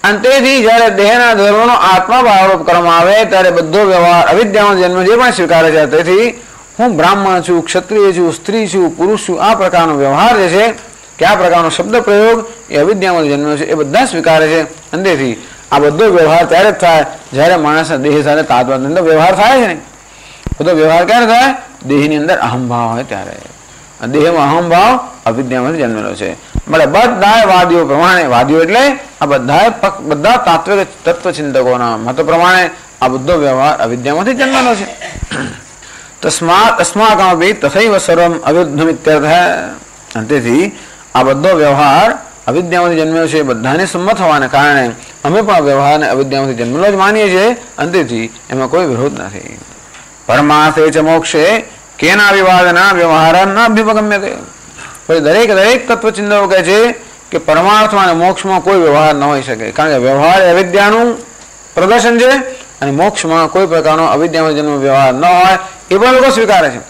અને તેથી જ્યારે દેહના ધર્મનો આત્મા પર આરોપ કરવામાં આવે ત્યારે બધો વ્યવહાર અવિદ્યામાં જન્મ જે પણ સ્વીકારે છે. તેથી હું બ્રાહ્મણ છું, ક્ષત્રિય છું, સ્ત્રી છું, પુરુષ છું, આ પ્રકારનો વ્યવહાર જે છે કે આ પ્રકારનો શબ્દ પ્રયોગ એ અવિદ્યામાં જન્મ્યો છે એ બધા સ્વીકારે છે. અને તેથી આ બધો વ્યવહાર ત્યારે જ થાય જ્યારે માણસના દેહ સાથે તાત્વાની અંદર વ્યવહાર થાય છે ને. બધો વ્યવહાર ક્યારે થાય? દેહની અંદર અહમભાવ હોય ત્યારે. દેહમાં અહમભાવ અવિદ્યામાંથી જન્મેલો છે. મળે બધા વાદીઓ પ્રમાણે, વાદીઓ એટલે આ બધા તાત્વિક તત્વચિંતકોના મત પ્રમાણે આ બધો વ્યવહાર અવિદ્યામાંથી જન્મેલો છે. તસ્માત અસ્માકમપી તથૈવ સર્વમ અવિરુદ્ધમિત્યર્થઃ. તેથી આ બધો વ્યવહાર અવિદ્યામાંથી જન્મેલો છે બધાને સંમત હોવાને કારણે અમે પણ વ્યવહારને અવિદ્યામાંથી જન્મેલો જ માનીએ છીએ. અને તેથી એમાં કોઈ વિરોધ નથી. પરમાર્થે ચ મોક્ષે કેના વિવાદના વ્યવહાર ન અભ્યુપગમ્યતે. દરેક તત્વચિંતકો કહે છે કે પરમાર્થમાં અને મોક્ષમાં કોઈ વ્યવહાર ન હોઈ શકે, કારણ કે વ્યવહાર અવિદ્યાનું પ્રદર્શન છે અને મોક્ષમાં કોઈ પ્રકારનો અવિદ્યાનો જન્મ વ્યવહાર ન હોય એ પણ લોકો સ્વીકારે છે.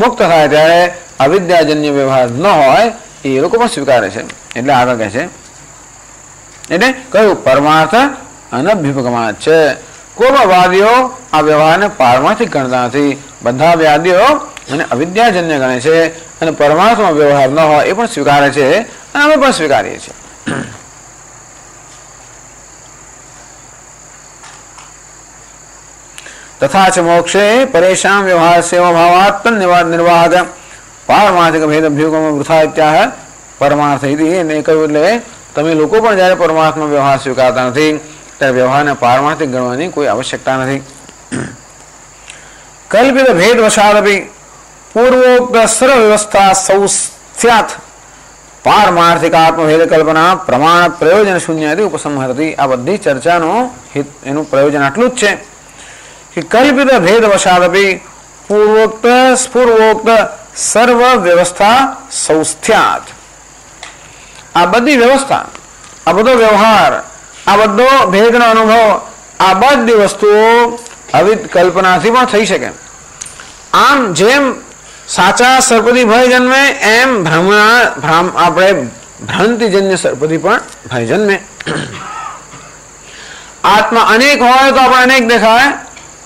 મુક્ત થાય ત્યારે અવિદ્યાજન્ય વ્યવહાર ન હોય એ લોકો પણ સ્વીકારે છે. એટલે આગળ કહે છે, એટલે કયું પરમાર્થ અનભ્યુપગમાત છે. કોઈ પણ વાદીઓ આ વ્યવહારને પારમાર્થિક ગણતા નથી. બધા વાદીઓ અને અવિદ્યાજન્ય ગણે છે અને પરમાર્થમાં વ્યવહાર ન હોય એ પણ સ્વીકારે છે અને અમે પણ સ્વીકારીએ છીએ. તથા ચ મોક્ષે પરેશાન વ્યવહાર સેવા ભાવાત્મ નિર્વાહક પારમાર્થિક ભેદ અભ્યુગમ વૃથા ઇત્યાહ પરમાર્થ એને કહ્યું. એટલે તમે લોકો પણ જ્યારે પરમાર્થમાં વ્યવહાર સ્વીકારતા નથી ત્યારે વ્યવહારને પારમાર્થિક ગણવાની કોઈ આવશ્યકતા નથી. કલ્પિત ભેદ વશાદપી પૂર્વોક્ત સર્વ વ્યવસ્થા સૌસ્થ્યાત પારમાર્થિક આત્મભેદ કલ્પના પ્રમાણ પ્રયોજન શૂન્ય ઉપસંહરતી. આ બધી ચર્ચાનો હિત એનું પ્રયોજન આટલું જ છે કે કલ્પિત ભેદ વશાદપી પૂર્વોક્ત સર્વ વ્યવસ્થા સૌસ્થ્યાત. આ બધી વ્યવસ્થા, આ બધો વ્યવહાર, આ બધો ભેદનો અનુભવ, આ બધી વસ્તુઓ અવિદ કલ્પનાથી પણ થઈ શકે. આમ જેમ સાચા સર્પથી ભય જન્મે એમ આપણે ભ્રાંતિજન્ય સર્પથી પણ ભય જન્મે. આત્મા અનેક હોય તો આપણે અનેક દેખાય,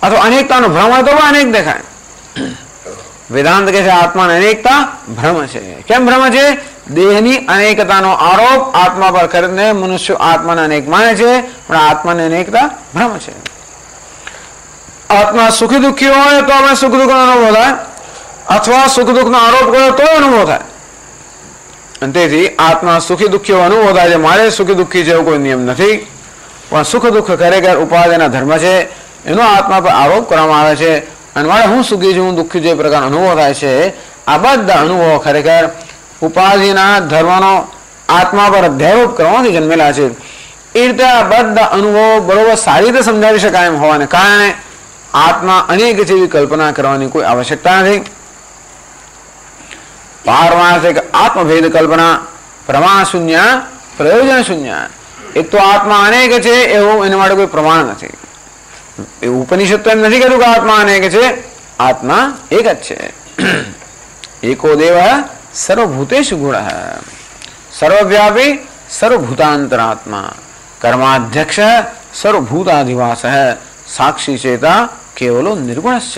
અથવા અનેકતાનો ભ્રમ હોય તો પણ અનેક દેખાય. વેદાંત કહે છે આત્માની અનેકતા ભ્રમ છે. કેમ ભ્રમ છે? દેહની અનેકતાનો આરોપ આત્મા પર કરીને મનુષ્ય આત્માને અનેક માને છે, પણ આત્માની અનેકતા ભ્રમ છે. આત્મા સુખી દુઃખી હોય તો આપણે સુખ દુઃખનો અનુભવ થાય, અથવા સુખ દુઃખનો આરોપ કર્યો તો અનુભવ થાય. અને તેથી આત્મા સુખી દુઃખી અનુભવ થાય છે. મારે સુખી દુઃખી છે એવો કોઈ નિયમ નથી, પણ સુખ દુઃખ ખરેખર ઉપાધિના ધર્મ છે, એનો આત્મા પર આરોપ કરવામાં આવે છે. અને મારે હું સુખી છું, હું દુઃખી છું એ પ્રકારનો અનુભવ થાય છે. આ બધા અનુભવો ખરેખર ઉપાધિના ધર્મનો આત્મા પર અધ્યારોપ કરવાથી જન્મેલા છે. એ રીતે આ બધા અનુભવો બરોબર સારી રીતે સમજાવી શકાય એમ હોવાને કારણે આત્મા અનેક જેવી કલ્પના કરવાની કોઈ આવશ્યકતા નથી. પારમાર્થિક આત્મભેદ કલ્પના પ્રમાણ શૂન્ય પ્રયોજન શૂન્ય. એક તો આત્મા અનેક છે એવું એના માટે કોઈ પ્રમાણ નથી. એ ઉપનિષદ તો એમ નથી કહેતું કે આત્મા અનેક છે, આત્મા એક જ છે. એકો દેવ સર્વભૂતેષુ ગુણ સર્વવ્યાપી સર્વભૂતાંતરાત્મા કર્માધ્યક્ષ સર્વભૂતાધિવાસ સાક્ષી ચેતા કેવલો નિર્ગુણશ્ચ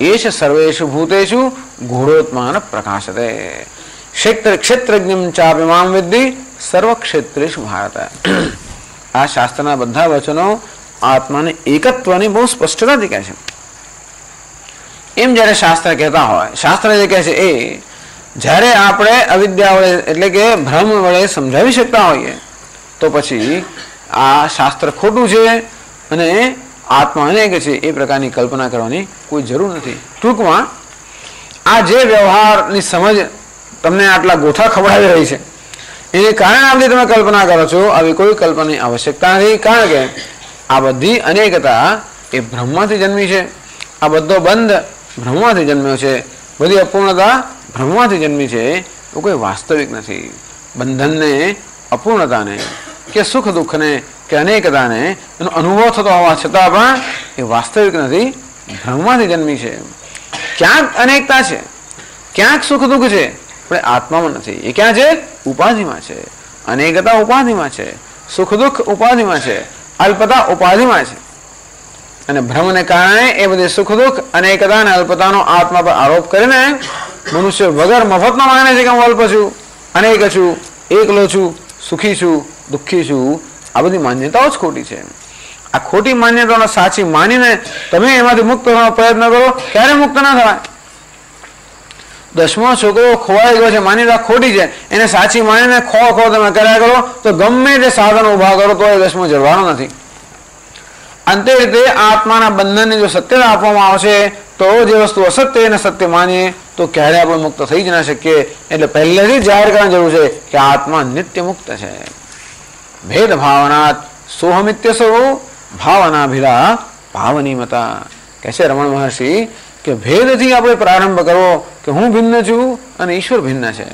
એષ સર્વેષુ ભૂતેષુ ગૂઢોત્માન પ્રકાશતે ક્ષેત્રજ્ઞમ ચાપિમામ વિદ્ધિ સર્વક્ષેત્રેષુ ભારત. આ શાસ્ત્રના બધા વચનો આત્માને એકત્વની બહુ સ્પષ્ટતાથી કહે છે. એમ જ્યારે શાસ્ત્ર કહેતા હોય, શાસ્ત્ર જે કહે છે એ જ્યારે આપણે અવિદ્યા વડે એટલે કે ભ્રમ વડે સમજાવી શકતા હોઈએ તો પછી આ શાસ્ત્ર ખોટું છે અને આત્મા અનેક છે એ પ્રકારની કલ્પના કરવાની કોઈ જરૂર નથી. ટૂંકમાં આ જે વ્યવહારની સમજ તમને આટલા ગોથા ખવડાવી રહી છે એને કારણે આ બધી તમે કલ્પના કરો છો. આવી કોઈ કલ્પનાની આવશ્યકતા નથી, કારણ કે આ બધી અનેકતા એ બ્રહ્મમાંથી જન્મી છે. આ બધો બંધ બ્રહ્મમાંથી જન્મ્યો છે, બધી અપૂર્ણતા બ્રહ્મમાંથી જન્મી છે. એ કોઈ વાસ્તવિક નથી. બંધનને, અપૂર્ણતાને કે સુખ દુઃખને કે અનેકતાને એનો અનુભવ થતો હોવા છતાં પણ એ વાસ્તવિક નથી, બ્રહ્મમાંથી જન્મી છે. ક્યાંક અનેકતા છે, ક્યાંક સુખ દુઃખ છે, પણ આત્મામાં નથી. એ ક્યાં છે? ઉપાધિમાં છે. અનેકતા ઉપાધિમાં છે, સુખ દુઃખ ઉપાધિમાં છે, અલ્પતા ઉપાધિમાં છે. અને ભ્રમને કારણે એ બધી સુખ દુઃખ અને એકતા અને અલ્પતાનો આત્મા પર આરોપ કરીને મનુષ્ય વગર મફતમાં માને છે કે હું અલ્પ છું, અનેક છું, એકલો છું, સુખી છું, દુઃખી છું. આ બધી માન્યતાઓ જ ખોટી છે. આ ખોટી માન્યતાઓને સાચી માનીને તમે એમાંથી મુક્ત થવાનો પ્રયત્ન કરો, ક્યારે મુક્ત ના થવાય. 10મો છોકરો ખોવાઈ ગયો છે, માન્યતા ખોટી છે, એને સાચી માનીને ખો તમે કર્યા કરો તો ગમે તે સાધન ઉભા કરો તો એ 10મો જડવાનો નથી. અંતે રીતે આત્માના બંધનને જો સત્યતા આપવામાં આવશે તો જે વસ્તુ અસત્ય એને સત્ય માનીએ તો ક્યારે આપણે મુક્ત થઈ જ ના શકીએ. એટલે પહેલેથી જાહેર કરવાની જરૂર છે કે આત્મા નિત્ય મુક્ત છે. ભેદ ભાવનાત સોહમિત્યસો ભાવનાભિરા ભાવની મતા કહે છે રમણ મહર્ષિ કે ભેદથી આપણે પ્રારંભ કરવો કે હું ભિન્ન છું અને ઈશ્વર ભિન્ન છે.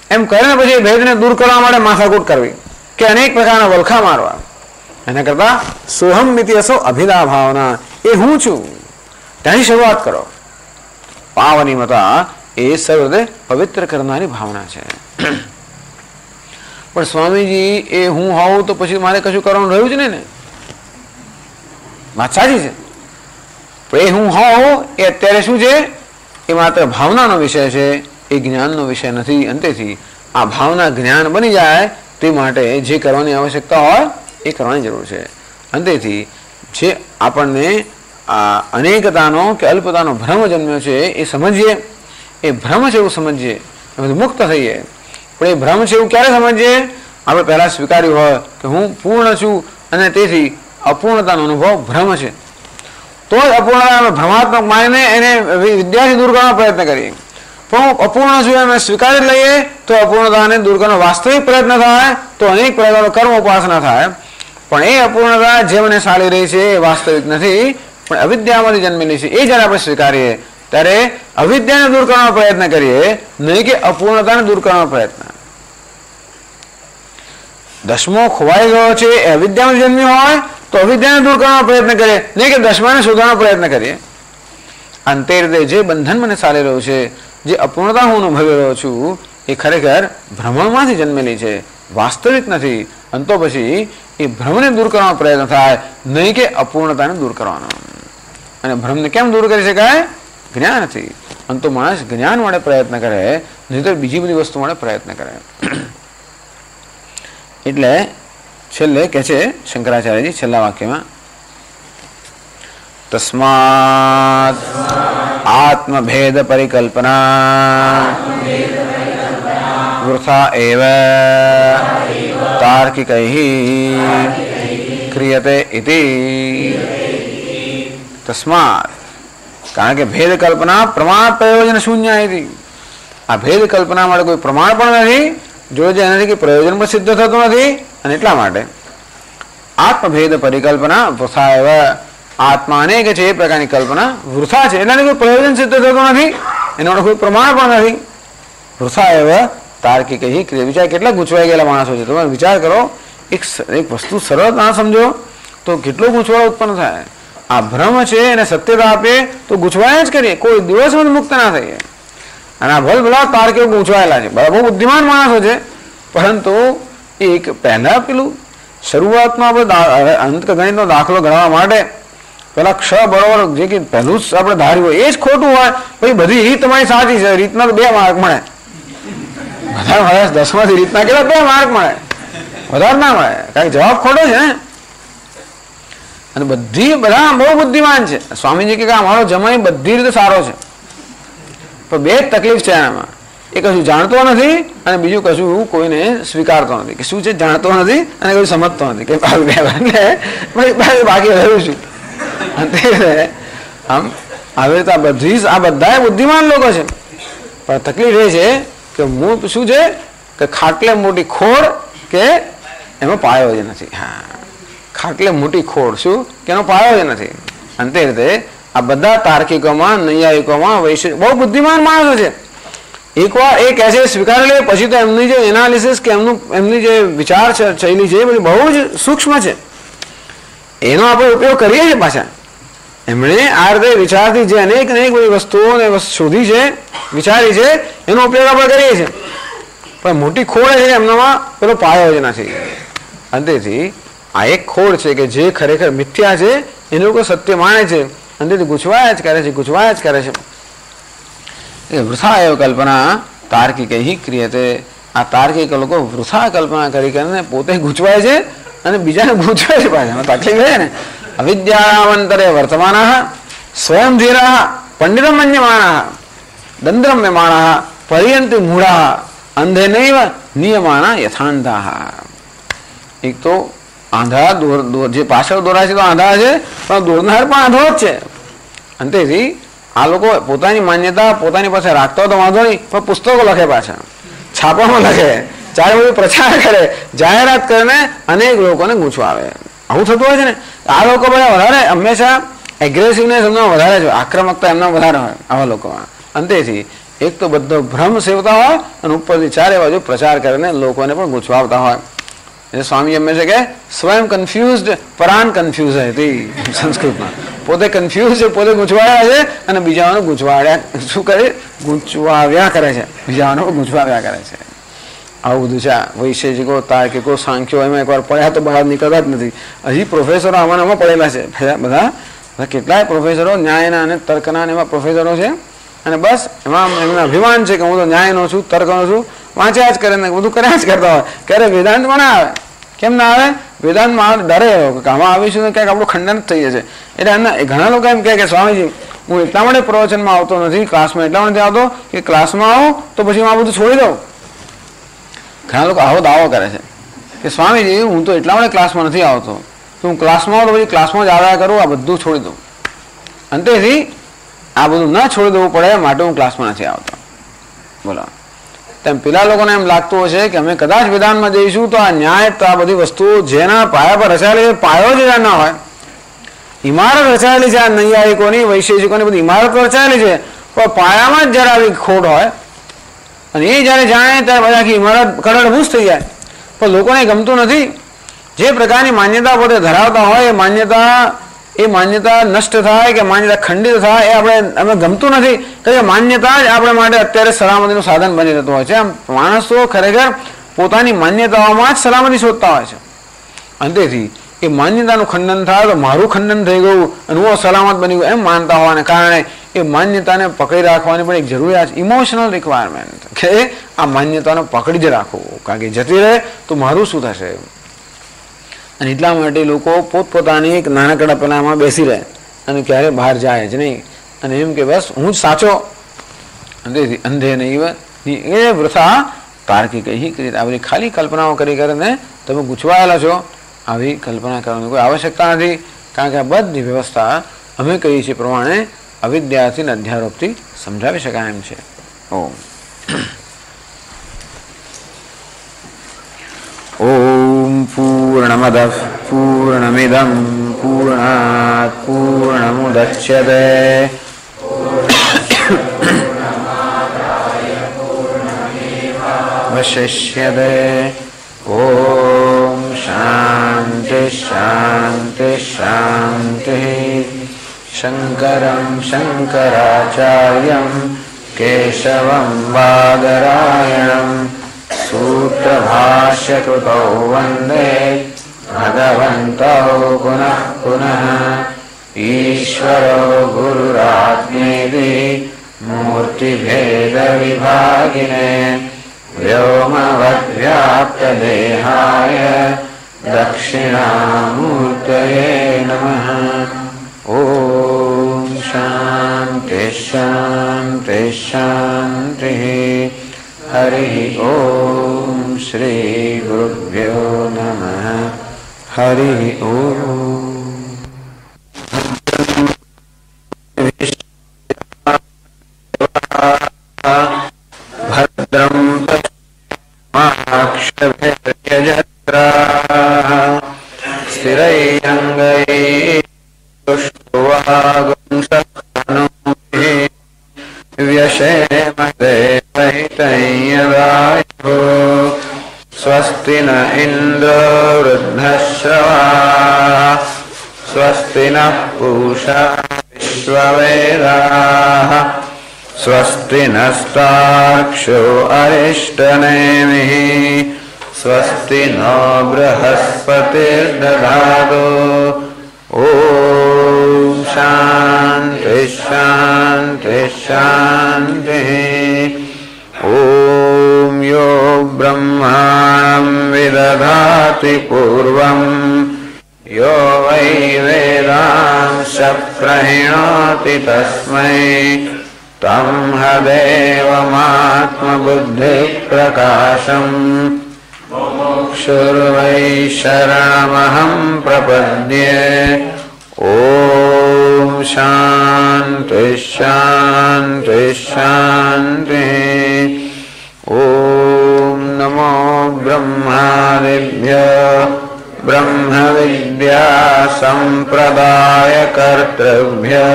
એમ કરીને પછી ભેદને દૂર કરવા માટે માથાકૂટ કરવી કે અનેક પ્રકારના વલખા મારવા, એના કરતા સોહમ મિત્યસો અભિદા ભાવના, એ હું છું ત્યાંની શરૂઆત કરો. પાવની મતા એ સર્વદે પવિત્ર કરનારી ભાવના છે. પણ સ્વામીજી એ હું હોઉં તો પછી મારે કશું કરવાનું રહ્યું જ નહીં ને. વાત સાચી છે, પણ એ હું હોઉં એ અત્યારે શું છે, એ માત્ર ભાવનાનો વિષય છે, એ જ્ઞાનનો વિષય નથી. અંતેથી આ ભાવના જ્ઞાન બની જાય તે માટે જે કરવાની આવશ્યકતા હોય એ કરવાની જરૂર છે. અંતેથી જે આપણને અનેકતાનો કે અલ્પતાનો ભ્રમ જન્મ્યો છે એ સમજીએ, એ ભ્રમ છે એવું સમજીએ, એમાંથી મુક્ત થઈએ. પણ એ ભ્રમ છે એવું ક્યારે સમજીએ, આપણે પહેલાં સ્વીકાર્યું હોય કે હું પૂર્ણ છું અને તેથી અપૂર્ણતાનો અનુભવ ભ્રમ છે, તો જ અપૂર્ણતા ભ્રમાત્મક માનીને એને વિદ્યાથી દૂર કરવાનો પ્રયત્ન કરીએ. પણ હું અપૂર્ણ છું એમ સ્વીકારી લઈએ તો અપૂર્ણતાને દૂર કરવાનો વાસ્તવિક પ્રયત્ન થાય તો અનેક પ્રકારનો કર્મ ઉપાસના થાય. પણ એ અપૂર્ણતા જે મને સાળી રહી છે એ વાસ્તવિક નથી, પણ અવિદ્યામાંથી જન્મેલી છે. એ જ્યારે આપણે સ્વીકારીએ ત્યારે અવિદ્યાને દૂર કરવાનો પ્રયત્ન કરીએ, નહીં કે અપૂર્ણતાને દૂર કરવાનો પ્રયત્ન. 10મો ખોવાઈ ગયો છે એ અવિદ્યામાં જન્મ્યો હોય તો અવિદ્યાને દૂર કરવાનો પ્રયત્ન કરીએ, નહીં કે 10માને શોધવાનો પ્રયત્ન કરીએ. અંતે રીતે જે બંધન મને ચાલી રહ્યું છે, જે અપૂર્ણતા હું અનુભવી રહ્યો છું, એ ખરેખર ભ્રમણમાંથી જન્મેલી છે, વાસ્તવિક નથી. અંતો પછી એ ભ્રમને દૂર કરવાનો પ્રયત્ન થાય, નહીં કે અપૂર્ણતાને દૂર કરવાનો. અને ભ્રમને કેમ દૂર કરી શકાય? જ્ઞાનથી. અંતો માણસ જ્ઞાન માટે પ્રયત્ન કરે, નહીંતર બીજી બધી વસ્તુ માટે પ્રયત્ન કરે. એટલે છેલ્લે કહે છે શંકરાચાર્યજી છેલ્લા વાક્યમાં, તસ્માત આત્મભેદ પરિકલ્પના વૃથા એવ તાર્કિકૈઃ ક્રિયતે ઇતિ. તસ્માત, કારણ કે ભેદ કલ્પના પ્રમાણ પ્રયોજન શૂન્ય હતી. આ ભેદ કલ્પના માટે કોઈ પ્રમાણ પણ નથી, જોજે એનાથી કે પ્રયોજન પણ સિદ્ધ થતું નથી. અને એટલા માટે આત્મભેદ પરિકલ્પના વૃથા એવ, આત્મા અનેક છે એ પ્રકારની કલ્પના વૃથા છે, એટલે કોઈ પ્રયોજન સિદ્ધ થતું નથી, એનો કોઈ પ્રમાણ પણ નથી. વૃથા એવ તાર્કિક ક્રિયા. વિચાર કેટલા ગૂંચવાઈ ગયેલા માણસો છે. તમે વિચાર કરો, એક વસ્તુ સરળ ના સમજો તો કેટલો ગૂંચવાડો ઉત્પન્ન થાય. આ ભ્રમ છે એને સત્યતા આપીએ તો ગૂંચવાયા જ કરીએ, કોઈ દિવસ મુક્ત ના થઈએ. અને આ ભલભલા તાર્કિકો ગૂંચવાયેલા છે, બહુ બુદ્ધિમાન માણસો છે, પરંતુ એક પહેલા પેલું શરૂઆતમાં આપણે અંકગણિતનો દાખલો ગણવા માટે પેલા ક્ષ બરોબર જે કે પહેલું જ આપણે ધાર્યું હોય એ જ ખોટું હોય, પછી બધી રીત તમારી સાચી છે, રીતના તો 2 માર્ક મળે. બધા મળે 10માંથી રીતના કેટલા 2 માર્ક મળે, વધારે ના મળે, કારણ કે જવાબ ખોટો છે ને. અને બધા બહુ બુદ્ધિમાન છે. સ્વામીજી કે અમારો જમાઈ બધી રીતે સારો છે, પણ 2 જ તકલીફ છે એનામાં. એ કશું જાણતો નથી અને બીજું કશું કોઈને સ્વીકારતો નથી. કે શું છે? જાણતો નથી અને કશું સમજતો નથી. કે બાકી રહ્યું છું. આમ આવી રીતે આ બધા બુદ્ધિમાન લોકો છે, પણ તકલીફ એ છે કે હું શું છે કે ખાટલે મોટી ખોડ કે એમાં પાયો જ નથી. હા, ખાટલે મોટી ખોડ શું કે એનો પાયો જ નથી. અંતે રીતે આ બધા તાર્કિકોમાં, નૈયાયિકોમાં, વૈશ્વિક બહુ બુદ્ધિમાન માણસો છે. એકવાર એ કહે છે સ્વીકારી લે, પછી તો એમની જે એનાલિસિસ કે એમની જે વિચાર શૈલી છે એ બધી બહુ જ સૂક્ષ્મ છે. એનો આપણે ઉપયોગ કરીએ છીએ પાછા. એમણે આ રીતે વિચારથી જે અનેક બધી વસ્તુઓને શોધી છે, વિચારી છે, એનો ઉપયોગ આપણે કરીએ છીએ. પણ મોટી ખોડ છે એમનામાં પેલો પાયો જ નથી. અંતેથી આ એક ખોડ છે કે જે ખરેખર મિથ્યા છે એ લોકો સત્ય માને છે, અંતેથી ગૂંચવાયા જ કરે છે, ગૂંચવાયા જ કરે છે. એ વૃથા એવ કલ્પના તાર્કિક ક્રિયતે. આ તાર્કિક લોકો વૃથા કલ્પના કરી કરીને પોતે ગૂંચવાય છે અને બીજાને ગૂંચવાય છે પાછા. તકલીફ છે ને. અવિદ્યાવંતરે વર્તમાના સ્વયં ધીરા પંડિતમ મન્યમાના દંદ્રમ્યમાણા પર્યંતિ મૂઢા અંધેનૈવ નિયમાના યથાંધા. એક તો આંધા જે પાછળ દોરાય છે તો આંધા છે, પણ દોરનાર પણ આંધો જ છે. અંતેથી આ લોકો પોતાની માન્યતા પોતાની પાસે રાખતા હોય તો વાંધો નહીં, પણ પુસ્તકો લખે, પાછા છાપામાં લખે, ચારે બધું પ્રચાર કરે, જાહેરાત કરીને અનેક લોકોને ગૂંચવાવે. આવું થતું હોય છે ને. આ લોકો બધા વધારે હંમેશા એગ્રેસિવનેસ એમના વધારે છે, આક્રમકતા એમના વધારે હોય આવા લોકોમાં. અંતેથી એક તો બધો ભ્રમ સેવતા હોય અને ઉપરથી ચારે બાજુ પ્રચાર કરીને લોકોને પણ ગૂંચવાવતા હોય. એટલે સ્વામી એમ છે કે સ્વયં કન્ફ્યુઝડ પરાન કન્ફ્યુઝ હતી સંસ્કૃતમાં. પોતે કન્ફ્યુઝ છે, પોતે ગૂંચવાયા છે અને બીજાઓને ગૂંચવાડ્યા શું કરે? ગૂંચવાવ્યા કરે છે, બીજાઓને ગૂંચવાવ્યા કરે છે. આવું બધું છે. વૈશેષિકો, તાર્કિકો, સાંખ્યો એમાં એકવાર પડ્યા તો બહાર નીકળતા જ નથી. હજી પ્રોફેસરો આમાં પડેલા છે બધા. કેટલાય પ્રોફેસરો ન્યાયના અને તર્કના એવા પ્રોફેસરો છે અને બસ એમાં એમના અભિમાન છે કે હું તો ન્યાયનો છું, તર્કનો છું, વાંચ્યા જ કરે ને બધું કર્યા જ કરતા હોય. ક્યારે વેદાંતમાં ના આવે. કેમ ના આવે? વેદાંતમાં ડરે કે આમાં આવીશું ને ક્યાંક આપણું ખંડન જ થઈ જશે. એટલે એમના ઘણા લોકો એમ કહે કે સ્વામીજી હું એટલા માટે પ્રવચનમાં આવતો નથી, ક્લાસમાં એટલા માટે આવતો કે ક્લાસમાં આવું તો પછી હું આ બધું છોડી દઉં. ઘણા લોકો આવો દાવો કરે છે કે સ્વામીજી હું તો એટલા માટે ક્લાસમાં નથી આવતો, તો હું ક્લાસમાં આવું તો પછી ક્લાસમાં જ આવ્યા કરું, આ બધું છોડી દઉં. અંતેથી આ બધું ન છોડી દેવું પડે માટે હું ક્લાસમાં નથી આવતો. બોલો. તેમ પેલા લોકોને એમ લાગતું હશે કે અમે કદાચ વેદાંતમાં જઈશું તો આ ન્યાય તો આ બધી વસ્તુઓ જેના પાયા પર રચાયેલી છે, પાયો જ ના હોય. ઇમારત રચાયેલી છે આ નૈયાયિકોની, વૈશેષિકોની બધી ઇમારત રચાયેલી છે, પણ પાયામાં જ જરા આવી ખોટ હોય અને એ જ્યારે જાણે ત્યારે બધા આખી ઇમારત કડડભૂસ થઈ જાય. પણ લોકોને ગમતું નથી. જે પ્રકારની માન્યતા પોતે ધરાવતા હોય એ માન્યતા નષ્ટ થાય કે માન્યતા ખંડિત થાય એ અમે ગમતું નથી. કે માન્યતા જ આપણા માટે અત્યારે સલામતીનું સાધન બની રહેતું હોય છે. આમ માણસો ખરેખર પોતાની માન્યતાઓમાં જ સલામતી શોધતા હોય છે. અંતેથી એ માન્યતાનું ખંડન થાય તો મારું ખંડન થઈ ગયું અને હું સલામત બની ગયું એમ માનતા હોવાને કારણે એ માન્યતાને પકડી રાખવાની પણ એક જરૂરિયાત, ઇમોશનલ રિક્વાયરમેન્ટ કે આ માન્યતાને પકડી જ રાખવું, કારણ કે જતી રહે તો મારું શું થશે. અને એટલા માટે લોકો પોતપોતાની એક નાનકડા પેલામાં બેસી રહે અને ક્યારે બહાર જાય જ નહીં અને એમ કે બસ હું જ સાચો. અંધે નહીં એ વૃથા તાર્કિક આવી ખાલી કલ્પનાઓ કરીને તમે ગૂંચવાયેલા છો. આવી કલ્પના કરવાની કોઈ આવશ્યકતા નથી, કારણ કે આ બધી વ્યવસ્થા અમે કહીએ છીએ પ્રમાણે અવિદ્યાથી અને અધ્યારોપથી સમજાવી શકાય એમ છે. ઓમ પૂર્ણમદ પૂર્ણમિદં પૂર્ણાત પૂર્ણમુદચ્યતે વશિષ્યતે. ઓમ શાંતિ શાંતિ શાંતિ. શંકરં શંકરાચાર્યં કેશવં બાદરાયણં સૂત્રભાષ્યકૃતૌ વંદે ભગવन्तौ પુનઃ પુનઃ. ઈશ્વરો ગુરુરાત્મેતિ મૂર્તિભેદવિભાગિને વ્યોમવદ્વ્યાપ્તદેહાય દક્ષિણામૂર્તયે નમઃ. ઓમ શાંતિ શાંતિ શાંતિ. હરિ ઓમ શ્રી ગુરુભ્યો નમઃ. હરિ ઓમ. ભદ્રં પશ્યજત્રા સ્થિરૈરંગૈઃ વ્યશેમ દેવૈતયદાયો. સ્વસ્તિ ન ઇન્દ્રો વૃદ્ધશ્રવા સ્વસ્તિ નઃ પૂષા વિશ્વવેદાઃ સ્વસ્તિ નસ્તાર્ક્ષ્યો અરિષ્ટનેમિઃ स्वस्ति नो बृहस्पतिर्दधातु। ॐ शान्ति शान्ति शान्तिः। ॐ यो ब्रह्माणं विदधाति पूर्वं यो वै वेदांश प्रणोति तस्मै तम् हदेवमात्मबुद्धिप्रकाशम् मुमुक्षुर्वै शरणमहं प्रपद्ये। ॐ शान्ति शान्ति शान्तिः। ॐ नमो ब्रह्मादिभ्यो ब्रह्मविद्या सम्प्रदायकर्तृभ्यो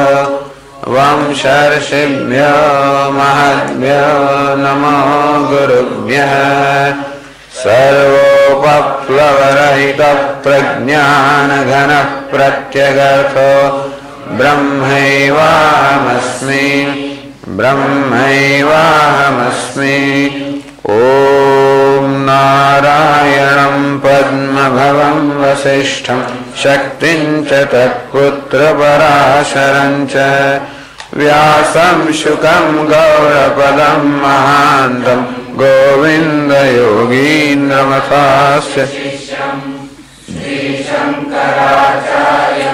वंशर्षिभ्यो महद्भ्यो नमो गुरुभ्यः। सर्वोपप्लवरहितप्रज्ञानघनः प्रत्यगर्थो ब्रह्मैवाहमस्मि ब्रह्मैवाहमस्मि। ॐ नारायणं पद्मभवं वसिष्ठं शक्तिं च तत्पुत्रपराशरं च व्यासं शुकं गौरपदं महान्तं गोविन्दयोगीन्द्रमथास्य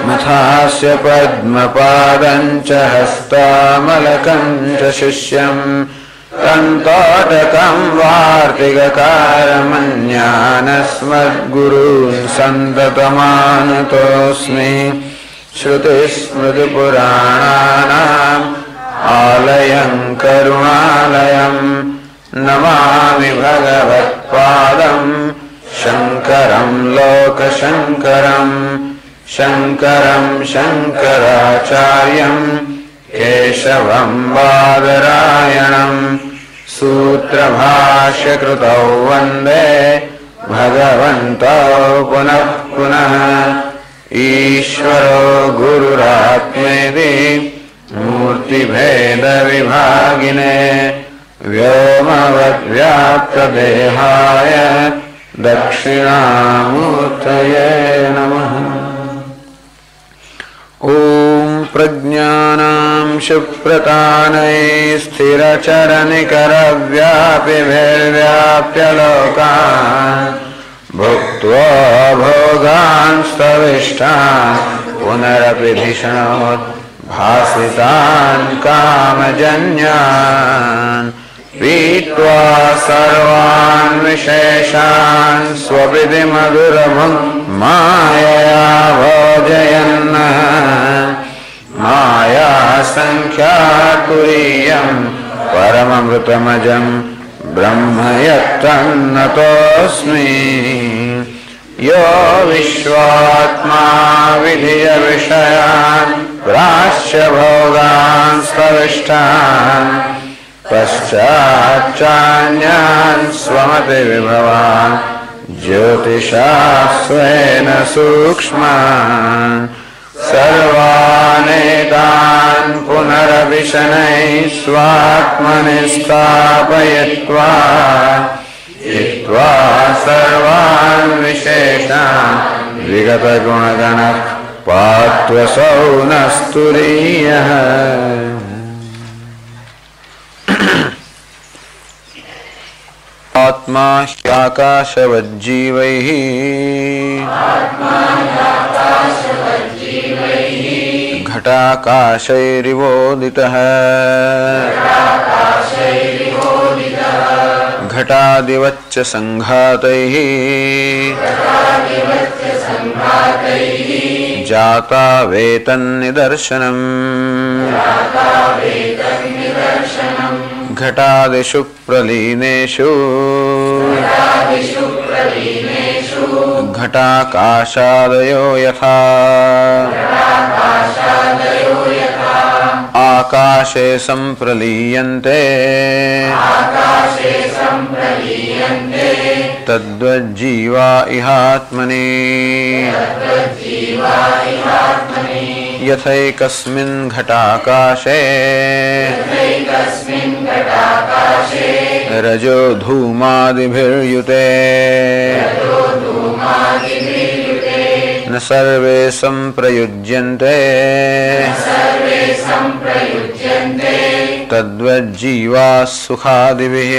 मथास्य पद्मपादं च हस्तामलकं च शिष्यं तन्तोटकं वार्तिककारमन्यानस्मद्गुरून् सन्ततमानतोऽस्मि। श्रुतिस्मृतिपुराणानाम् आलयं करुणालयं नमामि भगवत्पादं शङ्करं लोकशङ्करं शङ्करं शङ्कराचार्यं केशवं बादरायणं सूत्रभाष्यकृतौ वन्दे भगवन्तौ पुनः पुनः। ईश्वरो गुरुरात्मेति मूर्तिभेदविभागिने व्योमवद्व्याप्तदेहाय दक्षिणामूर्तये नमः। ॐ प्रज्ञानां शुप्रतानै स्थिरचरनिकरव्यापिभिर्व्याप्य लोकान् भुक्त्वा भोगान् स्तविष्टान् पुनरपि धिषणोद्भासितान् कामजन्यान् पीत्वा सर्वान् विशेषान् स्वपिति मधुरमुं मायया भोजयन् माया संख्यातुरीयं परममृतमजं ब्रह्म यत्तन्नतोऽस्मि। यो विश्वात्मा विधिय विषयान् प्राश्य भोगान् स्तविष्टान् पश्चाच्चान्यान् स्वमति विभवान् ज्योतिषा स्वेन सूक्ष्मान् सर्वानेतान् पुनरभिशनैः स्वात्मनि स्थापयित्वा हित्वा सर्वान् विशेषान् विगतगुणगणः पात्वसौ नस्तुरीयः। आत्मा ह्याकाशवज्जीवैः घटाकाशैरिवोदितः घटादिवच्च संघातैः जाता वेतन्निदर्शनम् घटादिषु प्रलीनेषु घटाकाशादयो यथा आकाशे संप्रलीयन्ते तद्वज्जीवा इहात्मनि यथैकस्मिन् घटाकाशे रजो धूमादिभिर्युते न सर्वे संप्रयुज्यन्ते तद्वज्जीवा सुखादिभिः।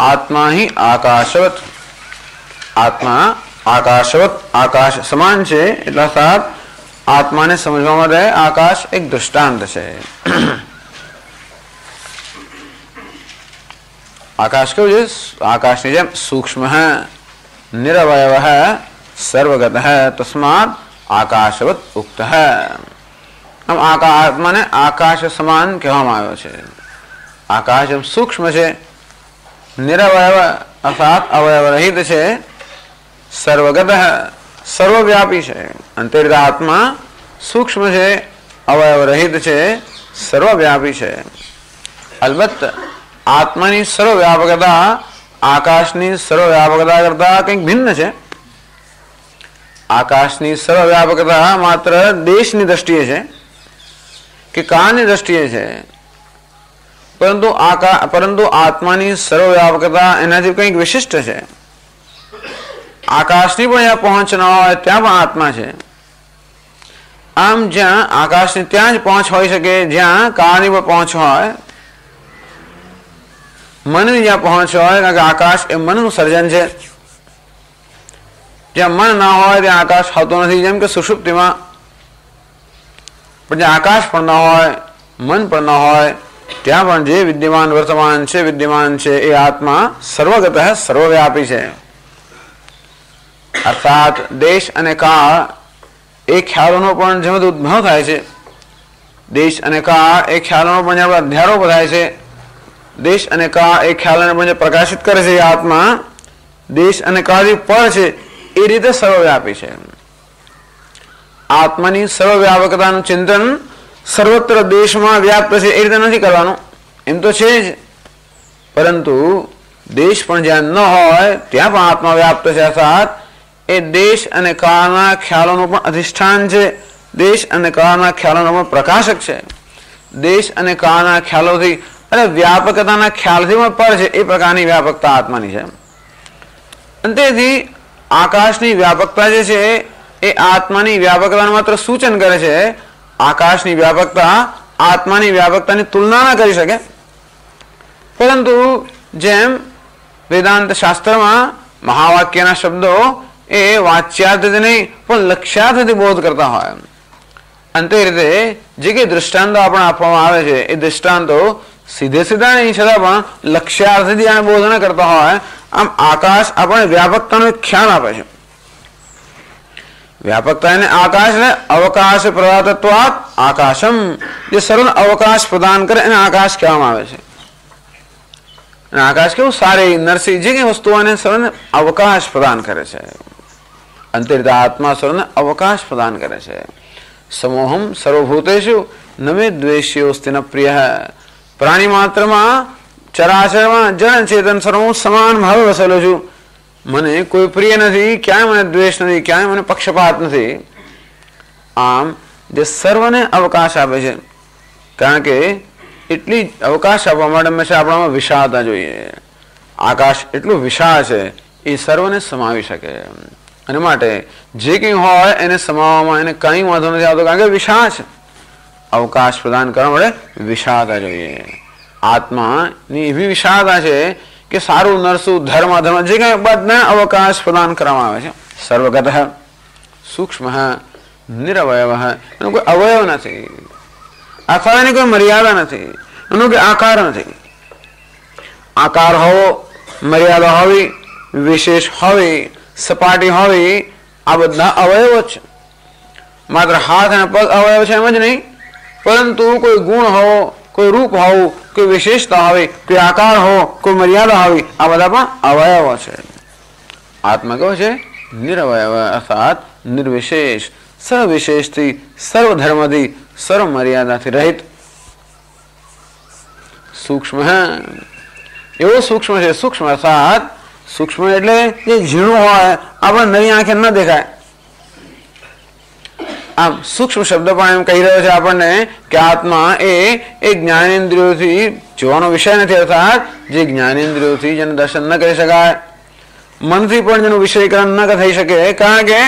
आत्मा ही आकाशवत, आत्मा आकाशवत आकाश સમાન છે એટલે અર્થાત આત્માને સમજવા માટે આકાશ એક દૃષ્ટાંત છે। आकाश क्यों है? आकाश ने जब सूक्ष्म है, निरवयव है, सर्वगत है, तस्मात् आकाशवत उक्त है। हम आत्मा ने आकाश समान कहेવામાં આવ્યો છે। आकाश जब सूक्ष्म છે, निरवयव अर्थात अवयव रहित છે, सर्वगत है, सर्वव्यापी છે। અંતરિત આત્મા સૂક્ષ્મ છે, અવયવ રહિત છે, સર્વવ્યાપી છે। અલબત્ત આત્માની સર્વવ્યાપકતા આકાશની સર્વવ્યાપકતા કરતા કંઈક ભિન્ન છે। આકાશની સર્વવ્યાપકતા માત્ર દેશની દ્રષ્ટિએ છે કે કાળની દ્રષ્ટિએ છે, પરંતુ આત્માની સર્વવ્યાપકતા એનાથી કંઈક વિશિષ્ટ છે। આકાશની પણ જ્યાં પહોંચ ન હોય ત્યાં પણ આત્મા છે। આમ જ્યાં આકાશની ત્યાં જ પહોંચ હોઈ શકે જ્યાં કાળની પણ પહોંચ હોય, મનની જ્યાં પહોંચ હોય, કારણ કે આકાશ એ મનનું સર્જન છે। જ્યાં મન ના હોય ત્યાં આકાશ હોતો નથી, જેમ કે સુષુપ્તિમાં। પણ જ્યાં આકાશ પણ ન હોય, મન પણ ન હોય, ત્યાં પણ જે વિદ્યમાન વિદ્યમાન છે એ આત્મા સર્વગત હે, સર્વવ્યાપી છે। અર્થાત દેશ અને કાળ એ ખ્યાલોનો પણ જેમ ઉદ્ભવ થાય છે, દેશ અને કાળ એ ખ્યાલોનો પણ જ્યાં અધ્યારોપ થાય છે, દેશ અને કાળ એ ખ્યાલોને પણ પ્રકાશિત કરે છે, એ આત્મા દેશ અને કાળથી પર છે એ રીતે સર્વવ્યાપી છે। આત્માની સર્વવ્યાપકતાનું ચિંતન સર્વત્ર દેશમાં વ્યાપ્ત છે એ રીતે નથી કરવાનું, એમ તો છે જ, પરંતુ દેશ પણ જ્યાં ન હોય ત્યાં પણ આત્મા વ્યાપ્ત છે। અર્થાત એ દેશ અને કાળના ખ્યાલોનું પણ અધિષ્ઠાન છે, દેશ અને કાળના ખ્યાલોનો પણ પ્રકાશક છે। દેશ અને કાળના ખ્યાલોથી અને વ્યાપકતાના ખ્યાલથી પણ પર છે એ પ્રકારની વ્યાપકતા આત્માની છે। અંતેથી આકાશની વ્યાપકતા જે છે એ આત્માની વ્યાપકતાનું માત્ર સૂચન કરે છે। આકાશની વ્યાપકતા આત્માની વ્યાપકતાની તુલના ન કરી શકે, પરંતુ જેમ વેદાંત શાસ્ત્રમાં મહાવાક્યના શબ્દો એ વાચ્યાર્થથી નહીં પણ લક્ષ્યાર્થથી બોધ કરતા હોય, અંતે રીતે જે કંઈ દૃષ્ટાંતો આપણે આપવામાં આવે છે એ દૃષ્ટાંતો સીધે સીધા નહીં છતાં પણ લક્ષ્યાર્થથી આને બોધ ન કરતા હોય। આમ આકાશ આપણને વ્યાપકતાનો એક ખ્યાલ આપે છે। વ્યાપકતા એને આકાશ ને અવકાશ પ્રદાતત્વાત આકાશમ, જે સર્વને અવકાશ પ્રદાન કરે એને આકાશ કહેવામાં આવે છે। અને આકાશ કેવું સારી નરસી જે કંઈ વસ્તુઓને સર્વને અવકાશ પ્રદાન કરે છે। અંતરિત આત્મા સર્વને અવકાશ પ્રદાન કરે છે। સમોહમ સર્વભૂતેષુ ન મે દ્વેષ્યોસ્તિ ન પ્રિય। પ્રાણી માત્રમાં ચરાચરમાં જન ચેતન સર્વ સમાન ભાવે વસેલો છું, મને કોઈ પ્રિય નથી, ક્યાંય મને દ્વેષ નથી, ક્યાંય મને પક્ષપાત નથી। આમ જે સર્વને અવકાશ આપે છે, કારણ કે એટલી અવકાશ આપવા માટે હંમેશા આપણામાં વિશાળતા જોઈએ। આકાશ એટલું વિશાળ છે એ સર્વને સમાવી શકે, અને માટે જે કંઈ હોય એને સમાવવામાં એને કંઈ વાંધો નથી આવતો, કારણ કે વિશાળ છે। અવકાશ પ્રદાન કરવા માટે વિશાળતા જોઈએ। આત્માની એવી વિશાળતા છે કે સારું નરસું ધર્મ અધર્મ જે કંઈ બધાને અવકાશ પ્રદાન કરવામાં આવે છે। સર્વગત સૂક્ષ્મ નિરવયવ, એનો કોઈ અવયવ નથી, અથવા એની કોઈ મર્યાદા નથી, એનો કોઈ આકાર નથી। આકાર હોવો, મર્યાદા હોવી, વિશેષ હોવી, સપાટી હોવી, આ બધા અવયવો જ છે। માત્ર હાથ અને પગ અવયવ છે એમ જ નહીં, પરંતુ કોઈ ગુણ હોવો, કોઈ રૂપ હોવું, કોઈ વિશેષતા હોવી, કોઈ આકાર હોવો, કોઈ મર્યાદા હોવી, આ બધા પણ અવયવો છે। આત્મા કેવો છે? નિરવયવ, અર્થાત નિર્વિશેષ, સર્વવિશેષથી, સર્વધર્મથી, સર્વ મર્યાદાથી રહિત। સૂક્ષ્મ એવો સૂક્ષ્મ છે, સૂક્ષ્મ અર્થાત સૂક્ષ્મ એટલે જે ઝીણું હોય, આપણે નવી આંખે ન દેખાય। આમ સૂક્ષ્મ શબ્દ પણ એમ કહી રહ્યો છે આપણને કે આત્મા એ જ્ઞાનેન્દ્રિયોથી જોવાનો વિષય નથી, અર્થાત જે જ્ઞાનેન્દ્રિયોથી જેને દર્શન ન કરી શકાય, મનથી પણ જેનું વિષયકરણ ન થઈ શકે, કારણ કે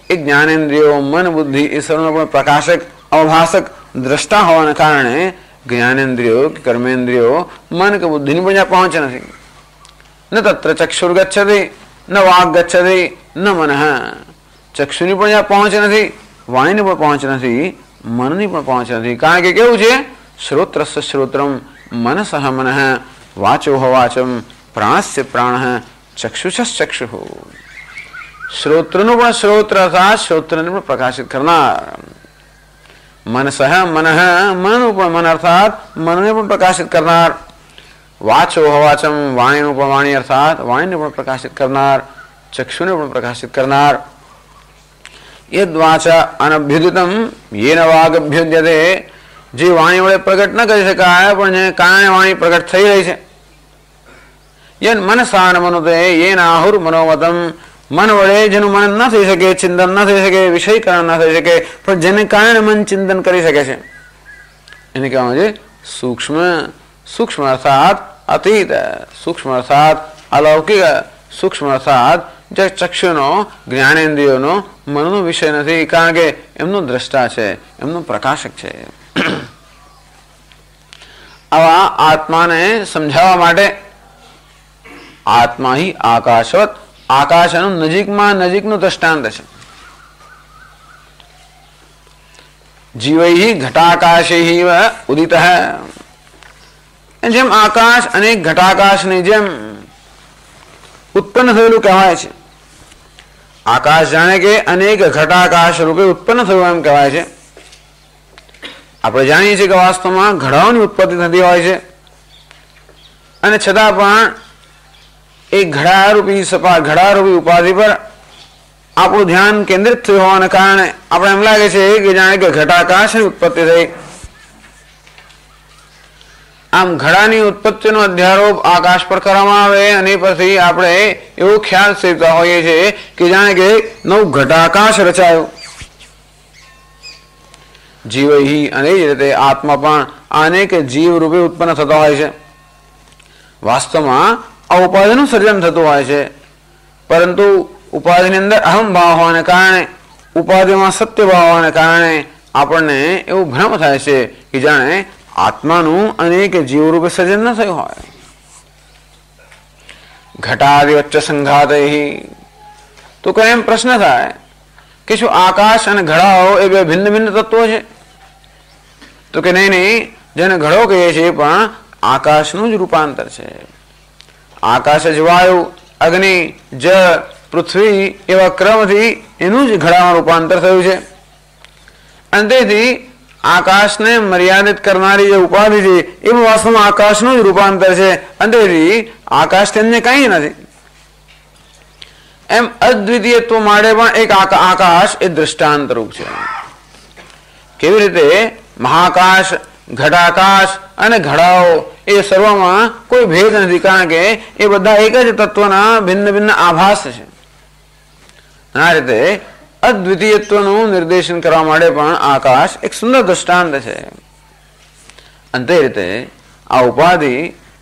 એ જ્ઞાનેન્દ્રિયો મન બુદ્ધિ એ સર્વનો પણ પ્રકાશક અવભાષક દ્રષ્ટા હોવાને કારણે જ્ઞાનેન્દ્રિયો કે કર્મેન્દ્રિયો મન કે બુદ્ધિની પણ જ્યાં પહોંચ નથી. ન તત્ર ચક્ષુર ગચ્છતિ ન વાગ ગચ્છતિ ન મનઃ, ચક્ષુની પણ જ્યાં પહોંચ નથી, વાણીની પણ પહોંચ નથી, મનની પણ પહોંચ નથી, કારણ કે કેવું છે શ્રોત્રસ્ય શ્રોત્રમ મનસઃ મનઃ વાચો વાચમ પ્રાણસ્ય પ્રાણઃ ચક્ષુષશ્ચક્ષુ. શ્રોત્રનું પણ શ્રોત્ર અર્થાત શ્રોત્રને પણ પ્રકાશિત કરનાર, મનસઃ મનઃ મનનું પણ મન અર્થાત મનને પણ પ્રકાશિત કરનાર, વાચો વાચમ વાણીનું પણ વાણી અર્થાત વાણીને પણ પ્રકાશિત કરનાર, ચક્ષુને પણ પ્રકાશિત કરનાર. યદ વાચા અનભ્યુદિતમ યેન વાગભ્યુદ્યતે, જે વાણી વડે પ્રગટ ન કરી શકાય પણ જેને કારણે વાણી પ્રગટ થઈ રહી છે. યન મનસા ન મનુતે યેન આહુર મનોમતમ, મન વડે જેનું મન ન થઈ શકે, ચિંતન ન થઈ શકે, વિષયકરણ ન થઈ શકે, પણ જેને કારણે મન ચિંતન કરી શકે છે એને કહેવામાં છે સૂક્ષ્મ. સૂક્ષ્મ અર્થાત અતીત, સૂક્ષ્મ અર્થાત અલૌકિક, સૂક્ષ્મ અર્થાત જે ચક્ષુનો જ્ઞાનેન્દ્રિયોનો મનનો વિષય નથી, કારણ કે એમનો દ્રષ્ટા છે, એમનો પ્રકાશક છે. આવા આત્માને સમજાવવા માટે આત્મા હિ આકાશવત, આકાશ એનું નજીકમાં નજીકનું દ્રષ્ટાંત છે. જીવૈ ઘટાકાશૈ ઉદિત, જેમ આકાશ અને ઘટાકાશની જેમ ઉત્પન્ન થયેલું કહેવાય છે. આકાશ જાણે કે અનેક ઘટાકાશ રૂપે ઉત્પન્ન થયું એમ કહેવાય છે. આપણે જાણીએ છીએ કે વાસ્તવમાં ઘડાઓની ઉત્પત્તિ થતી હોય છે, અને છતાં પણ એક ઘડારૂપી ઘડારૂપી ઉપાધિ પર આપણું ધ્યાન કેન્દ્રિત થયું હોવાને કારણે આપણે એમ લાગે છે કે જાણે કે ઘટાકાશની ઉત્પત્તિ થઈ. આમ ઘડાની ઉત્પત્તિનો અધ્યારોપ આકાશ પર કરવામાં આવે અને પછી આપણે એવો ખ્યાલ સેવતા હોઈએ છીએ કે જાણે કે નવું ઘટાકાશ રચાયું. જીવૈ, અને એ જ રીતે આત્મા પણ અનેક જીવ રૂપે ઉત્પન્ન થતા હોય છે. વાસ્તવમાં આ ઉપાધિનું સર્જન થતું હોય છે, પરંતુ ઉપાધિની અંદર અહમ ભાવ હોવાને કારણે, ઉપાધિમાં સત્ય ભાવ હોવાને કારણે આપણને એવું ભ્રમ થાય છે કે જાણે આત્માનું અનેક જીવ રૂપે સર્જન ન થયું હોય. ઘટાદિ વચ્ચે સંઘાતૈ, તો કઈ એમ પ્રશ્ન થાય કે શું આકાશ અને ઘડાઓ એ બે ભિન્ન ભિન્ન તત્વો છે? તો કે નહીં, જેને ઘડો કહીએ છીએ પણ આકાશનું જ રૂપાંતર છે. આકાશ જ વાયુ, અગ્નિ, જળ, પૃથ્વી એવા ક્રમથી એનું જ ઘડામાં રૂપાંતર થયું છે. અને તેથી આકાશને મર્યાદિત કરનારી જે ઉપાધિ છે એ વાસ્તવમાં આકાશનું જ રૂપાંતર છે, અને તેથી આકાશ તેમને કંઈ નથી. એમ અદ્વિતીયત્વ માટે પણ એક આકાશ એ દ્રષ્ટાંત રૂપ છે. કેવી રીતે મહાકાશ, ઘટાકાશ અને ઘડાઓ એ સર્વમાં કોઈ ભેદ નથી, કારણ કે એ બધા એક જ તત્વના ભિન્ન ભિન્ન આભાસ છે. આ રીતે અદ્વિતીયત્વનું નિર્દેશન કરવા માટે પણ આકાશ એક સુંદર દ્રષ્ટાંત છે. અને તે રીતે આ ઉપાધિ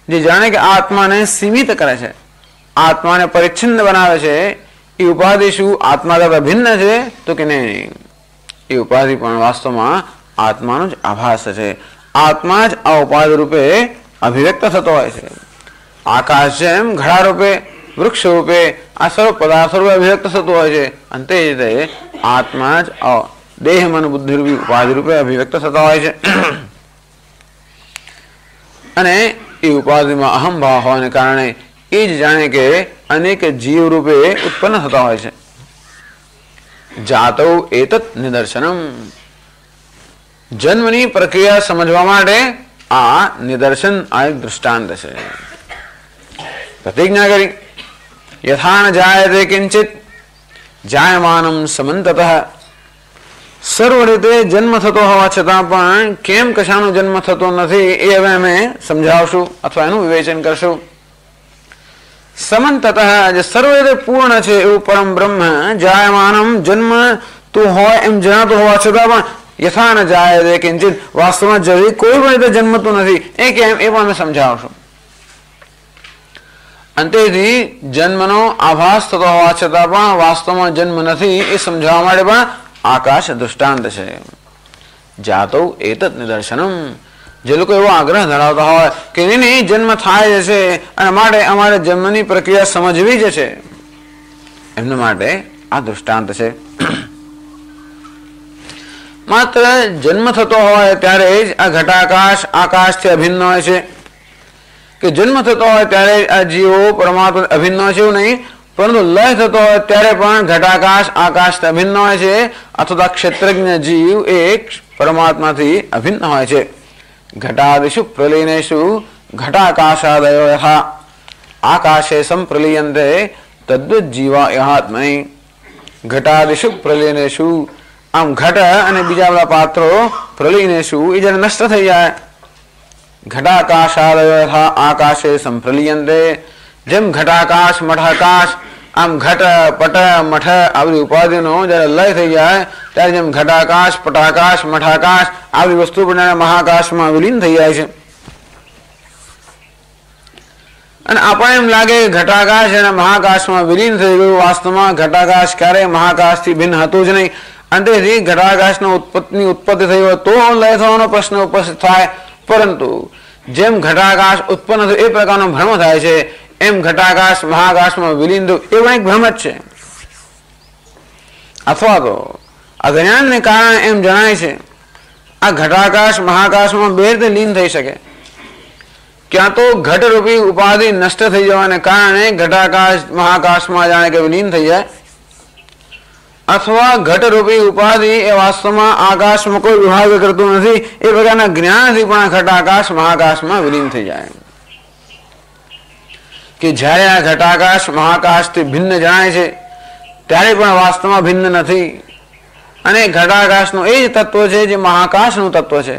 જે જાણે કે આત્માને સીમિત કરે છે, આત્માને પરિચ્છિન્ન બનાવે છે, એ ઉપાધિ શું આત્મા કરતા ભિન્ન છે? તો કે નહીં, એ ઉપાધિ પણ વાસ્તવમાં આત્માનો જ આભાસ છે. આત્મા જ આ ઉપાધિ રૂપે અભિવ્યક્ત થતો હોય છે. આકાશ જેમ ઘડા રૂપે, વૃક્ષ રૂપે, આ સર્વ પદાર્થો રૂપે અભિવ્યક્ત થતું હોય છે, અને તે રીતે આત્મા જ દેહ મન બુદ્ધિ રૂપી ઉપાધિ રૂપે અભિવ્યક્ત થતા હોય છે. અને એ ઉપાધિમાં અહમ ભાવ હોવાને કારણે એ જ જાણે કે અનેક જીવ રૂપે ઉત્પન્ન થતા હોય છે. જાતો એતત નિદર્શનમ, જન્મની પ્રક્રિયા સમજવા માટે આ નિદર્શન, આ એક દૃષ્ટાંત છે. પ્રતિજ્ઞા કરી યથા ન જાયતે કિંચિત જાયમાનમ સમંતતઃ, સર્વ રીતે જન્મ થતો હોવા છતાં પણ કેમ કશાનો જન્મ થતો નથી એ હવે અમે સમજાવશું અથવા એનું વિવેચન કરશું. સમંતતઃ, જે સર્વ રીતે પૂર્ણ છે એવું પરમ બ્રહ્મ, જાયમાનમ, જન્મ તો હોય એમ જણાતો હોવા છતાં પણ યથા ન જાય કિંચિત વાસ્તવમાં જરી કોઈ પણ રીતે જન્મતું નથી. એ કેમ એ પણ અમે સમજાવશું. અંતેથી જન્મનો આભાસ થતો હોવા છતાં પણ વાસ્તવમાં જન્મ નથી એ સમજાવવા માટે પણ આકાશ દૃષ્ટાંત છે. જાતો એતત નિદર્શનમ. જે લોકો એવો આગ્રહ ધરાવતા હોય કે નહીં જન્મ થાય છે અને માટે અમારે જન્મની પ્રક્રિયા સમજવી જ છે, એમના માટે આ દૃષ્ટાંત છે. માત્ર જન્મ થતો હોય ત્યારે જ આ ઘટાકાશ આકાશથી અભિન્ન હોય છે, કે જન્મ થતો હોય ત્યારે આ જીવો પરમાત્મા અભિન્ન હોય છે એવું નહીં, પરંતુ લય થતો હોય ત્યારે પણ ઘટાકાશ આકાશથી અભિન્ન હોય છે, અથવા ક્ષેત્રજ્ઞ જીવ એક પરમાત્માથી અભિન્ન હોય છે. ઘટાદિષુ પ્રલીનેષુ ઘટાકાશાદયો યથા આકાશે સંપ્રલીયન્તે તદ્વત જીવા યહાત્મનિ. ઘટાદિષુ પ્રલીનેષુ, આમ ઘટ અને બીજા બધા પાત્રો પ્રલીનેષુ એ જ્યારે નષ્ટ થઈ જાય. ઘટાકાશાદયો યથા આકાશે સંપ્રલીયન્તે, જેમ ઘટાકાશ મઠાકાશ, આમ ઘટ પટ મઠ આ બધી ઉપાધિનો જ્યારે લય થઈ જાય ત્યારે જેમ ઘટાકાશ પટાકાશ મઠાકાશ આવી વસ્તુ પણ મહાકાશમાં વિલીન થઈ જાય છે. અને આપણને એમ લાગે કે ઘટાકાશ અને મહાકાશમાં વિલીન થઈ ગયું. વાસ્તવમાં ઘટાકાશ ક્યારેય મહાકાશથી ભિન્ન હતું જ નહીં. અંતેથી ઘટાકાશની ઉત્પત્તિ થઈ હોય તો લય થવાનો પ્રશ્ન ઉપસ્થિત થાય, પરંતુ જેમ ઘટાકાશ ઉત્પન્ન થયું એ પ્રકારનો ભ્રમ થાય છે, એમ ઘટાકાશ મહાકાશમાં વિલીન થયું એ પણ એક ભ્રમ જ છે. અથવા તો અજ્ઞાનને કારણે એમ જણાય છે આ ઘટાકાશ મહાકાશમાં બે રીતે લીન થઈ શકે. ક્યાં તો ઘટરૂપી ઉપાધિ નષ્ટ થઈ જવાને કારણે ઘટાકાશ મહાકાશમાં જાણે કે વિલીન થઈ જાય, અથવા ઘટરૂપી ઉપાધિ એ વાસ્તવમાં આકાશમાં કોઈ વિભાગ કરતું નથી એ પ્રકારના જ્ઞાનથી પણ ઘટાકાશ મહાકાશમાં વિલીન થઈ જાય. કે જ્યારે આ ઘટાકાશ મહાકાશથી ભિન્ન જણાય છે ત્યારે પણ વાસ્તવમાં ભિન્ન નથી, અને ઘટાકાશનું એ જ તત્વ છે જે મહાકાશનું તત્વ છે,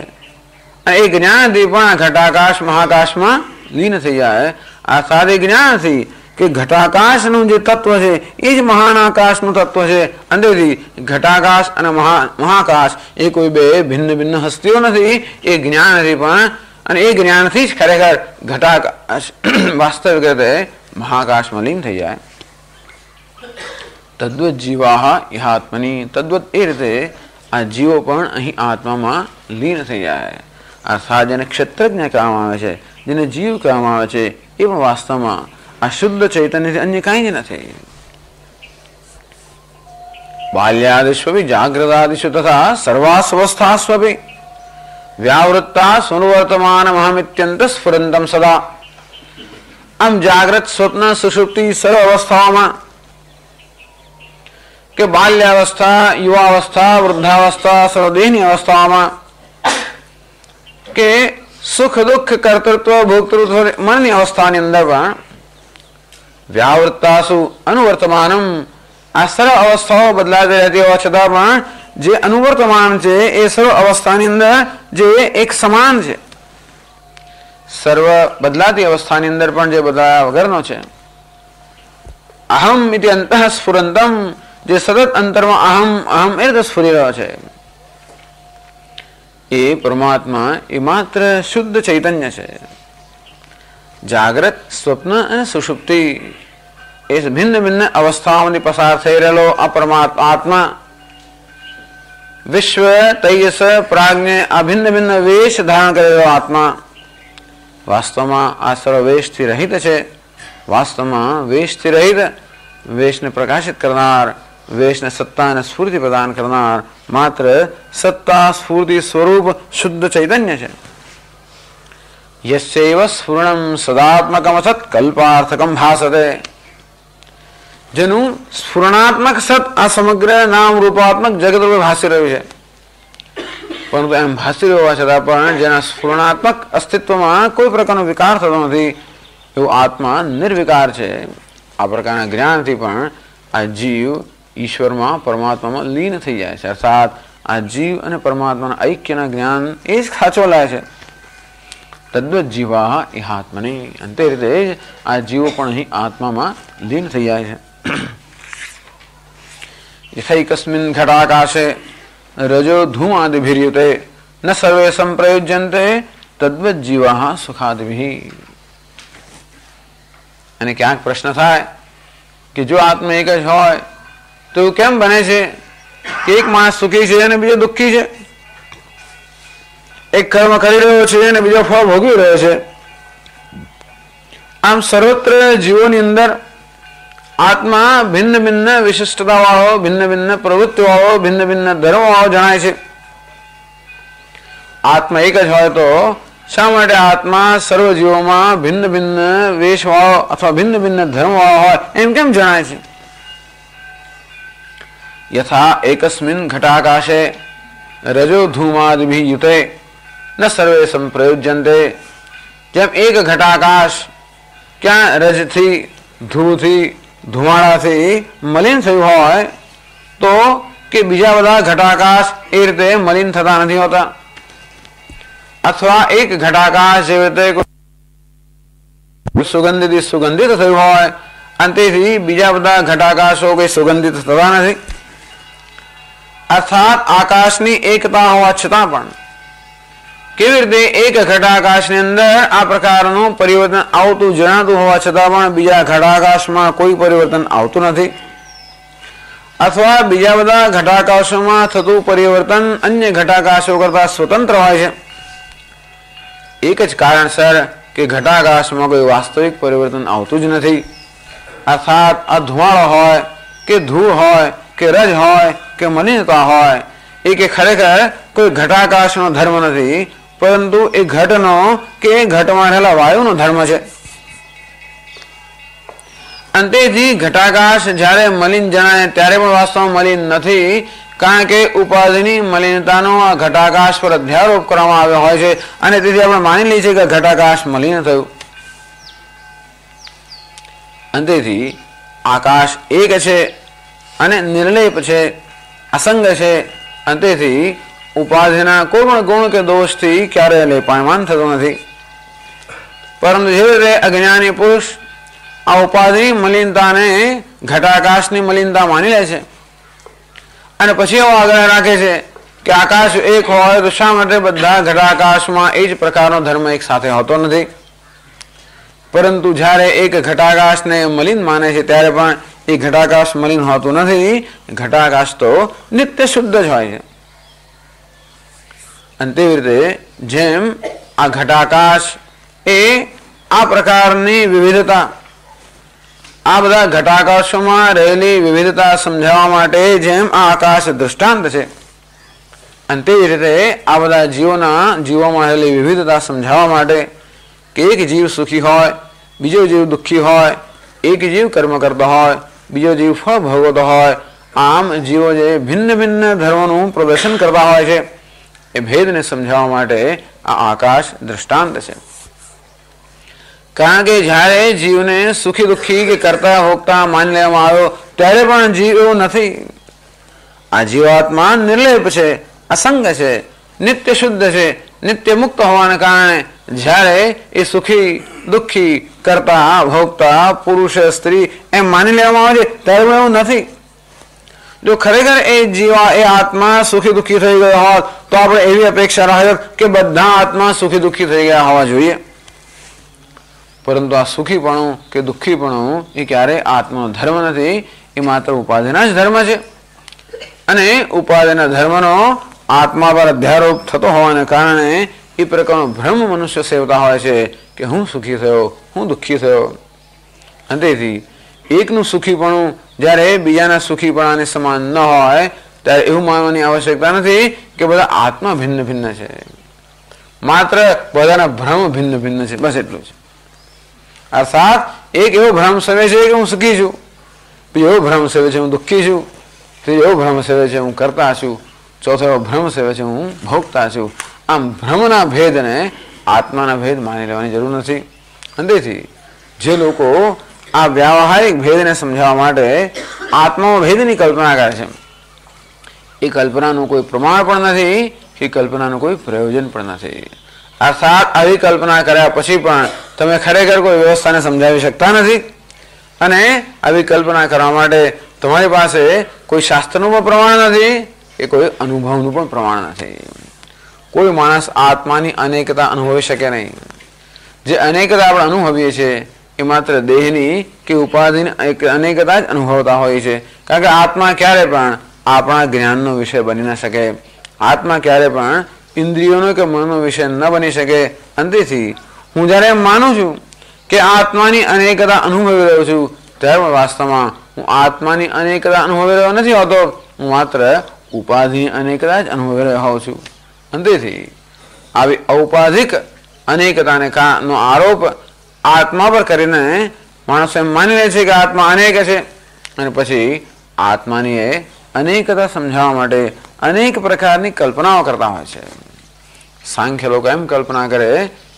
અને એ જ્ઞાનથી પણ ઘટાકાશ મહાકાશમાં લીન થઈ જાય. આ સારી જ્ઞાનથી કે ઘટાકાશનું જે તત્વ છે એ જ મહાન આકાશનું તત્વ છે. અંદરથી ઘટાકાશ અને મહાકાશ એ કોઈ બે ભિન્ન ભિન્ન હસ્તીઓ નથી, એ જ્ઞાનથી પણ, અને એ જ્ઞાનથી જ ખરેખર ઘટાકાશ વાસ્તવિક રીતે મહાકાશમાં લીન થઈ જાય. તદ્વત જીવાહ ઇહાત્મની, તદ્વત એ રીતે આ જીવો પણ અહીં આત્મામાં લીન થઈ જાય. અર્થાત જેને ક્ષેત્રજ્ઞ કહેવામાં આવે છે, જેને જીવ કહેવામાં આવે છે, એ પણ વાસ્તવમાં આ શુદ્ધ ચૈતન્યથી અન્ય કાંઈ જ નથી. બાલ્યાદિષ્વપી જાગ્રતાદિષુ તથા સર્વાસ્વસ્થાસ્વપી વ્યાવૃત્તા સ્વનુવર્તમાનમહમિત્યંત સ્ફુરંતમ સદા. આમ જાગ્રત સ્વપ્ન સુષુપ્તિ સર્વ અવસ્થાઓમાં, કે બાલ્યાવસ્થા યુવાવસ્થા વૃદ્ધાવસ્થા સર્વદેહની અવસ્થાઓમાં, કે સુખ દુઃખ કર્તૃત્વ ભોક્તૃત્વ મનની અવસ્થાની અંદર પણ વ્યાવૃત્તાસુ અનુવર્તમાનમ, આ સર્વ અવસ્થાઓ બદલાતી રહેતી હોવા છતાં પણ જે અનુવર્તમાન છે એ સર્વ અવસ્થાની અંદર જે એક સમાન છે. સર્વ બદલાતી અવસ્થાની અંદર પણ જે બદલાયા વગરનો છે. અહમ ઇતિ અંતઃ સ્ફુરંતમ, જે સતત અંતરમાં અહમ અહમ એ રીતે સ્ફુરી રહ્યો છે, એ પરમાત્મા એ માત્ર શુદ્ધ ચૈતન્ય છે. જાગ્રત સ્વપ્ન અને સુષુપ્તિ એ ભિન્ન ભિન્ન અવસ્થાઓની પસાર થઈ રહેલો આ પરમાત્મા આત્મા, વિશ્વ તૈયસ પ્રાજ્ઞ આ ભિન્ન ભિન્ન વેશ ધારણ કરેલો આત્મા વાસ્તવમાં આ સર્વ વેશથી રહિત છે. વાસ્તવમાં વેશથી રહિત, વેશને પ્રકાશિત કરનાર, વેશને સત્તા અને સ્ફૂર્તિ પ્રદાન કરનાર માત્ર સત્તા સ્ફૂર્તિ સ્વરૂપ શુદ્ધ ચૈતન્ય છે. યસ્યૈવ સ્ફુરણમ સદાત્મકમ સત કલ્પાર્થકમ ભાસતે, જેનું સ્ફુરણાત્મક સત આ સમગ્ર નામ રૂપાત્મક જગત રૂપે ભાસી રહ્યું છે. પરંતુ એમ ભાસી રહ્યું હોવા છતાં પણ જેના સ્ફુરણાત્મક અસ્તિત્વમાં કોઈ પ્રકારનો વિકાર થતો નથી એવું આત્મા નિર્વિકાર છે. આ પ્રકારના જ્ઞાનથી પણ આ જીવ ઈશ્વરમાં પરમાત્મામાં લીન થઈ જાય છે. અર્થાત આ જીવ અને પરમાત્માના ઐક્યના જ્ઞાન એ જ સાચો લાય છે. તદ્વત જીવા ઇહાત્મની, અંતે રીતે જ આ જીવો પણ અહીં આત્મામાં લીન થઈ જાય છે. यथैकस्मिन् घटाकाशे रजो धूमादिभिर्युते न सर्वे संप्रयुज्यन्ते तद्वत् जीवाः सुखादिभिः। અને ક્યાંક પ્રશ્ન થાય કે જો આત્મા એક જ હોય તો કેમ બને છે કે એક માણસ સુખી છે અને બીજો દુઃખી છે, એક કર્મ કરી રહ્યો છે અને બીજો ફળ ભોગવી રહ્યો છે? આમ સર્વત્ર જીવોની અંદર આત્મા ભિન્ન ભિન્ન વિશિષ્ટતા વાળો, ભિન્ન ભિન્ન પ્રવૃત્તિ વાળો, ભિન્ન ભિન્ન ધર્મ વાળો જણાય છે. આત્મા એક જ હોય તો શા માટે આત્મા સર્વ જીવોમાં ભિન્ન ભિન્ન વેશ વાળો અથવા ભિન્ન ભિન્ન ધર્મ વાળો હોય એમ કેમ જણાય છે? યથા એકસ્મિન ઘટાકાશે રજો ધૂમાદિભિ યુતે ન સર્વે સંપ્રયુજ્યન્તે. જેમ એક ઘટાકાશ ક્યાં રજથી, ધૂળથી, ધુમાડાથી મલિન થયું હોય તો કે બીજા બધા ઘટાકાશ એ રીતે મલિન થતા નથી હોતા. અથવા એક ઘટાકાશ જે રીતે સુગંધિત સુગંધિત થયું હોય અને તેથી બીજા બધા ઘટાકાશો કોઈ સુગંધિત થતા નથી. અર્થાત આકાશની એકતા હોવા છતાં પણ કેવી રીતે એક ઘટાકાશની અંદર આ પ્રકારનું પરિવર્તન આવતું જણાતું હોવા છતાં પણ બીજા ઘટાકાશમાં કોઈ પરિવર્તન આવતું નથી, અથવા બીજા બધા ઘટાકાશોમાં થતું પરિવર્તન અન્ય ઘટાકાશો કરતા સ્વતંત્ર હોય છે. એક જ કારણસર કે ઘટાકાશમાં કોઈ વાસ્તવિક પરિવર્તન આવતું જ નથી. અર્થાત આ ધુમાડો હોય કે ધૂળ હોય કે રજ હોય કે મલિનતા હોય એ કે ખરેખર કોઈ ઘટાકાશનો ધર્મ નથી, પરંતુ એ ઘટનો કે ઘટમાં રહેલા વાયુનો ધર્મ છે. અંતેથી ઘટાકાશ જ્યારે મલિન જણાય ત્યારે પણ વાસ્તવમાં મલિન નથી, કારણ કે ઉપાધિની મલિનતાનો આ ઘટાકાશ પર અધ્યારોપ કરવામાં આવ્યો હોય છે અને તેથી આપણે માની લઈએ છીએ કે ઘટાકાશ મલિન થયું. અંતેથી આકાશ એક છે અને નિર્લેપ છે, અસંગ છે. અંતેથી ઉપાધિના કોઈ પણ ગુણ કે દોષથી ક્યારેય લેપાયમાન થતું નથી. પરંતુ જે રીતે અજ્ઞાની પુરુષ આ ઉપાધિની મલિનતાને ઘટાકાશની મલિનતા માની લે છે અને પછી એવો આગ્રહ રાખે છે કે આકાશ એક હોય તો શા માટે બધા ઘટાકાશમાં એ જ પ્રકારનો ધર્મ એક સાથે હોતો નથી? પરંતુ જ્યારે એક ઘટાકાશને મલિન માને છે ત્યારે પણ એ ઘટાકાશ મલિન હોતું નથી. ઘટાકાશ તો નિત્ય શુદ્ધ જ હોય છે. અને તેવી રીતે જેમ આ ઘટાકાશ એ આ પ્રકારની વિવિધતા, આ બધા ઘટાકાશોમાં રહેલી વિવિધતા સમજાવવા માટે જેમ આ આકાશ દૃષ્ટાંત છે, અને તેવી રીતે આ બધા જીવોમાં રહેલી વિવિધતા સમજાવવા માટે કે એક જીવ સુખી હોય, બીજો જીવ દુઃખી હોય, એક જીવ કર્મ કરતો હોય, બીજો જીવ ફળ ભોગવતો હોય, આમ જીવો જે ભિન્ન ભિન્ન ધર્મોનું પ્રદર્શન કરતા હોય છે એ ભેદને સમજાવવા માટે આ આકાશ દૃષ્ટાંત છે. કારણ કે જ્યારે જીવને સુખી દુઃખી કે કરતા ભોગતા માની લેવામાં આવ્યો ત્યારે પણ જીવ એવો નથી. આ જીવાત્મા નિર્લેપ છે, અસંગ છે, નિત્ય શુદ્ધ છે, નિત્ય મુક્ત હોવાને કારણે જ્યારે એ સુખી દુઃખી કરતા ભોગતા પુરુષ સ્ત્રી એમ માની લેવામાં આવે છે ત્યારે પણ એવું નથી. જો ખરેખર એ જીવા એ આત્મા સુખી દુઃખી થઈ ગયો હોત તો આપણે એવી અપેક્ષા રાખી કે બધા આત્મા સુખી દુઃખી થઈ ગયા હોવા જોઈએ. પરંતુ આ સુખીપણું કે દુઃખીપણું એ ક્યારેય આત્માનો ધર્મ નથી, એ માત્ર ઉપાધિના જ ધર્મ છે. અને ઉપાધિના ધર્મનો આત્મા પર અધ્યારોપ થતો હોવાને કારણે એ પ્રકારનો ભ્રમ મનુષ્ય સેવતા હોય છે કે હું સુખી થયો, હું દુઃખી થયો. અને તેથી એકનું સુખીપણું જ્યારે બીજાના સુખીપણાને સમાન ન હોય ત્યારે એવું માનવાની આવશ્યકતા નથી કે બધા આત્મા ભિન્ન ભિન્ન છે, માત્ર બધાના ભ્રમ ભિન્ન ભિન્ન છે, બસ એટલું છે. અર્થાત એક એવો ભ્રમ સેવે છે કે હું સુખી છું, બીજો એવો ભ્રમ સેવે છે હું દુઃખી છું, ત્રીજો એવો ભ્રમ સેવે છે હું કરતા છું, ચોથો એવો ભ્રમ સેવે છે હું ભોગતા છું. આમ ભ્રમના ભેદને આત્માના ભેદ માની લેવાની જરૂર નથી. તેથી જે લોકો આ વ્યાવહારિક ભેદને સમજાવવા માટે આત્મા ભેદની કલ્પના કરે છે એ કલ્પનાનું કોઈ પ્રમાણ પણ નથી, એ કલ્પનાનું કોઈ પ્રયોજન પણ નથી. અર્થાત આવી કલ્પના કર્યા પછી પણ તમે ખરેખર કોઈ વ્યવસ્થાને સમજાવી શકતા નથી અને આવી કલ્પના કરવા માટે તમારી પાસે કોઈ શાસ્ત્રનું પણ પ્રમાણ નથી, એ કોઈ અનુભવનું પણ પ્રમાણ નથી. કોઈ માણસ આત્માની અનેકતા અનુભવી શકે નહીં. જે અનેકતા આપણે અનુભવીએ છીએ એ માત્ર દેહની કે ઉપાધિની અનેકતા જ અનુભવતા હોય છે. કારણ કે આત્મા ક્યારે પણ આપણા જ્ઞાનનો વિષય બની ન શકે. આત્મા ક્યારે પણ ઇન્દ્રિયોનો કે મનનો વિષય ન બની શકે. અંતેથી હું જ્યારે એમ માનું છું કે આત્માની અનેકતા અનુભવી રહ્યો છું, ત્યારે વાસ્તવમાં હું આત્માની અનેકતા અનુભવી રહ્યો નથી હોતો. હું માત્ર ઉપાધિની અનેકતા જ અનુભવી રહ્યો હોઉં છું. અંતેથી આવી ઔપાધિક અનેકતાને નો આરોપ આત્મા પર કરીને માણસો એમ માની લે છે કે આત્મા અનેક છે, અને પછી આત્માની એ અનેકતા સમજાવવા માટે અનેક પ્રકારની કલ્પનાઓ કરતા હોય છે. સાંખ્ય લોકો એમ કલ્પના કરે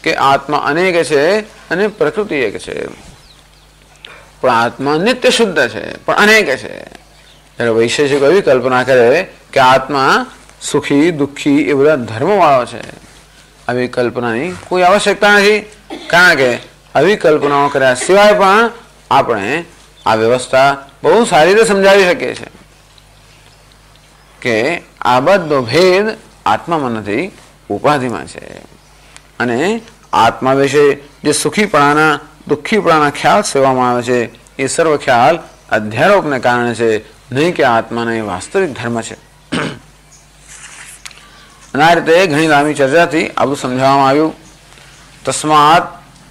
કે આત્મા અનેક છે અને પ્રકૃતિ એક છે, પણ આત્મા નિત્ય શુદ્ધ છે પણ અનેક છે. ત્યારે વૈશેષિકો એવી કલ્પના કરે કે આત્મા સુખી દુઃખી એ બધા ધર્મવાળો છે. આવી કલ્પનાની કોઈ આવશ્યકતા નથી, કારણ કે આવી કલ્પનાઓ કર્યા સિવાય પણ આપણે આ વ્યવસ્થા બહુ સારી રીતે સમજાવી શકીએ છીએ કે આ બધો ભેદ આત્મામાં નથી, ઉપાધિમાં છે. અને આત્મા વિશે જે સુખીપણાના દુઃખીપણાના ખ્યાલ સેવામાં આવે છે એ સર્વ ખ્યાલ અધ્યારોપને કારણે છે, નહીં કે આત્માનો એ વાસ્તવિક ધર્મ છે. અને આ રીતે ઘણી લાંબી ચર્ચાથી આ બધું સમજાવવામાં આવ્યું. તસ્માત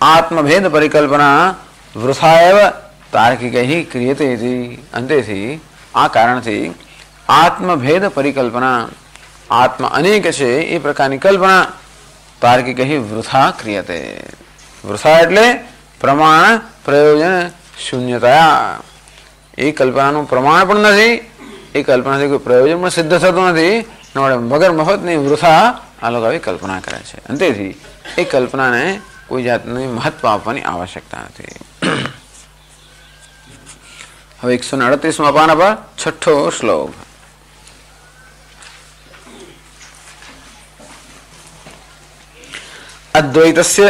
આત્મભેદ પરિકલ્પના વૃથાએવ તાર્કિકૈ ક્રિયતે ઇતિ. અંતેથી આ કારણથી આત્મભેદ પરિકલ્પના, આત્મા અનેક છે એ પ્રકારની કલ્પના તાર્કિકૈ વૃથા ક્રિયતે. વૃથા એટલે પ્રમાણ પ્રયોજન શૂન્યતા. એ કલ્પનાનું પ્રમાણ પણ નથી, એ કલ્પનાથી કોઈ પ્રયોજન પણ સિદ્ધ થતું નથી. મગર મફતની વૃથા આ લોકો આવી કલ્પના કરે છે. અંતેથી એ કલ્પનાને કોઈ જાતની મહત્વ આપવાની આવશ્યકતા નથી. હવે 138મા પાના પર 6ઠ્ઠો શ્લોક. અદ્વૈતસ્ય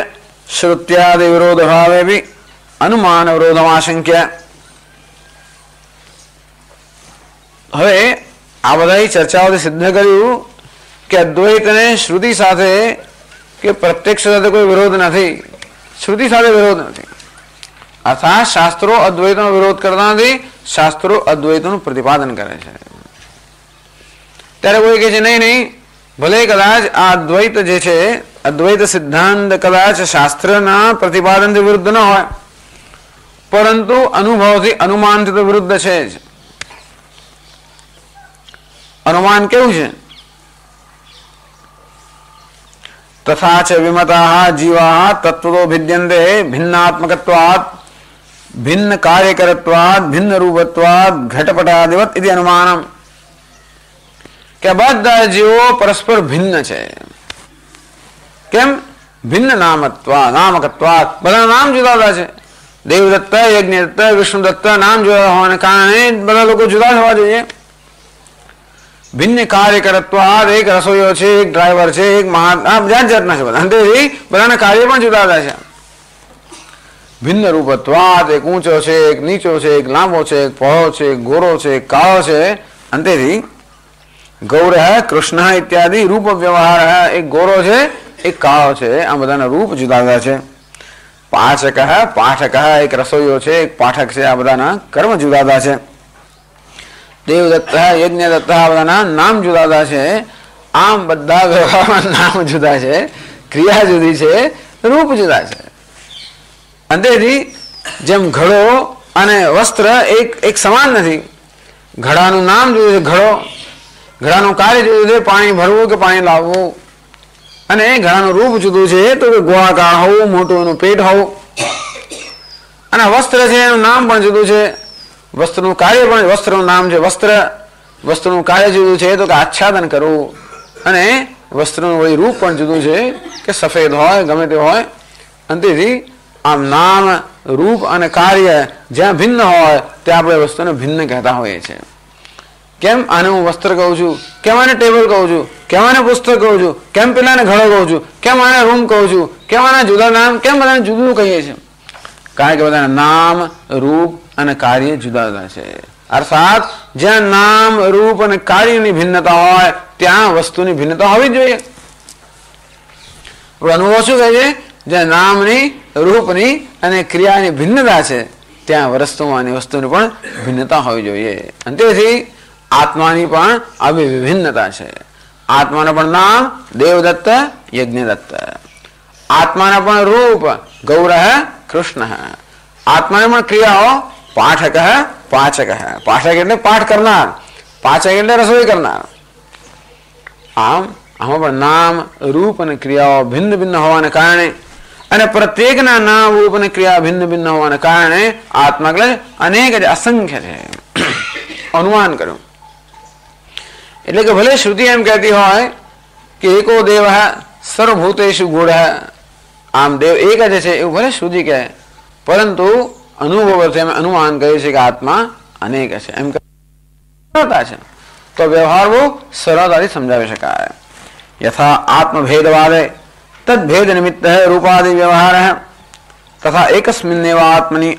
શ્રુત્યાદિ વિરોધ ભાવે અનુમાન વિરોધમાશંક્ય. હવે આ બધા ચર્ચાઓથી સિદ્ધ કર્યું કે અદ્વૈતને શ્રુતિ સાથે કે પ્રત્યક્ષ સાથે કોઈ વિરોધ નથી. શ્રુતિ સાથે વિરોધ નથી, અર્થાત શાસ્ત્રો અદ્વૈતનો વિરોધ કરતા નથી, શાસ્ત્રો અદ્વૈતનું પ્રતિપાદન કરે છે. ત્યારે કોઈ કહે છે નહીં નહીં, ભલે કદાચ આ અદ્વૈત જે છે, અદ્વૈત સિદ્ધાંત કદાચ શાસ્ત્રના પ્રતિપાદનથી વિરુદ્ધ ન હોય, પરંતુ અનુભવથી અનુમાનથી તો વિરુદ્ધ છે જ. અનુમાન કેવું છે? તથા ચ વિમતા જીવા તત્વો ભિદ્યંતે ભિન્નાત્મકત્વાત ભિન્ન કાર્યકરત્વાત ભિન્ન રૂપત્વાત ઘટપટાદિવત ઇતિ અનુમાનમ. કે બધા જીવો પરસ્પર ભિન્ન છે. કેમ? ભિન્ન નામકત્વાત, બધા નામ જુદા જુદા છે. દેવદત્ત, યજ્ઞદત્ત, વિષ્ણુદત્ત નામ જુદા હોવાને કારણે બધા લોકો જુદા હોવા જોઈએ. ભિન્ન કાર્યકરત્વાદ, એક રસોઈયો છે, એક ડ્રાઈવર છે, એક જાત જાતના છે બધા. અંતેથી બધાના કાર્ય પણ જુદા જુદા છે. ભિન્ન રૂપત્વાદ, એક ઊંચો છે, એક નીચો છે, એક લાંબો છે, એક પહોળો છે, એક ગોરો છે, એક કાળો છે. અંતેથી ગૌર કૃષ્ણ ઇત્યાદિ રૂપ વ્યવહાર, એક ગોરો છે, એક કાળો છે, આ બધાના રૂપ જુદા જુદા છે. પાચક પાઠક, એક રસોઈયો છે, એક પાઠક છે, આ બધાના કર્મ જુદા જુદા છે. દેવદત્ત, યજ્ઞદત્ત, આ બધાના નામ જુદા જુદા છે. આમ બધા વ્યવહારમાં નામ જુદા છે, ક્રિયા જુદી છે, રૂપ જુદા છે. અંતેથી જેમ ઘડો અને વસ્ત્ર એક સમાન નથી. ઘડાનું નામ જુદું છે, ઘડાનું કાર્ય જુદું છે, પાણી ભરવું કે પાણી લાવવું. અને ઘડાનું રૂપ જુદું છે, તો કે ગોળાકાર હોવું, મોટું એનું પેટ હોવું. અને વસ્ત્ર છે, એનું નામ પણ જુદું છે. વસ્ત્રનું કાર્ય પણ, વસ્ત્રનું નામ છે વસ્ત્ર, વસ્ત્રનું કાર્ય જુદું છે, તો કે આચ્છાદન કરવું. અને વસ્ત્રનું વળી રૂપ પણ જુદું છે, કે સફેદ હોય ગમે તે હોય. અંતેથી આમ નામ, રૂપ અને કાર્ય જ્યાં ભિન્ન હોય ત્યાં આપણે વસ્તુને ભિન્ન કહેતા હોઈએ છીએ. કેમ આને હું વસ્ત્ર કહું છું, કેમ આને ટેબલ કહું છું, કેમ આને પુસ્તક કહું છું, કેમ પેલાને ઘડો કહું છું, કેમ આને રૂમ કહું છું, કેમ આના જુદા નામ, કેમ બધાને જુદું કહીએ છીએ? કારણ કે બધાના નામ, રૂપ અને કાર્ય જુદા જુદા છે. અર્થાત જ્યાં નામ રૂપ અને કાર્યની ભિન્નતા હોય ત્યાં વસ્તુની ભિન્નતા હોવી જોઈએ. અનુભવ શું કહે છે? જ્યાં નામની રૂપની અને ક્રિયાની ભિન્નતા છે ત્યાં વસ્તુની પણ ભિન્નતા હોવી જોઈએ. અને તેથી આત્માની પણ આવી વિભિન્નતા છે. આત્માના પણ નામ દેવદત્ત યજ્ઞદત્ત, આત્માના પણ રૂપ ગૌરહ કૃષ્ણ, આત્માને પણ ક્રિયાઓ પાઠક પાચક, પાઠક એટલે પાઠ કરનાર, પાચક એટલે રસોઈ કરનાર. આમ આમાં પણ નામ રૂપ અને ક્રિયાઓ ભિન્ન ભિન્ન હોવાને કારણે અને પ્રત્યેકના નામ રૂપ અને ક્રિયા ભિન્ન ભિન્ન હોવાને કારણે આત્મા એટલે અનેક અસંખ્ય છે. અનુમાન કર્યું એટલે કે ભલે શ્રુતિ એમ કહેતી હોય કે એકો દેવ સર્વભૂતેષુ ગૂઢ, આમ દેવ એક જ છે એવું ભલે શ્રુતિ કહે, પરંતુ અનુભવથી અમે અનુમાન કર્યું છે કે આત્મા અનેક છે. એમ સરળતા છે તો વ્યવહાર બહુ સરળતાથી સમજાવી શકાય. યથા આત્મભેદવાદે તદ્ભેદ નિમિત્ત રૂપાદિ વ્યવહાર તથા એકસ્મિન્નેવ આત્મની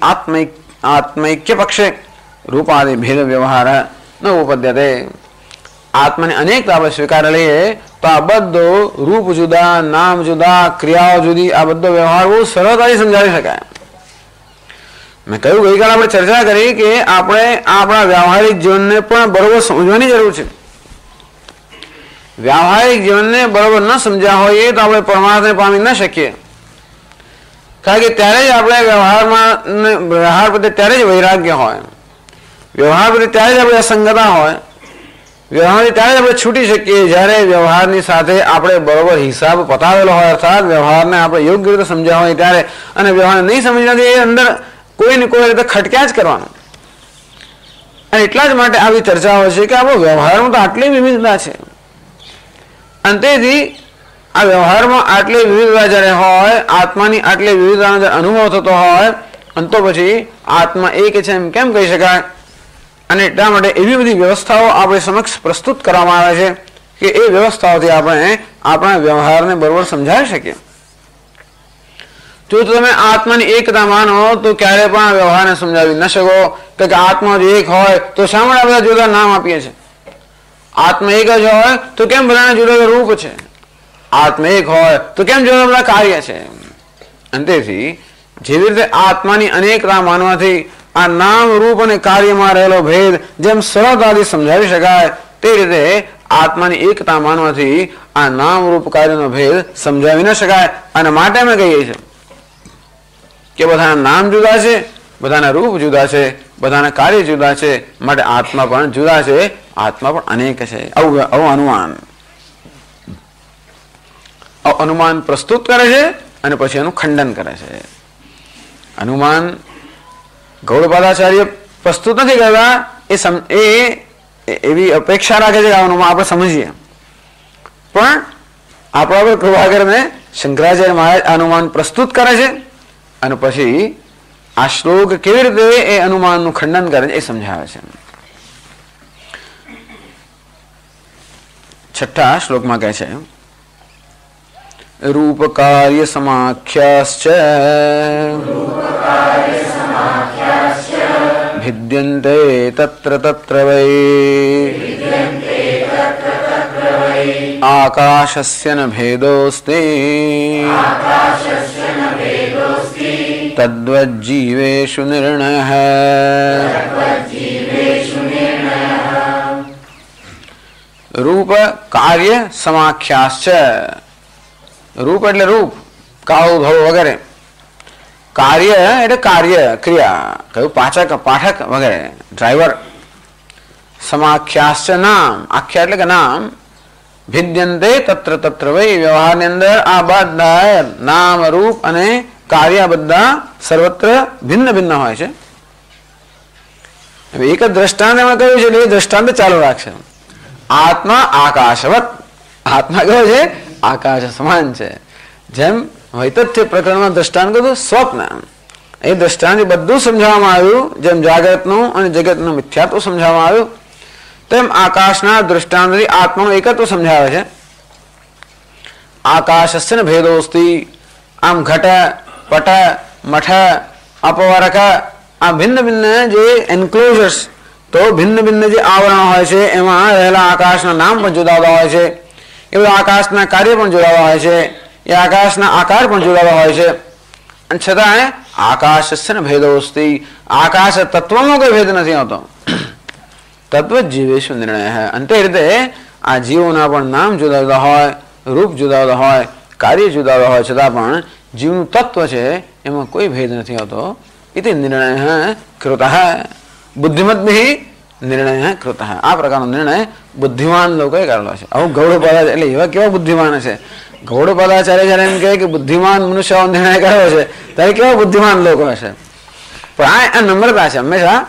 આત્મૈક્ય પક્ષે રૂપાદિ ભેદ વ્યવહાર ન ઉપદ્યતે. આત્માની અનેકતા આપણે સ્વીકાર લઈએ તો આ બધો રૂપ જુદા, નામ જુદા, ક્રિયાઓ જુદી, આ બધો વ્યવહાર બહુ સરળતાથી સમજાવી શકાય. મેં કહ્યું ગઈકાલે આપણે ચર્ચા કરી કે આપણે આપણા વ્યવહારિક જીવનને પણ બરોબર સમજવાની જરૂર છે. વ્યવહારિક જીવનને બરોબર ન સમજ્યા હોઈએ તો આપણે પરમાર્થને પામી ન શકીએ. કારણ કે ત્યારે જ આપણે વ્યવહાર પ્રત્યે ત્યારે જ વૈરાગ્ય હોય, વ્યવહાર પ્રત્યે ત્યારે જ આપણે અસંગતા હોય, વ્યવહારથી ત્યારે જ આપણે છૂટી શકીએ જ્યારે વ્યવહારની સાથે આપણે બરોબર હિસાબ પતાવેલો હોય, અર્થાત વ્યવહારને આપણે યોગ્ય રીતે સમજ્યા હોય ત્યારે. અને વ્યવહારને નહીં સમજવાથી એ અંદર કોઈ ને કોઈ રીતે ખટક્યા જ કરવાનું. અને એટલા જ માટે આવી ચર્ચાઓ છે કે આપણો વ્યવહારમાં તો આટલી વિવિધતા છે, અને તેથી આ વ્યવહારમાં આટલી વિવિધતા જ્યારે હોય, આત્માની આટલી વિવિધતાનો જ્યારે અનુભવ થતો હોય, અને તો પછી આત્મા એક છે એમ કેમ કહી શકાય? અને એટલા માટે એવી બધી વ્યવસ્થાઓ આપણે સમક્ષ પ્રસ્તુત કરવામાં આવે છે કે એ વ્યવસ્થાઓથી આપણે આપણા વ્યવહારને બરોબર સમજાવી શકીએ. જો તમે આત્માની એકતા માનો તો ક્યારે પણ વ્યવહારને સમજાવી ન શકો. કે આત્મા જો એક હોય તો શા માટે બધા જુદા નામ આપીએ છીએ? આત્મા એક જ હોય તો કેમ બધાના જુદા જુદા રૂપ છે? આત્મા એક હોય તો કેમ જુદા બધા કાર્ય છે? અને તેથી જેવી રીતે આત્માની અનેકતા માનવાથી આ નામ રૂપ અને કાર્યમાં રહેલો ભેદ જેમ સરળતાથી સમજાવી શકાય, તે રીતે આત્માની એકતા માનવાથી આ નામ રૂપ કાર્યનો ભેદ સમજાવી ન શકાય. અને માટે અમે કહીએ છીએ કે બધાના નામ જુદા છે, બધાના રૂપ જુદા છે, બધાના કાર્ય જુદા છે, માટે આત્મા પણ જુદા છે, આત્મા પણ અનેક છે. આવું અનુમાન પ્રસ્તુત કરે છે અને પછી એનું ખંડન કરે છે. અનુમાન ગૌડપાદાચાર્ય પ્રસ્તુત નથી કરતા, એ એવી અપેક્ષા રાખે છે કે અનુમાન આપણે સમજીએ. પણ આપણા પર કૃપા કરીને શંકરાચાર્ય મહારાજ અનુમાન પ્રસ્તુત કરે છે અને પછી આ શ્લોક કેવી રીતે એ અનુમાનનું ખંડન કરે છે એ સમજાવે છે. 6થા શ્લોકમાં કહે છે રૂપ કાર્ય સમાખ્યાશ્ચ ભિદ્યન્તે તત્ર તત્ર વૈ આકાશસ્ય ન ભેદોસ્તિ તદ્વજ્જીવેષુ નિર્ણયઃ. રૂપ કાર્ય સમાખ્યાશ્ચ. રૂપ એટલે રૂપ, કાળો ધોળો વગેરે. કાર્ય એટલે કાર્ય ક્રિયા, કયું પાચક પાઠક વગેરે, ડ્રાઈવર. સમાખ્યાશ્ચ નામ, આખ્યા એટલે કે નામ. ભિદ્યન્તે તત્ર તત્ર વૈ. વ્યવહારની અંદર આ બધા નામ રૂપ અને કાર્ય બધા સર્વત્ર ભિન્ન ભિન્ન હોય છે. એક જ દ્રષ્ટાંત એમાં કહ્યું છે એટલે એ દ્રષ્ટાંત ચાલુ રાખશે. આત્મા આકાશવત. આત્મા કયો છે? આકાશ સમાન છે. જેમ વૈતથ્ય પ્રકરણમાં દ્રષ્ટાંત કીધું સ્વપ્ન, એ દ્રષ્ટાંત બધું સમજાવવામાં આવ્યું. જેમ જાગૃતનું અને જગતનું મિથ્યાત્વ સમજાવવામાં આવ્યું, તેમ આકાશના દ્રષ્ટાંતથી આત્માનું એકત્વ સમજાવે છે. આકાશસ્ય ન ભેદોસ્તિ. આમ ઘટ પટ મઠ અપવરક, આ ભિન્ન ભિન્ન જે એન્ક્લોઝર્સ તો ભિન્ન ભિન્ન જે આવરણ હોય છે એમાં રહેલા આકાશના નામ પણ જુદા જુદા હોય છે, એ બધા આકાશના કાર્ય પણ જુદા હોય છે, એ આકાશના આકાર પણ જુદા હોય છે, અને છતાં આકાશસ્ય ન ભેદોસ્તિ, આકાશ તત્વમાં કોઈ ભેદ નથી હોતો. તત્વ જીવેશુ નિર્ણય હૈ. અંતે રીતે આ જીવોના પણ નામ જુદા જુદા હોય, રૂપ જુદા જુદા હોય, કાર્ય જુદા જુદા હોય, છતાં પણ જીવનું તત્વ છે એમાં કોઈ ભેદ નથી હોતો. इति निर्णय कृतः बुद्धिमद्भिः निर्णय कृतः. આ પ્રકારનો નિર્ણય બુદ્ધિમાન લોકોએ કરેલો છે. આવું ગૌડપાદાચાર્ય એટલે એવા કેવા બુદ્ધિમાન છે. ગૌડપાદાચાર્ય જ્યારે એમ કહે કે બુદ્ધિમાન મનુષ્યો નિર્ણય કર્યો છે ત્યારે કેવા બુદ્ધિમાન લોકો હશે. પણ આ નમ્રતા છે હંમેશા.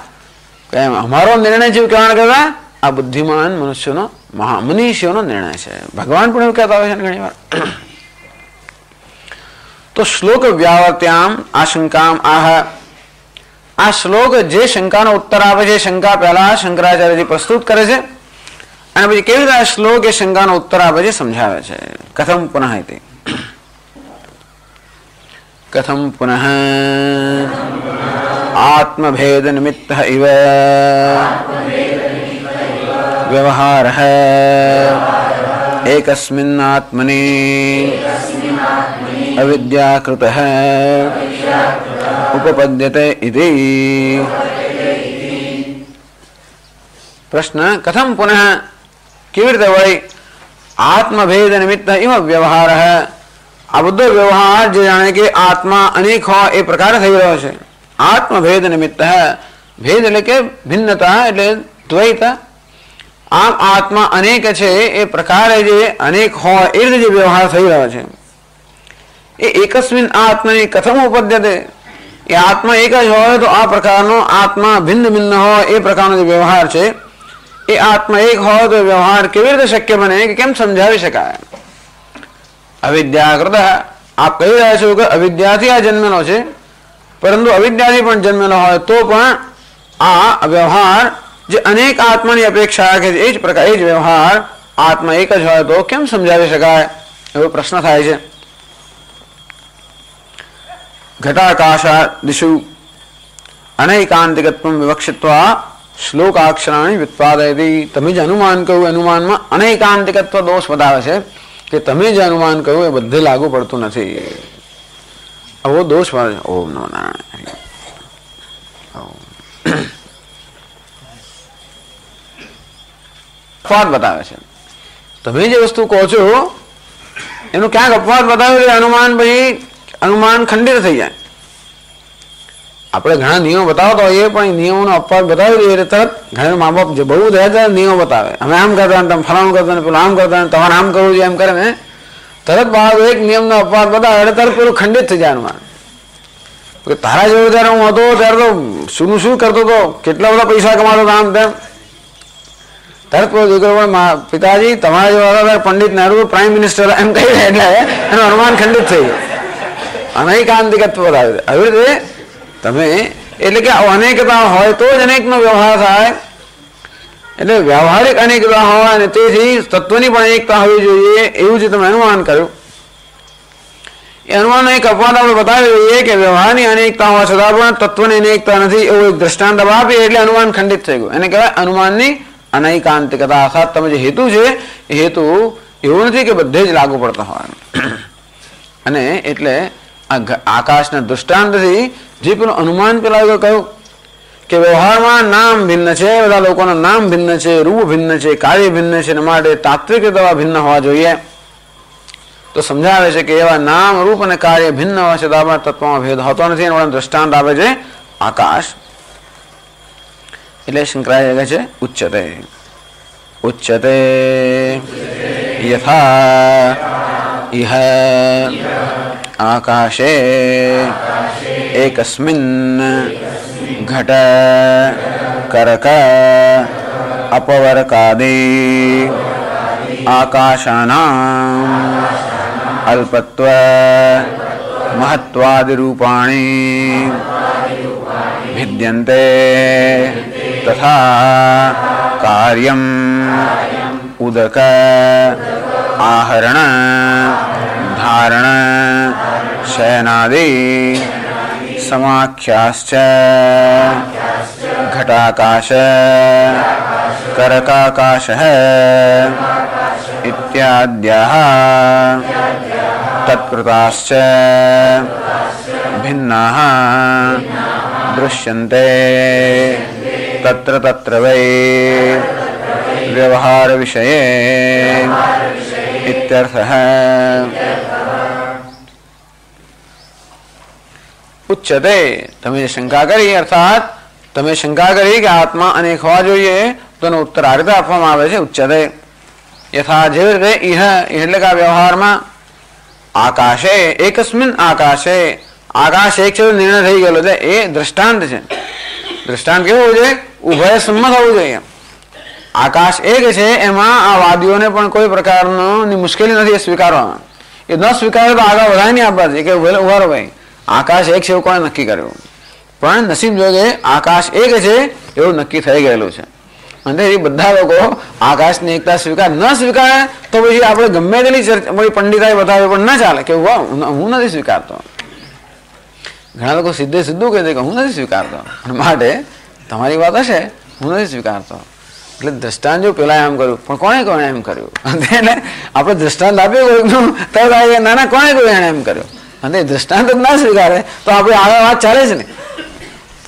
અમારો નિર્ણય જેવું કહેવાનું કરતા આ બુદ્ધિમાન મનુષ્યનો મનીષીઓનો નિર્ણય છે. ભગવાન પણ એવું કહેતા હોય છે ઘણી વાર. તો શ્લોક વ્યાવર્ત્યામ આશંકામ આહ. આ શ્લોક જે શંકાનો ઉત્તર આપે છે, શંકા પહેલા શંકરાચાર્યજી પ્રસ્તુત કરે છે અને પછી કેવી રીતે આ શ્લોક એ શંકાનો ઉત્તર આપે છે સમજાવે છે. કથમ પુનઃ ઇતિ. કથમ પુનઃ આત્મભેદ નિમિત્ત ઇવ વ્યવહારઃ એકસ્મિન આત્મની અવિદ્યાકૃતઃ उपपद्यते इति. प्रश्न कथम पुनः केवी રીતે વળી આત્મભેદ નિમિત્ત એવો વ્યવહાર હે. આ બધો વ્યવહાર જે જાણે કે આત્મા અનેક હોય એ પ્રકાર થઈ રહ્યો છે. આત્મભેદ નિમિત્ત ભેદ એટલે કે ભિન્નતા એટલે દ્વૈત. આમ આત્મા અનેક છે એ પ્રકારે જે અનેક હોય એ રીતે જે વ્યવહાર થઈ રહ્યો છે એ એકસ્મિન આત્મની કથમ ઉપદ્યતે. એ આત્મા એક જ હોય તો આ પ્રકારનો આત્મા ભિન્ન ભિન્ન હોય એ પ્રકારનો જે વ્યવહાર છે એ આત્મા એક હોય તો વ્યવહાર કેવી રીતે શક્ય બને કે કેમ સમજાવી શકાય. અવિદ્યાકૃત. આપ કહી રહ્યા છો કે અવિદ્યાથી આ જન્મેલો છે, પરંતુ અવિદ્યાથી પણ જન્મેલો હોય તો પણ આ વ્યવહાર જે અનેક આત્માની અપેક્ષા રાખે છે એ જ પ્રકાર એ જ વ્યવહાર આત્મા એક જ હોય તો કેમ સમજાવી શકાય એવો પ્રશ્ન થાય છે. घटाकाशादिषु अनैकांतिकत्वं विवक्षित्वा श्लोकाक्षराणि व्युत्पादयति. તમે જે અનુમાન કહ્યું અનુમાનમાં અનૈકાંતિકત્વ દોષ બતાવે છે કે તમે જે અનુમાન કહ્યું એ બધે લાગુ પડતું નથી. આવો દોષ બતાવે. ઓમ નમો નારાયણ. અપવાદ બતાવે છે. તમે જે વસ્તુ કહો છો એનું ક્યાંક અપવાદ બતાવ્યું છે. અનુમાન પછી અનુમાન ખંડિત થઈ જાય. આપણે ઘણા નિયમો બતાવતા હોઈએ પણ નિયમોનો અપવાદ બતાવી દઈએ એટલે તરત ઘણા મા બાપ જે બહુ રહ્યા નિયમો બતાવે. અમે આમ કરતા તમે ફલાણું કરતા ને પેલું આમ કરતા તમારે આમ કરવું જોઈએ એમ કરે ને તરત બાળકો એક નિયમનો અપવાદ બતાવે એટલે તરત પેલું ખંડિત થઈ જાય અનુમાન. તારા જેવો જયારે હું હતો ત્યારે તો શું કરતો હતો, કેટલા બધા પૈસા કમાતો હતો આમ તેમ. તરત પેલો દીકરો પિતાજી તમારા જેવો હતા પંડિત નહેરુ પ્રાઇમ મિનિસ્ટર એમ કહી રહ્યા એટલે એનું અનુમાન ખંડિત થઈ ગયું. અનૈકાંતિકત્વ બતાવે. આવી રીતે તમે એટલે કે અનેકતા હોય તો જ અનેકનો વ્યવહાર થાય. એટલે વ્યવહારિક અનેકતા હોય અને તેથી તત્વની પણ અનેકતા હોવી જોઈએ એવું જે તમે અનુમાન કર્યું એ અનુમાન એક અપવાદ આપણે બતાવી દઈએ કે વ્યવહારની અનેકતા હોવા છતાં પણ તત્વની અનેકતા નથી એવું એક દ્રષ્ટાંત આપીએ એટલે અનુમાન ખંડિત થઈ ગયું. એને કહેવાય અનુમાનની અનૈકાંતિકતા. અર્થાત તમે જે હેતુ છે એ હેતુ એવું નથી કે બધે જ લાગુ પડતા હોય. અને એટલે આકાશના દૃષ્ટાંતથી જે પેલું અનુમાન પેલા કહ્યું કે વ્યવહારમાં નામ ભિન્ન છે, બધા લોકોના નામ ભિન્ન છે, રૂપ ભિન્ન છે, કાર્ય ભિન્ન છે, માટે તાત્વિક રીતે ભિન્ન હોવા જોઈએ. તો સમજાવે છે કે એવા નામ રૂપ અને કાર્ય ભિન્ન હોવા છતાં પણ તત્વમાં ભેદ હોતો નથી. એનો દ્રષ્ટાંત આપે છે આકાશ. એટલે શંકરાચાર્ય કહે છે ઉચ્ચતે ઉચ્ચતે યથા ઇહ आकाशे एकस्मिन् घट करक अपवर्कादि आकाशानाम् अल्पत्व महत्वादि रूपाणि भिद्यन्ते तथा कार्यम् उदक आहरण धारण शयनादि समाख्याश्च घटाकाश करकाकाशः इत्याद्याः तत्कृताश्च भिन्नाः दृश्यन्ते तत्र तत्र वै व्यवहार विषये इत्यर्थः। उच्यते तमे शंका करी अर्थात तमे शंका करी कि आत्मा अनेक होवा જોઈએ તો એનો ઉત્તર આ રીતે આપવામાં આવે છે। ઉચ્યતે यथा જે રીતે ઇહ એટલે કે વ્યવહારમાં આકાશે એકસ્મિન આકાશે આકાશ એક છે નિર્ણય થઈ ગયેલો છે એ દ્રષ્ટાંત છે। દ્રષ્ટાંત કેવું છે ઉભય સંમત હોવું જોઈએ। આકાશ એક છે એમાં આ વાદીઓને પણ કોઈ પ્રકારની મુશ્કેલી નથી સ્વીકારવામાં। એ ન સ્વીકારે તો આગળ વધાય નહીં આપવાથી કે ઉભા રહો ભાઈ આકાશ એક છે એવું કોણે નક્કી કર્યું પણ નસીબ જોગે આકાશ એક છે એવું નક્કી થઈ ગયેલું છે। અને એ બધા લોકો આકાશની એકતા સ્વીકાર ન સ્વીકારે તો પછી આપણે ગમે તેટલી ચર્ચા પંડિતાઈ બતાવે પણ ન ચાલે કે હું નથી સ્વીકારતો। ઘણા લોકો સીધે સીધું કહે છે કે હું નથી સ્વીકારતો માટે તમારી વાત હશે હું નથી સ્વીકારતો એટલે દ્રષ્ટાંત જો પેલા એમ કર્યું પણ કોણે કોણે એમ કર્યું એટલે આપણે દ્રષ્ટાંત આપ્યું કોઈનું તરત આવે ના ના કોણે કોઈ એને એમ કર્યું અને દ્રષ્ટાંત જ ના સ્વીકારે તો આપણે આગળ વાત ચાલે છે ને।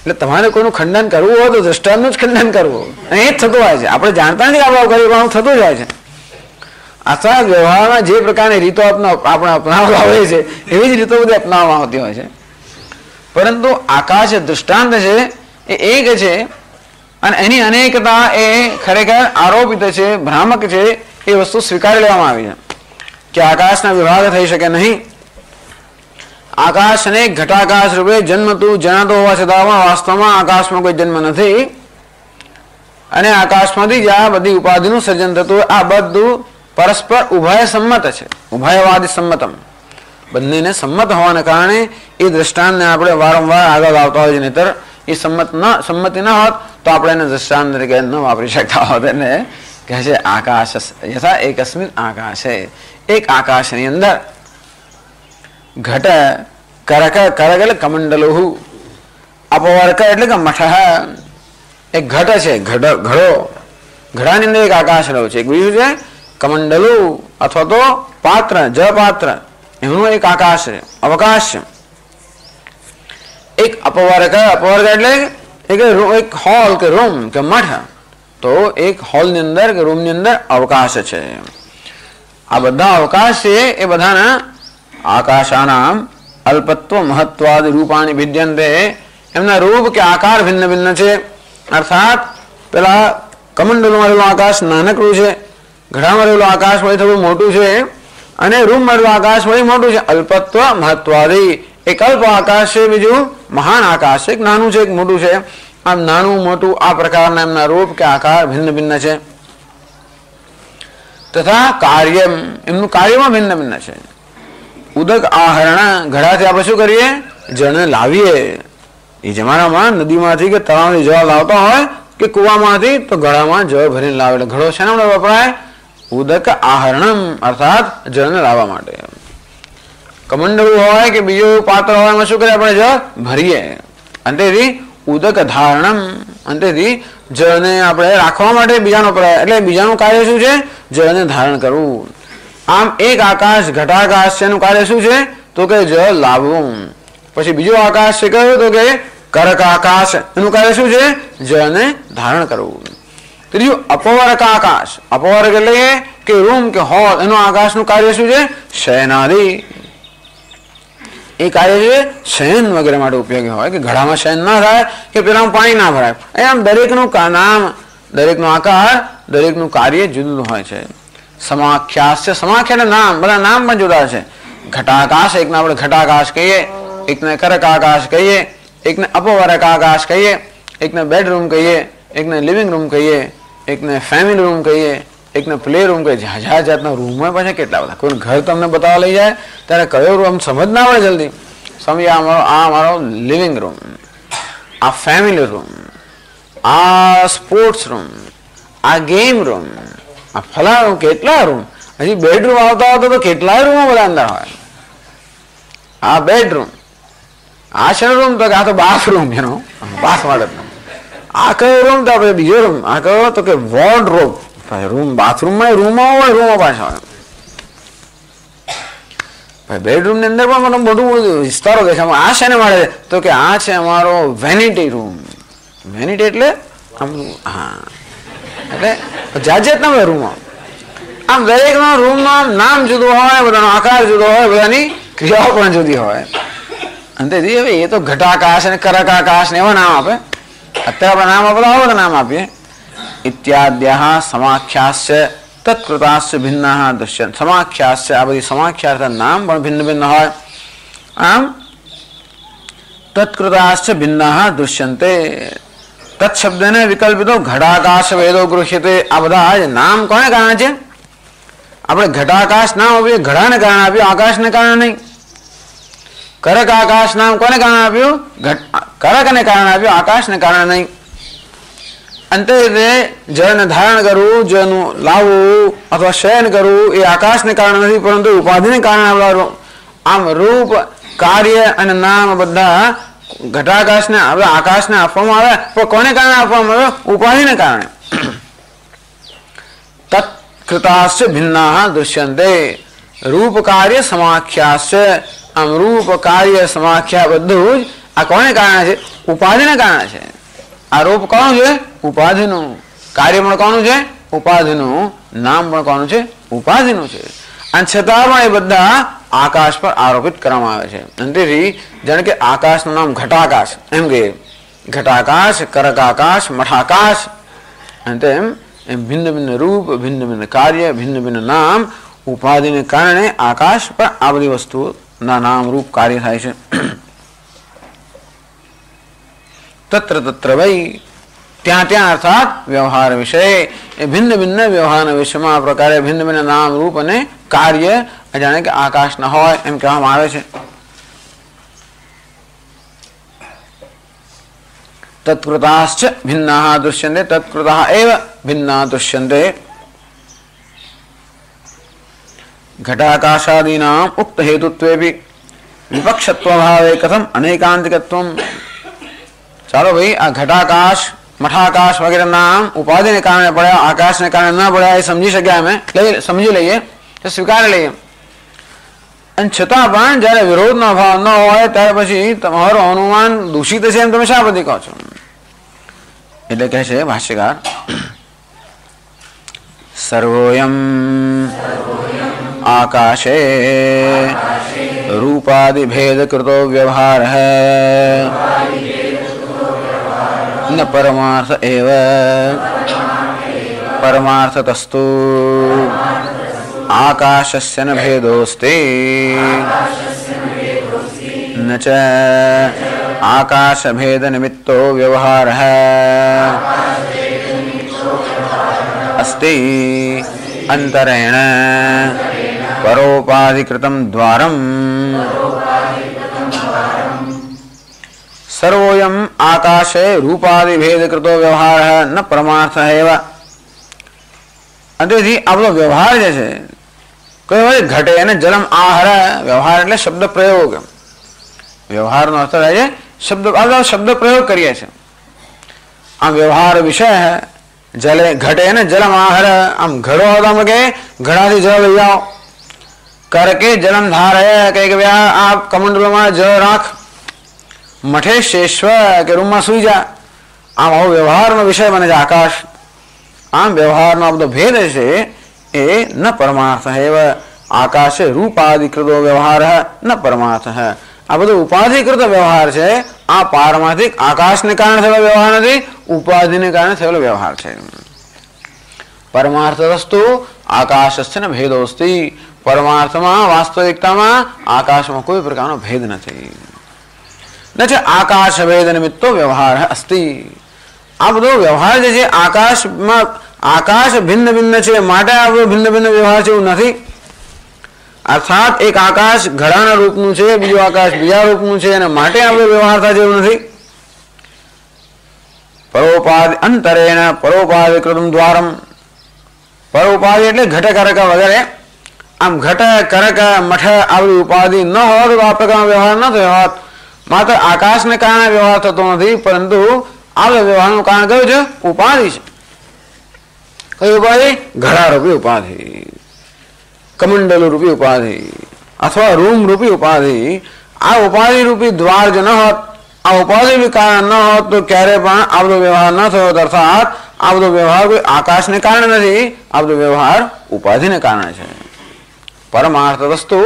એટલે તમારે કોઈનું ખંડન કરવું હોય તો દ્રષ્ટાંતનું જ ખંડન કરવું અને એ જ થતું હોય છે। આપણે જાણતા નથી આપણે કર્યું પણ થતું જાય છે। આખા વ્યવહારમાં જે પ્રકારની રીતો આપણે અપનાવવા હોય છે એવી જ રીતો બધી અપનાવવામાં આવતી હોય છે। પરંતુ આકાશ દૃષ્ટાંત છે એ એક છે અને એની અનેકતા એ ખરેખર આરોપિત છે ભ્રામક છે એ વસ્તુ સ્વીકારી લેવામાં આવી છે કે આકાશના વિભાગ થઈ શકે નહીં। આકાશ અને ઘટાકાશ રૂપે જન્મતું જણાતો હોવા છતાં વાસ્તવમાં આકાશમાં કોઈ જન્મ નથી અને આકાશમાંથી જ આ બધી ઉપાધિનું સર્જન થતું આ બધું પરસ્પર ઉભય સંમત છે। ઉભયવાદી સંમતમ બંનેને સંમત હોવાને કારણે એ દ્રષ્ટાંતને આપણે વારંવાર આગળ આવતા હોય છે। નહીતર એ સંમતિ ન હોત તો આપણે એને દ્રષ્ટાંત તરીકે ન વાપરી શકતા હોત। એને કહે છે આકાશ યથા એકસ્મિન આકાશે એક આકાશની અંદર ઘટ કરક કરક એટલે કમંડલુ અપવર્ક એટલે કે મઠ એક ઘટ છે ઘડો ઘડાની અંદર એક આકાશ રહ્યો છે। એક બીજું છે કમંડલુ અથવા તો પાત્ર જપાત્ર એનું એક આકાશ છે અવકાશ છે। એક અપવર્ક અપવર્ક એટલે એક હોલ કે રૂમ કે મઠ તો એક હોલની અંદર કે રૂમની અંદર અવકાશ છે। આ બધા અવકાશ છે એ બધાના આકાશાનામ અલ્પત્વ મહત્વાદ રૂપાણી ભિદ્યંતે એમના રૂપ કે આકાર ભિન્ન ભિન્ન છે। અર્થાત પેલા કમંડલુમાં રહેલું આકાશ નાનકડું છે ઘડામાં રહેલું આકાશ વળી થોડું મોટું છે અને રૂમમાં રહેલું આકાશ વળી મોટું છે। અલ્પત્વ મહત્વાદી એક અલ્પ આકાશ છે બીજું મહાન આકાશ એક નાનું છે એક મોટું છે। આમ નાનું મોટું આ પ્રકારના એમના રૂપ કે આકાર ભિન્ન ભિન્ન છે। તથા કાર્ય એમનું કાર્યમાં ભિન્ન ભિન્ન છે। ઉદક આહરણ ઘડાથી આપણે શું કરીએ જળને લાવીએ। એ જમાનામાં નદીમાંથી કે તળાવથી જળ લાવતા હોય કે કુવામાંથી તો ઘડામાં જળ ભરીને લાવે એટલે ઘડો શેના માટે વપરાય ઉદક આહરણમ અર્થાત જળને લાવવા માટે। કમંડળું હોય કે બીજું પાત્ર હોય એમાં શું કરીએ આપણે જળ ભરીએ અંતેથી ઉદક ધારણમ અંતેથી જળને આપણે રાખવા માટે બીજાનો પ્રયાસ એટલે બીજાનું કાર્ય શું છે જળને ધારણ કરવું। આમ એક આકાશ ઘટાકાશ છે એનું કાર્ય શું છે તો કે જળ લાવવું। પછી બીજો આકાશ છે કયું તો કે કરક આકાશ એનું કાર્ય શું છે જળને ધારણ કરવું। ત્રીજું અપવર્ક આકાશ અપવર્ક એટલે કે રૂમ કે હોલ એનું આકાશનું કાર્ય શું છે શયનાદિ એ કાર્ય છે શયન વગેરે માટે ઉપયોગી હોય કે ઘડામાં શયન ના થાય કે પેલામાં પાણી ના ભરાય। એમ દરેકનું નામ દરેકનો આકાર દરેકનું કાર્ય જુદું હોય છે। સમાખ્યાસ સમાખ્યા એટલે નામ બધા નામ પણ જુદા છે। ઘટાકાશ એકને આપણે ઘટાકાશ કહીએ એકને કરક આકાશ કહીએ એકને અપવર્ક આકાશ કહીએ એકને બેડરૂમ કહીએ એકને લિવિંગ રૂમ કહીએ એકને ફેમિલી રૂમ કહીએ એકને પ્લે રૂમ કહીએ। જાત જાતના રૂમ હોય પછી કેટલા બધા કોઈ ઘર તમને બતાવવા લઈ જાય ત્યારે કયો રૂમ સમજ ના પડે જલ્દી સમજે આ અમારો લિવિંગ રૂમ આ ફેમિલી રૂમ આ સ્પોર્ટ્સ રૂમ આ ગેમ રૂમ આ ફલા રૂમ કેટલા રૂમ હજી બેડરૂમ આવતા આવતા તો કેટલાય રૂમો બધા અંદર હોય। આ બેડરૂમ આ છે રૂમ તો આ તો બાથરૂમ એનો બાથ વાળો આ કયો રૂમ તો આપણે બીજો રૂમ, આ કયો તો કે વોર્ડરોબ, રૂમ બાથરૂમમાં રૂમમાં હોય, રૂમમાં પાછા હોય. બેડરૂમ ની અંદર પણ મોટું મોટું વિસ્તારો દેખાય. આ છે ને મળે તો કે આ છે અમારો વેનિટી રૂમ. વેનિટી એટલે આમ, હા, એટલે જાત જાતના રૂમો. આમ દરેક રૂમમાં નામ જુદું હોય, બધાનો આકાર જુદો હોય, બધાની ક્રિયાઓ પણ જુદી હોય. અંતેથી હવે એ તો ઘટાકાશ અને કરકાકાશ ને એવા નામ આપે. અત્યારે આપણે નામ આપતા હોય નામ આપીએ. ઇત્યાદ્યા સમાખ્યાશ્ચ તત્કૃતાશ્ચ ભિન્નાઃ દૃશ્યન્તે. સમાખ્યાશ્ચ, આ બધી સમાખ્યા નામ પણ ભિન્ન ભિન્ન હોય. આમ તત્કૃતાશ્ચ ભિન્નાઃ દૃશ્યન્તે. તત્શબ્દને વિકલ્પિતો ઘટાકાશ વેદો ગૃહ્યતે. આ બધા નામ કોને કારણે છે? આપણે ઘટાકાશ નામ આપીએ, ઘડાને કારણે આપ્યું, આકાશને કારણે નહીં. કરક આકાશ નામ કોને કારણે આપ્યું? કરકને કારણે આપ્યું, આકાશને કારણે નહીં. અંતે જળને ધારણ કરવું, જળનું લાવવું અથવા શયન કરવું એ આકાશને કારણે નથી, પરંતુ ઉપાધિને કારણે આવવાનું. આમ રૂપ, કાર્ય અને નામ બધા ઘટાકાશને હવે આકાશને આપવામાં આવે, પણ કોને કારણે આપવામાં આવે? ઉપાધિને કારણે. તત્કૃતાશ્ચ ભિન્નાઃ દૃશ્યન્તે. રૂપ કાર્ય સમાખ્યાશ્ચ. આમ રૂપ કાર્ય સમાખ્યા બધું જ આ કોને કારણે છે? ઉપાધિને કારણે છે. આ રૂપ કોનું છે? ઉપાધિનું. કાર્ય પણ કોનું છે? ઉપાધિનું. નામ પણ કોનું છે? ઉપાધિનું છે. અને છતાં પણ એ બધા આકાશ પર આરોપિત કરવામાં આવે છે. તેથી જાણે કે આકાશનું નામ ઘટાકાશ, એમ કે ઘટાકાશ, કરકાકાશ, મઠાકાશ, અને તેમ ભિન્ન ભિન્ન રૂપ, ભિન્ન ભિન્ન કાર્ય, ભિન્ન ભિન્ન નામ, ઉપાધિને કારણે આકાશ પર આ બધી વસ્તુઓના નામ રૂપ કાર્ય થાય છે. તત્ર તત્ર વૈ, ત્યાં ત્યાં અર્થાત વ્યવહાર વિષય, એ ભિન્ન ભિન્ન વ્યવહારના વિષયમાં આ પ્રકારે ભિન્ન ભિન્ન નામ રૂપ અને કાર્ય જાણે કે આકાશ ના હોય એમ કહેવામાં આવે છે. તત્કૃતાશ્ચ ભિન્નાઃ દૃશ્યન્તે. તત્કૃતઃ એવ ભિન્ના દૃશ્યન્તે. ઘટાકાશાદીનામ ઉક્ત હેતુત્વેપી વિપક્ષત્વભાવે કથમ અનેકાંતિકત્વમ. ચાલો ભાઈ, આ ઘટાકાશ, મઠાકાશ વગેરે નામ ઉપાધિને કારણે પડ્યા, આકાશને કારણે ન પડ્યા, એ સમજી શક્યા અમે, સમજી લઈએ, સ્વીકારી લઈએ. અને છતાં પણ જયારે વિરોધનો ભાવ ન હોય ત્યારે પછી તમારું અનુમાન દૂષિત છે એમ તમે શા બધી કહો છો? એટલે કહે છે ભાષ્યકાર, સર્વોયમ આકાશે રૂપાદિ ભેદ કૃતો વ્યવહાર ન પરમાર્થ એવ પરમાર્થતસ્તુ આકાશસ્ય ન ભેદોસ્તિ ન ચ આકાશ ભેદ નિમિત્તો વ્યવહાર અસ્તિ અંતરેણ પરોપાધિકૃતમ દ્વારમ. સર્વોયમ આકાશે રૂપાદિ ભેદ કૃતો વ્યવહાર ન પરમાર્થ એવ. તેથી આ બધો વ્યવહાર જે છે કયો ઘટે અને જલમ આહાર. વ્યવહાર એટલે શબ્દ પ્રયોગ. વ્યવહારનો અર્થ થાય છે શબ્દ પ્રયોગ કરીએ છીએ. આમ વ્યવહાર વિષય જલે ઘટે ને જલમ આહાર. આમ ઘડો હતા કે ઘડાથી જળ લઈ આવો, કર કે જલમ ધાર કે આ કમંડલોમાં જળ રાખ, મઠે શેશ્વ કે રૂમમાં સુઈ જા. આમ આવો વ્યવહારનો વિષય બને છે આકાશ. આમ વ્યવહારનો બધો ભેદ છે એ ન પરમાર્થ એવ. આકાશે રૂપાધિકૃતો વ્યવહાર ન પરમાર્થ. આ બધો ઉપાધિકૃત વ્યવહાર છે. આ પારમાર્થિક આકાશને કારણે થયેલો વ્યવહાર નથી, ઉપાધિને કારણે થયેલો વ્યવહાર છે. પરમાર્થ વસ્તુ આકાશસ્ય ન ભેદોસ્તિ. પરમાર્થમાં, વાસ્તવિકતામાં આકાશમાં કોઈ પ્રકારનો ભેદ નથી. ન છે આકાશ ભેદ નિમિત્તો વ્યવહાર અસ્તિ. આ બધો વ્યવહાર જે છે આકાશમાં, આકાશ ભિન્ન ભિન્ન છે માટે આ બધો ભિન્ન ભિન્ન વ્યવહાર છે એવું નથી. અર્થાત એક આકાશ ઘડાના રૂપનું છે, બીજું આકાશ બીજા રૂપનું છે, અને માટે આ બધો વ્યવહાર થાય એવું નથી. પરોપાધિ અંતરેણ પરોપાધિકૃતમ દ્વારમ. પરોપાધિ એટલે ઘટ કરક વગેરે. આમ ઘટ કરક મઠ આ બધી ઉપાધિ ન હોત તો આ પ્રકારનો વ્યવહાર ન થયો હોત. માત્ર આકાશને કારણે વ્યવહાર થતો નથી, પરંતુ આ વ્યવહારનું કારણ કયું છે? ઉપાધિ છે. કઈ ઉપાધિ? ઘડા રૂપી ઉપાધિ, કમંડલ રૂપી ઉપાધિ અથવા રૂમ રૂપી ઉપાધિ. આ ઉપાધિ રૂપી દ્વાર જો ન હોત, આ ઉપાધિ કારણ ન હોત તો ક્યારે પણ આ બધો વ્યવહાર ન થયો. અર્થાત આ બધો વ્યવહાર કોઈ આકાશને કારણે નથી, આ બધો વ્યવહાર ઉપાધિને કારણે છે. પરમાર્થ વસ્તુ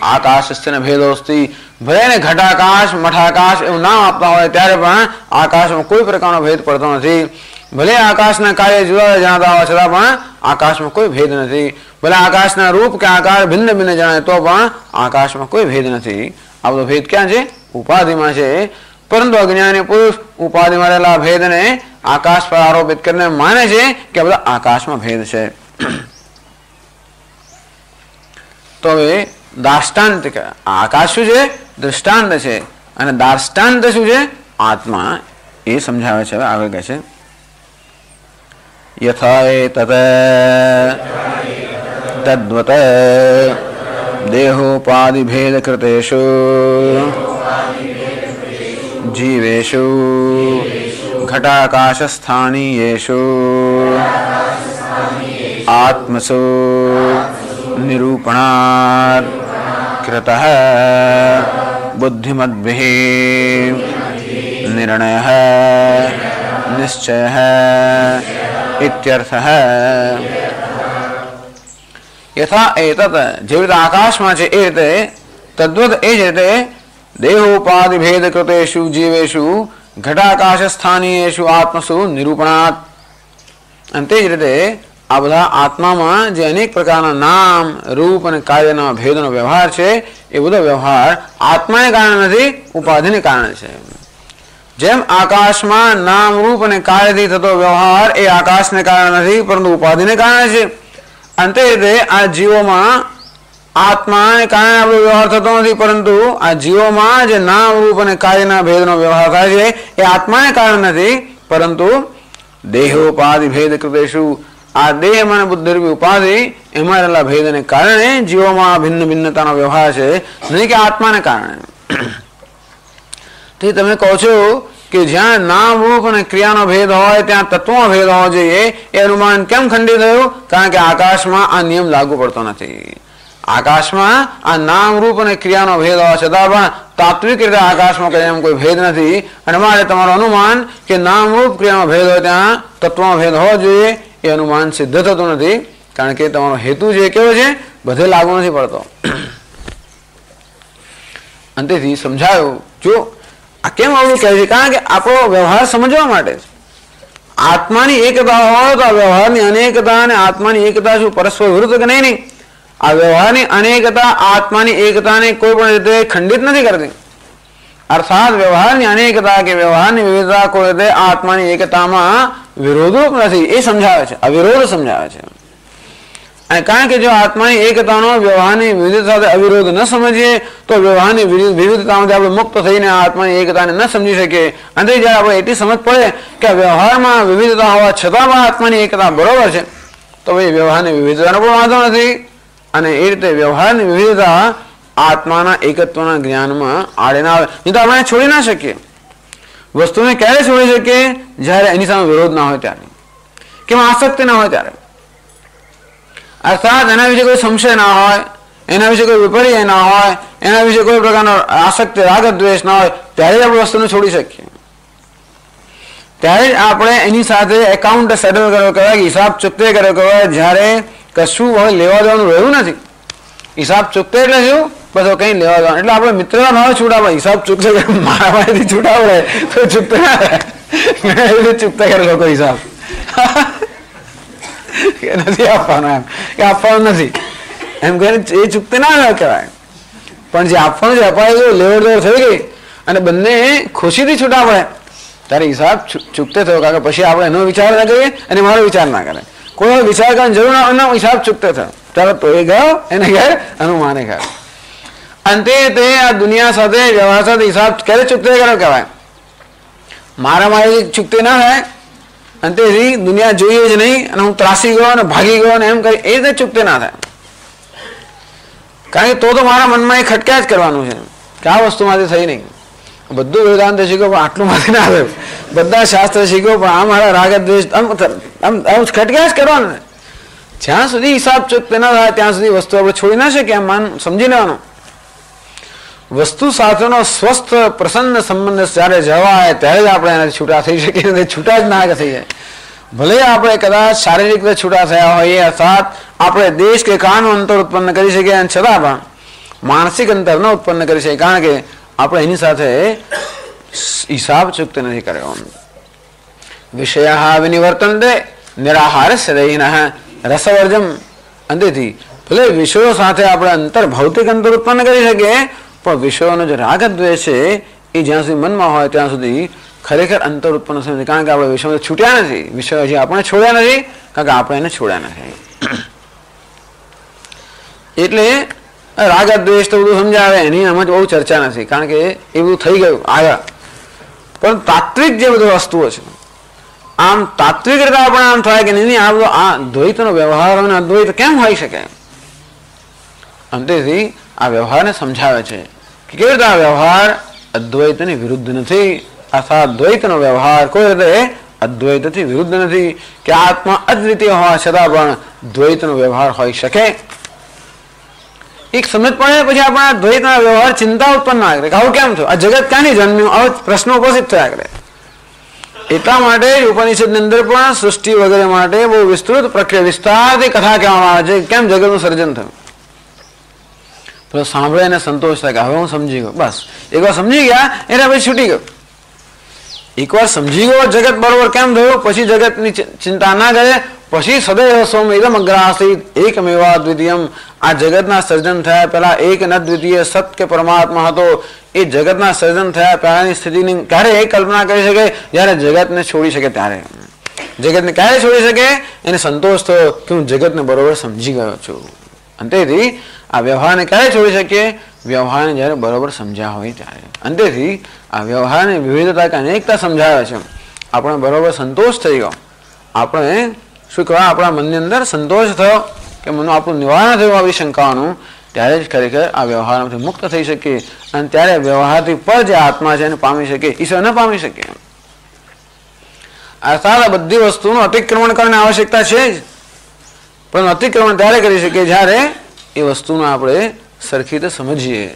આકાશ ને ભેદોસ્તી. ભલે ને ઘટાકાશ મઠાકાશ એવું નામ આપતા હોય ત્યારે પણ આકાશમાં કોઈ પ્રકારનો ભેદ પડતો નથી. ભલે આકાશના કાર્ય જુદા જણાતા હોય છતાં પણ આકાશમાં કોઈ ભેદ નથી. ભલે આકાશના રૂપ કે આકાર ભિન્ન ભિન્ન જણાય તો પણ આકાશમાં કોઈ ભેદ નથી. આ બધો ભેદ ક્યાં છે? ઉપાધિમાં છે. પરંતુ અજ્ઞાની પુરુષ ઉપાધિમાં રહેલા ભેદને આકાશ પર આરોપિત કરીને માને છે કે બધા આકાશમાં ભેદ છે. તો હવે દાષ્ટાંત, આકાશ શું છે? દૃષ્ટાંત છે. અને દાષ્ટાંત શું છે? આત્મા. એ સમજાવે છે. હવે આગળ કહે છે યથા એતત તદ્વત દેહોપાધિ ભેદ કૃતેષુ જીવેષુ ઘટાકાશ સ્થાનીયેષુ આત્મસુ નિરૂપણાत् કૃતઃ બુદ્ધિમદ્ભિः નિર્ણયઃ નિશ્ચયઃ ઇત્યર્થઃ. યથા એતત, જેવી રીતે આકાશમાં છે એ રીતે, તદ્વત એ જ રીતે દેહોપાધિ ભેદ કૃતેષુ જીવેષુ ઘટાકાશ સ્થાનીયેષુ આત્મસુ નિરૂપણાत्. અને તે જ રીતે આ બધા આત્મામાં જે અનેક પ્રકારના નામ રૂપ અને કાર્યના ભેદનો વ્યવહાર છે એ બધો વ્યવહાર આત્માને કારણે નથી, ઉપાધિને કારણે છે. જેમ આકાશમાં નામ રૂપ અને કાર્યથી થતો વ્યવહાર એ આકાશને કારણે નથી પરંતુ ઉપાધિને કારણે છે. અંતે રીતે આ જીવોમાં આત્માને કારણે આપણો વ્યવહાર થતો નથી પરંતુ આ જીવોમાં જે નામ રૂપ અને કાર્યના ભેદનો વ્યવહાર થાય છે એ આત્માને કારણે નથી પરંતુ દેહોપાધિ ભેદ કૃતેષુ, આ દેહ અને બુદ્ધિરૂપી ઉપાધિ એમાં રહેલા ભેદને કારણે જીવોમાં ભિન્ન ભિન્નતાનો વ્યવહાર છે, નહીં કે આત્માને કારણે. તે તમે કહો છો કે જ્યાં નામ રૂપ અને ક્રિયાનો ભેદ હોય ત્યાં તત્વનો ભેદ હોવો જોઈએ, એ અનુમાન કેમ ખંડિત થયું? કારણ કે આકાશમાં આ નિયમ લાગુ પડતો નથી. આકાશમાં આ નામ રૂપ અને ક્રિયાનો ભેદ હોવા છતાં પણ તાત્વિક રીતે આકાશમાં કઈ એમ કોઈ ભેદ નથી. અને મારે તમારું અનુમાન કે નામ રૂપ ક્રિયાનો ભેદ હોય ત્યાં તત્વનો ભેદ હોવો જોઈએ એ અનુમાન સિદ્ધ થતું નથી. કારણ કે તમારો હેતુ જે કેવો છે બધે લાગુ નથી પડતો. અંતેથી સમજાયું જો આ કેમ આવું કહે છે? કારણ કે આપણો વ્યવહાર સમજવા માટે. આત્માની એકતા હોય તો આ વ્યવહારની અનેકતા અને આત્માની એકતા શું પરસ્પર વિરુદ્ધ કે નહીં? આ વ્યવહારની અનેકતા આત્માની એકતાને કોઈ પણ રીતે ખંડિત નથી કરતી. અર્થાત વ્યવહારની અનેકતા કે વ્યવહારની વિવિધતા કોઈ રીતે આત્માની એકતામાં વિરોધરૂપ નથી એ સમજાવે છે, અવિરોધ સમજાવે છે. અને કારણ કે જો આત્માની એકતાનો વ્યવહારની વિવિધતા સાથે અવિરોધ ન સમજીએ તો વ્યવહારની વિવિધતામાંથી આપણે મુક્ત થઈને આત્માની એકતાને ન સમજી શકીએ. અને જ્યારે આપણે એટલી સમજ પડે કે વ્યવહારમાં વિવિધતા હોવા છતાં પણ આત્માની એકતા બરોબર છે તો ભાઈ વ્યવહારની વિવિધતાનો પણ વાંધો નથી. અને એ રીતે વ્યવહારની વિવિધતા આત્માના એકત્વના જ્ઞાનમાં આડે ના આવે. નહીં તો આપણે છોડી ના શકીએ. વસ્તુને ક્યારે છોડી શકીએ? જ્યારે એની સામે વિરોધ ના હોય ત્યારે, કે આસક્તિ ના હોય ત્યારે. અર્થાત એના વિશે કોઈ સંશય ના હોય, એના વિશે કોઈ વિપર્ય ના હોય, એના વિશે કોઈ પ્રકારનો આસક્તિ રાગ દ્વેષ ના હોય ત્યારે જ આપણે વસ્તુને છોડી શકીએ. ત્યારે જ આપણે એની સાથે એકાઉન્ટ સેટલ કર્યો કહેવાય, હિસાબ ચૂકતે કર્યો કહેવાય. જ્યારે કશું હવે લેવા દેવાનું રહ્યું નથી. હિસાબ ચૂકતે એટલે શું? બધો કઈ લેવા દેવાનું એટલે આપણે મિત્રના ભાવે છૂટા પડે. હિસાબ ચૂકતે મારા પાસેથી છૂટા પડે તો ચૂકતે ના રહે. ચૂકતે કરે લોકો હિસાબ નથી આપવાનો, એમ કે આપવાનું નથી એમ કહીને એ ચૂકતે ના કહેવાય. પણ જે આપવાનું છે અપાય ગયું, લેવડ દેવડ થઈ ગઈ અને બંને ખુશીથી છૂટા પડે ત્યારે હિસાબ ચૂકતે થયો. કારણ કે પછી આપણે એનો વિચાર ના કરીએ અને મારો વિચાર ના કરે. કોઈ વિચાર કરવાની જરૂર ના હોય, હિસાબ ચૂકતે થયો ત્યારે તો એ ગયો એને ઘેર અનુમાને ગયો. અંતે તે આ દુનિયા સાથે વ્યવહાર સાથે હિસાબ ક્યારે ચૂકતે કર્યો કહેવાય? મારામારી ચૂકતે ના થાય. અંતેથી દુનિયા જોઈએ જ નહીં અને હું ત્રાસી ગયો અને ભાગી ગયો અને એમ કરી એ રીતે ચૂકતે ના થાય. કારણ કે તો મારા મનમાં એ ખટક્યા જ કરવાનું છે કે આ વસ્તુમાંથી થઈ નહીં. બધું વેદાંત શીખો પણ આટલું માંથી ના આવે. બધા શાસ્ત્ર શીખ્યો પણ આ મારા રાગ દ્વેષ આમ ખટક્યા જ કરવાનું. જ્યાં સુધી હિસાબ ચૂક ના થાય ત્યાં સુધી વસ્તુ આપણે છોડી ના શકીએ. આમ માન સમજી લેવાનું. વસ્તુ સાથેનો સ્વસ્થ પ્રસન્ન સંબંધ જ્યારે જવાય ત્યારે જ આપણે એનાથી છૂટા થઈ શકીએ. છૂટા જ ના થઈ જાય. ભલે આપણે કદાચ શારીરિક રીતે છૂટા થયા હોઈએ અર્થાત આપણે દેશ કે કાળનું અંતર ઉત્પન્ન કરી શકીએ અને છતાં પણ માનસિક અંતર ન ઉત્પન્ન કરી શકીએ કારણ કે આપણે એની સાથે હિસાબ ચૂકતો નથી કર્યો. વિષયા વિનિવર્તન્તે નિરાહારસ્ય દૈનઃ રસવર્જમ. અંતેથી ભલે વિષયો સાથે આપણે અંતર ભૌતિક અંતર ઉત્પન્ન કરી શકીએ પણ વિષયોનો જે રાગ દ્વેષ છે એ જ્યાં સુધી મનમાં હોય ત્યાં સુધી ખરેખર અંતર ઉત્પન્ન થશે નથી. કારણ કે આપણે વિષયો છૂટ્યા નથી. વિષયો હજી આપણે છોડ્યા નથી કારણ કે આપણે એને છોડ્યા નથી. એટલે રાગ દ્વેષ તો બધું સમજાવે એની આમાં બહુ ચર્ચા નથી કારણ કે એ બધું થઈ ગયું આગળ. પણ તાત્વિક જે બધી વસ્તુઓ છે આમ તાત્વિક રીતે આપણે આમ થાય કે નહીં આ બધો આ દ્વૈતનો વ્યવહાર અને અદ્વૈત કેમ હોઈ શકે. અંતેથી આ વ્યવહારને સમજાવે છે કે કેવી રીતે આ વ્યવહાર અદ્વૈતની વિરુદ્ધ નથી અર્થાત દ્વૈતનો વ્યવહાર કોઈ રીતે અદ્વૈતથી વિરુદ્ધ નથી કે આત્મા અદ્વિતીય હોવા છતાં પણ દ્વૈતનો વ્યવહાર હોઈ શકે. એક સમજ પડે પછી આપણા દ્વૈતના વ્યવહાર ચિંતા ઉત્પન્ન ના કરે કે આવું કેમ થયું, આ જગત ક્યાંથી જન્મ્યું, આવા પ્રશ્નો ઉપસ્થિત થયા કરે. એટલા માટે ઉપનિષદની અંદર પણ સૃષ્ટિ વગેરે માટે બહુ વિસ્તૃત પ્રક્રિયા વિસ્તારથી કથા કહેવામાં આવે છે કેમ જગતનું સર્જન થયું. પેલો સાંભળે એને સંતોષ થાય કે હવે હું સમજી ગયો. બસ એકવાર સમજી ગયા એના પછી છૂટી ગયો. એકવાર સમજી ગયો જગત બરોબર કેમ થયું પછી જગતની ચિંતા ના કરે. પછી સદૈવ સોમ ઇદમ અગ્રાસીત એકમેવા દ્વિતીયમ. આ જગતના સર્જન થયા પહેલા એક ન દ્વિતીય સત કે પરમાત્મા હતો. એ જગતના સર્જન થયા પહેલાની સ્થિતિની ક્યારે એ કલ્પના કરી શકે જ્યારે જગતને છોડી શકે ત્યારે. જગતને ક્યારે છોડી શકે એને સંતોષ થયો કે હું જગતને બરોબર સમજી ગયો છું. અંતેથી આ વ્યવહારને ક્યારે છોડી શકીએ વ્યવહારને જ્યારે બરોબર સમજ્યા હોય ત્યારે. અંતેથી આ વ્યવહારની વિવિધતા કે અનેકતા સમજાવે છે. આપણે બરોબર સંતોષ થઈ ગયો. આપણે શું કહેવાય આપણા મનની અંદર સંતોષ થયો કે મનનું આપણું નિવારણ થયું આવી શંકાઓનું ત્યારે જ ખરેખર આ વ્યવહારમાંથી મુક્ત થઈ શકીએ અને ત્યારે વ્યવહારથી પર જે આત્મા છે એને પામી શકીએ ઈશ્વર ન પામી શકીએ. અર્થાત આ બધી વસ્તુનું અતિક્રમણ કરવાની આવશ્યકતા છે જ પણ અતિક્રમણ ત્યારે કરી શકીએ જ્યારે એ વસ્તુનો આપણે સરખી રીતે સમજીએ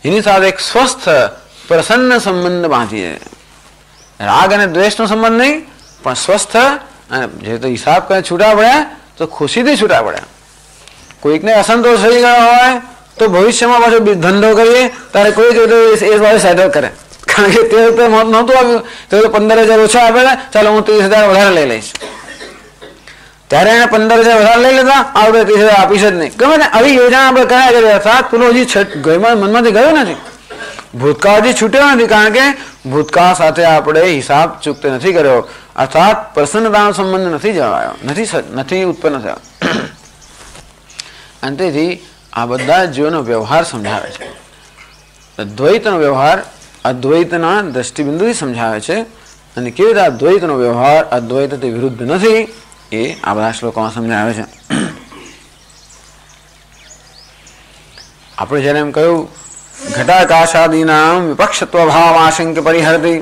એની સાથે એક સ્વસ્થ પ્રસન્ન સંબંધ બાંધીએ. રાગ અને દ્વેષનો સંબંધ નહીં પણ સ્વસ્થ અને જે તો હિસાબ કરે છૂટા પડ્યા તો ખુશીથી છૂટા પડ્યા. કોઈકને અસંતોષ થઈ ગયો હોય તો ભવિષ્યમાં પાછો ધંધો કરીએ ત્યારે કોઈ એ વાળે સેટલ કરે કારણ કે તે વખતે નહોતું આવ્યું તો 15,000 ઓછા આપેલા ચાલો હું 30,000 વધારે લઈ લઈશ. ત્યારે એને 15,000 વધારે લઈ લેતા આવડે 30,000 આપીશ જ નહીં. ગમે ને આવી યોજના આપણે કર્યા કરીએ અર્થાત પેલો હજી મનમાંથી ગયો નથી. ભૂતકાળ હજી છૂટ્યો નથી કારણ કે ભૂતકાળ સાથે આપણે હિસાબ ચૂકતો નથી કર્યો અર્થાત પ્રસન્નતાનો સંબંધ નથી જવાયો નથી ઉત્પન્ન થયો. અંતેથી આ બધા જીવોનો વ્યવહાર સમજાવે છે. દ્વૈતનો વ્યવહાર અદ્વૈતના દ્રષ્ટિબિંદુથી સમજાવે છે અને કેવી રીતે અદ્વૈતનો વ્યવહાર અદ્વૈતથી વિરુદ્ધ નથી એ આ બધા શ્લોકોમાં સમજાવે છે. આપણે જ્યારે એમ કહ્યું ઘટાકાશાદીનામ વિપક્ષત્વ ભાવ આશંક પરિહરતી.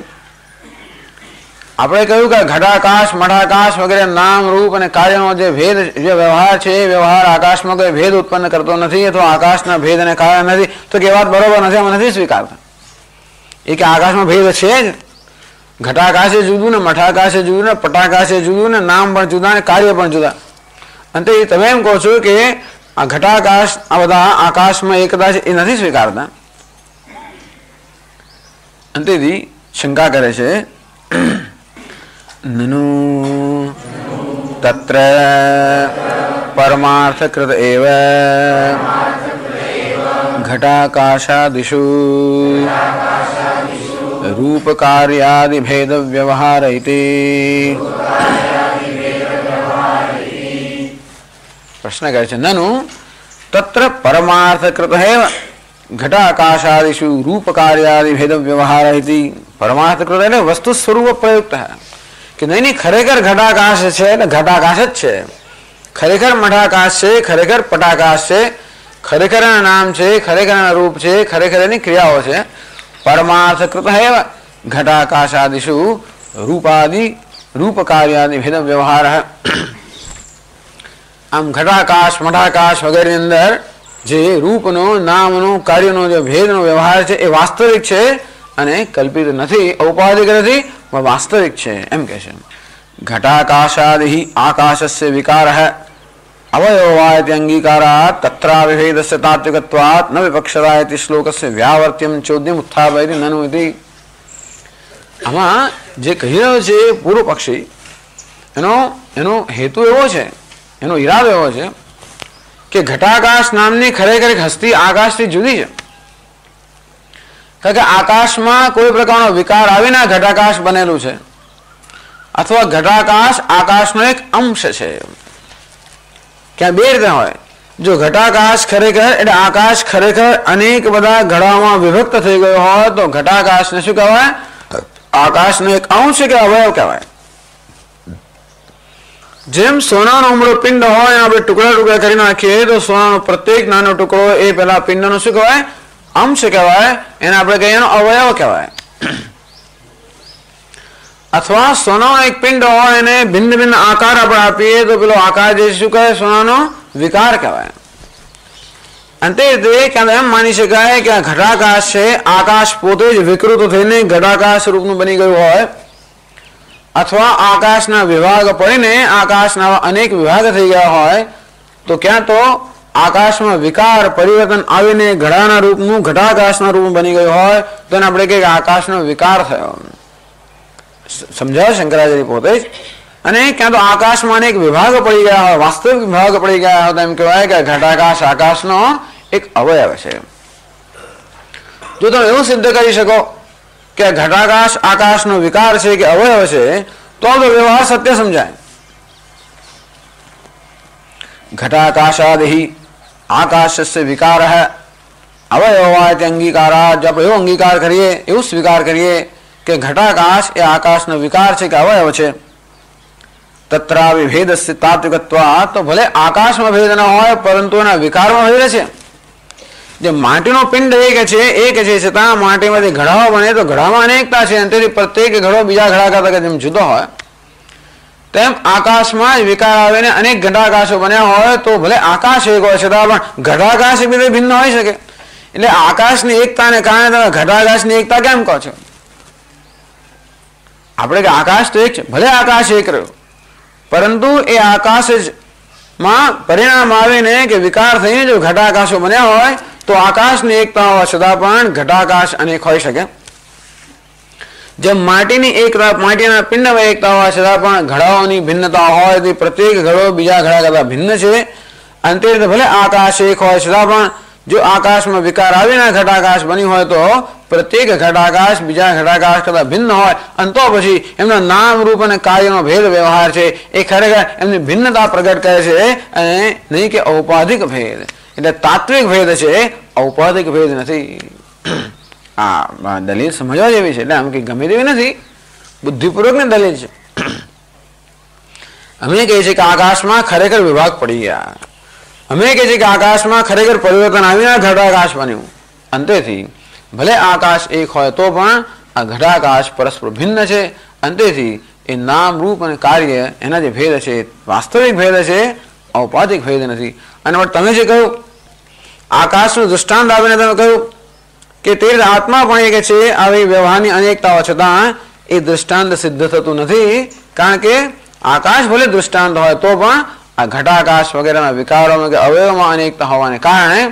આપણે કહ્યું કે ઘટાકાશ મઠાકાશ વગેરે નામ રૂપ અને કાર્યનો જે ભેદ જે વ્યવહાર છે એ વ્યવહાર આકાશમાં કોઈ ભેદ ઉત્પન્ન કરતો નથી અથવા આકાશના ભેદ અને કાર્ય નથી તો કે વાત બરોબર નથી અમે નથી સ્વીકારતા. એ કે આકાશમાં ભેદ છે જ. ઘટાકાશે જુદું ને મઠાકાશે જુદું ને પટાકાશે જુદું ને નામ પણ જુદા ને કાર્ય પણ જુદા. અંતે તમે એમ કહો છો કે આ ઘટાકાશ આ બધા આકાશમાં એકતા છે એ નથી સ્વીકારતા. અંતેથી શંકા કરે છે નનુ તત્ર પરમાર્થકૃત એવ ઘટાકાશાદિષુ રૂપ કાર્યાદિ ભેદ વ્યવહાર ઇતિ. પ્રશ્ન કરે છે નનુ તત્ર પરમાર્થકૃત એવ ઘટાકાશાદિષુ રૂપ કાર્યાદિ ભેદ વ્યવહાર ઇતિ. પરમાર્થકૃત એટલે વસ્તુ સ્વરૂપ પ્રયુક્ત કે નહીં ખરેખર ઘટાકાશ છે એટલે ઘટાકાશ જ છે. ખરેખર મઠાકાશ છે ખરેખર પટાકાશ છે ખરેખર નામ છે ખરેખર રૂપ છે ખરેખર એની ક્રિયાઓ છે. પરમાર્થકૃત એવ ઘટાકાશાદિષુ रूपादि रूप कार्यादि भेद व्यवहार है। आम घटाकाश मठाकाश वगैरह अंदर जे रूपनो नामनो कार्यनो जो भेदनो व्यवहार है ए वास्तविक है અને કલ્પિત નથી, ઔપાધિક નથી, વાસ્તવિક છે એમ કહે છે। ઘટાકાશાદિ આકાશસ્ય વિકારઃ અવયવાયતિ અંગીકારાत् તત્રાવિભેદસ્ય તાત્વિકત્વાत् ન વિપક્ષરાયતિ શ્લોકસ્ય વ્યાવર્ત્યમ ચોદ્યમ ઉત્થાપયતિ નનુ ઇતિ। આમાં જે કહી રહ્યો છે પૂર્વ પક્ષી એનો હેતુ એવો છે, એનો ઈરાદો એવો છે કે ઘટાકાશ નામની ખરેખર એક હસ્તી આકાશથી જુદી છે, કારણ કે આકાશમાં કોઈ પ્રકારનો વિકાર આવીને ઘટાકાશ બનેલું છે, અથવા ઘટાકાશ આકાશનો એક અંશ છે। ક્યાં બે રીતે હોય, જો ઘટાકાશ ખરેખર એટલે આકાશ ખરેખર અનેક બધા ઘડામાં વિભક્ત થઈ ગયો હોય તો ઘટાકાશને શું કહેવાય? આકાશનો એક અંશ કે અવયવ કહેવાય। જેમ સોનાનો ઉમળો પિંડ હોય આપણે ટુકડા ટુકડા કરી નાખીએ તો સોનાનો પ્રત્યેક નાનો ટુકડો એ પેલા પિંડનો શું કહેવાય? અંશ કહેવાય, એને આપણે કહીએ એનો અવયવ કહેવાય। અથવા સોનાનો એક પિંડ હોય એને ભિન્ન ભિન્ન આકાર આપણે આપીએ તો પેલો આકાર જે શું કહેવાય? સોનાનો વિકાર કહેવાય। અંતે રીતે એમ માની શકાય કે આ ઘટાકાશ છે, આકાશ પોતે જ વિકૃત થઈને ઘટાકાશ રૂપનું બની ગયું હોય, અથવા આકાશના વિભાગ પડીને આકાશના અનેક વિભાગ થઈ ગયા હોય તો ક્યાં તો આકાશમાં વિકાર પરિવર્તન આવીને ઘડાના રૂપનું ઘટાકાશના રૂપ બની ગયું હોય તો એને આપણે કહીએ કે આકાશનો વિકાર થયો। સમજાય શંકરાચાર્ય પોતે જ। અને ક્યાં તો આકાશમાં અનેક વિભાગ પડી ગયા હોય, વાસ્તવિક વિભાગ પડી ગયા હોય તો એમ કહેવાય કે ઘટાકાશ આકાશનો એક અવયવ છે। જો તમે એવું સિદ્ધ કરી શકો કે ઘટાકાશ આકાશનો વિકાર છે કે અવયવ છે તો વ્યવહાર સત્ય સમજાય। ઘટાકાશાદિ આકાશસ્ય વિકારઃ અવયવાયતિ અંગીકારાत्, જો આપણે એવો અંગીકાર કરીએ, એવું સ્વીકાર કરીએ કે ઘટાકાશ એ આકાશનો વિકાર છે કે અવયવ છે, તત્રાવિભેદસ્ય તાત્વિકત્વાत्, તો ભલે આકાશમાં ભેદ ન હોય પરંતુ એના વિકારમાં ભેદ છે। જે માટીનો પિંડ એક છે છતાં માટીમાંથી ઘડાઓ બને તો ઘડામાં અનેકતા છે, તેથી પ્રત્યેક ઘડો બીજા ઘડા કરતા જેમ જુદો હોય તેમ આકાશમાં જ વિકાર આવીને અનેક ઘટાકાશો બન્યા હોય તો ભલે આકાશ એક હોય છતાં પણ ઘટાકાશ બીજે ભિન્ન હોઈ શકે। એટલે આકાશની એકતાને કારણે તમે ઘટાકાશની એકતા કેમ કહો છો? આપણે કે આકાશ તો એક છે, ભલે આકાશ એક રહ્યો પરંતુ એ આકાશ જ માં પરિણામ આવીને કે વિકાર થઈને જો ઘટાકાશો બન્યા હોય તો આકાશની એકતા હોવા છતાં પણ ઘટાકાશ અનેક હોઈ શકે। જેમ માટીની એકતા, માટીના પિંડમાં એકતા હોવા છતાં પણ ઘડાઓની ભિન્નતા હોય તો પ્રત્યેક ઘડો બીજા ઘડા કરતા ભિન્ન છે। અંતે ભલે આકાશ એક હોય છતાં પણ જો આકાશમાં વિકાર આવીને ઘટાકાશ બની હોય તો પ્રત્યેક ઘટાકાશ બીજા ઘટાકાશ કરતા ભિન્ન હોય અને તો પછી એમના નામ રૂપ અને કાર્યનો ભેદ વ્યવહાર છે એ ખરેખર એમની ભિન્નતા પ્રગટ કરે છે અને નહીં કે ઔપાધિક ભેદ। એટલે તાત્વિક ભેદ છે, ઔપાધિક ભેદ નથી। આ દલીલ સમજવા જેવી છે, એટલે આમ કે ગમે તેવી નથી, બુદ્ધિપૂર્વકની દલીલ છે। અમે કહીએ છીએ કે આકાશમાં ખરેખર વિભાગ પડી ગયા, અમે કહીએ છીએ કે આકાશમાં ખરેખર પરિવર્તન આવીને ઘટાકાશ બન્યું। અંતેથી ભલે આકાશ એક હોય તો પણ આ ઘટાકાશ પરસ્પર ભિન્ન છે। અંતેથી એ નામ રૂપ અને કાર્ય એના જે ભેદ છે વાસ્તવિક ભેદ છે, ઔપાધિક ભેદ નથી। અને તમે જે કહ્યું આકાશનું દૃષ્ટાંત આપીને તમે કહ્યું કે તે આત્મા પણ એક છે, આવી વ્યવહારની અનેકતાઓ છતાં એ દૃષ્ટાંત સિદ્ધ થતું નથી, કારણ કે આકાશ ભલે દૃષ્ટાંત હોય તો પણ આ ઘટાકાશ વગેરેના વિકારોમાં કે અવયવમાં અનેકતા હોવાને કારણે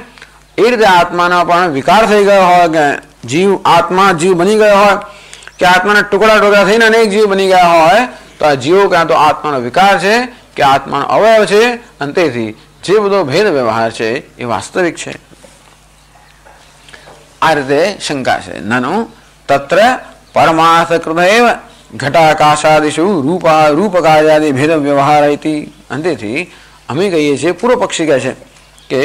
એ રીતે આત્માના પણ વિકાર થઈ ગયો હોય કે આત્મા જીવ બની ગયો હોય કે આત્માના ટુકડા ટુકડા થઈને અનેક જીવ બની ગયા હોય તો આ જીવો ક્યાં તો આત્માનો વિકાર છે કે આત્માનો અવયવ છે। અંતેથી જે બધો ભેદ વ્યવહાર છે એ વાસ્તવિક છે। આ રીતે શંકા છે। નાનું તત્ર પરમાર્થ કૃતૈવ ઘટાકાશાદિષુ રૂપકાર્યાદિ ભેદ વ્યવહાર ઇતિ। અંતેથી અમે કહીએ છીએ, પૂર્વ પક્ષી કહે છે કે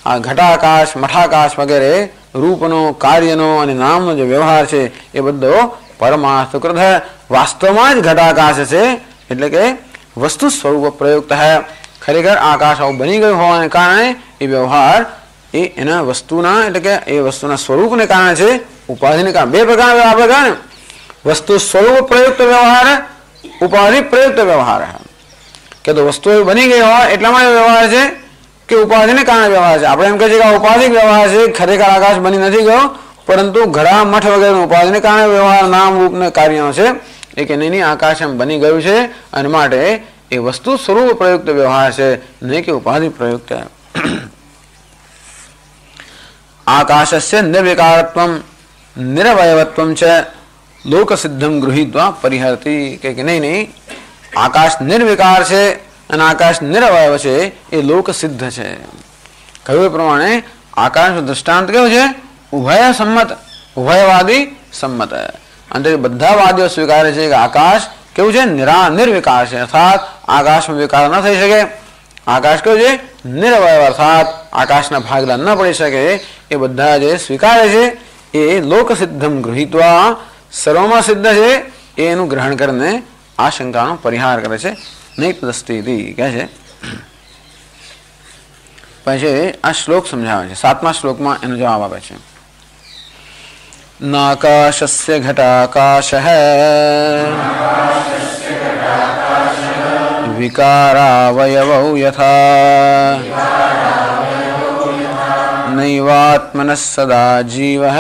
આ ઘટાકાશ મઠાકાશ વગેરે રૂપનો કાર્યનો અને નામનો જે વ્યવહાર છે એ બધો પરમાર્થ કૃત વાસ્તવમાં જ ઘટાકાશ છે, એટલે કે વસ્તુ સ્વરૂપ પ્રયુક્ત હૈ। ખરેખર આકાશ આવું બની ગયું હોવાને કારણે એ વ્યવહાર એ એના વસ્તુના એટલે કે એ વસ્તુના સ્વરૂપને કારણે છે, ઉપાધિને કારણે। બે પ્રકારના વ્યવહાર આપણે કહે ને, वस्तु स्वरूप प्रयुक्त व्यवहार है, उपाधि प्रयुक्त व्यवहार है કે તો વસ્તુ એવી બની ગઈ હોય એટલા માટે વ્યવહાર છે કે ઉપાધિને કારણે વ્યવહાર છે. આપણે એમ કહીએ કે ઉપાધિક વ્યવહાર છે, ખરેખર આકાશ બની નથી ગયો, પરંતુ ઘડા મઠ વગેરે ઉપાધિને કારણે વ્યવહાર નામ રૂપ ને કાર્ય છે. એ કે નહીં આકાશ એમ બની ગયું છે અને માટે એ વસ્તુ સ્વરૂપ પ્રયુક્ત વ્યવહાર છે, નહીં કે ઉપાધિ પ્રયુક્ત. આકાશસ્ય નિર્વિકારત્વમ નિરવયવત્વમ છે લોક સિદ્ધમ ગૃહીત્વા પરિહરતી કે નહીં આકાશ નિર્વિકાર છે અને આકાશ નિરવયવ છે એ લોક સિદ્ધ છે. કહ્યું એ પ્રમાણે આકાશનું દૃષ્ટાંત કેવું છે? ઉભય સંમત, ઉભયવાદી સંમત. અને બધા વાદીઓ સ્વીકારે છે કે આકાશ કેવું છે? નિર્વિકાર છે, અર્થાત આકાશમાં વિકાર ન થઈ શકે. આકાશ કેવું છે? નિરવયવ, અર્થાત આકાશના ભાગલા ન પડી શકે. એ બધા જે સ્વીકારે છે એ લોક સિદ્ધમ ગૃહીત્વા સર્વમાં સિદ્ધ છે એનું ગ્રહણ કરીને આ શંકાનો પરિહાર કરે છે. નહીં તદસ્તિ કહે છે. પછી આ શ્લોક સમજાવે છે. 7મા શ્લોકમાં એનો જવાબ આપે છે. નાકાશસ્ય ઘટાકાશઃ વિકારાવયવૌ યથા નૈવાત્મનઃ સદા જીવઃ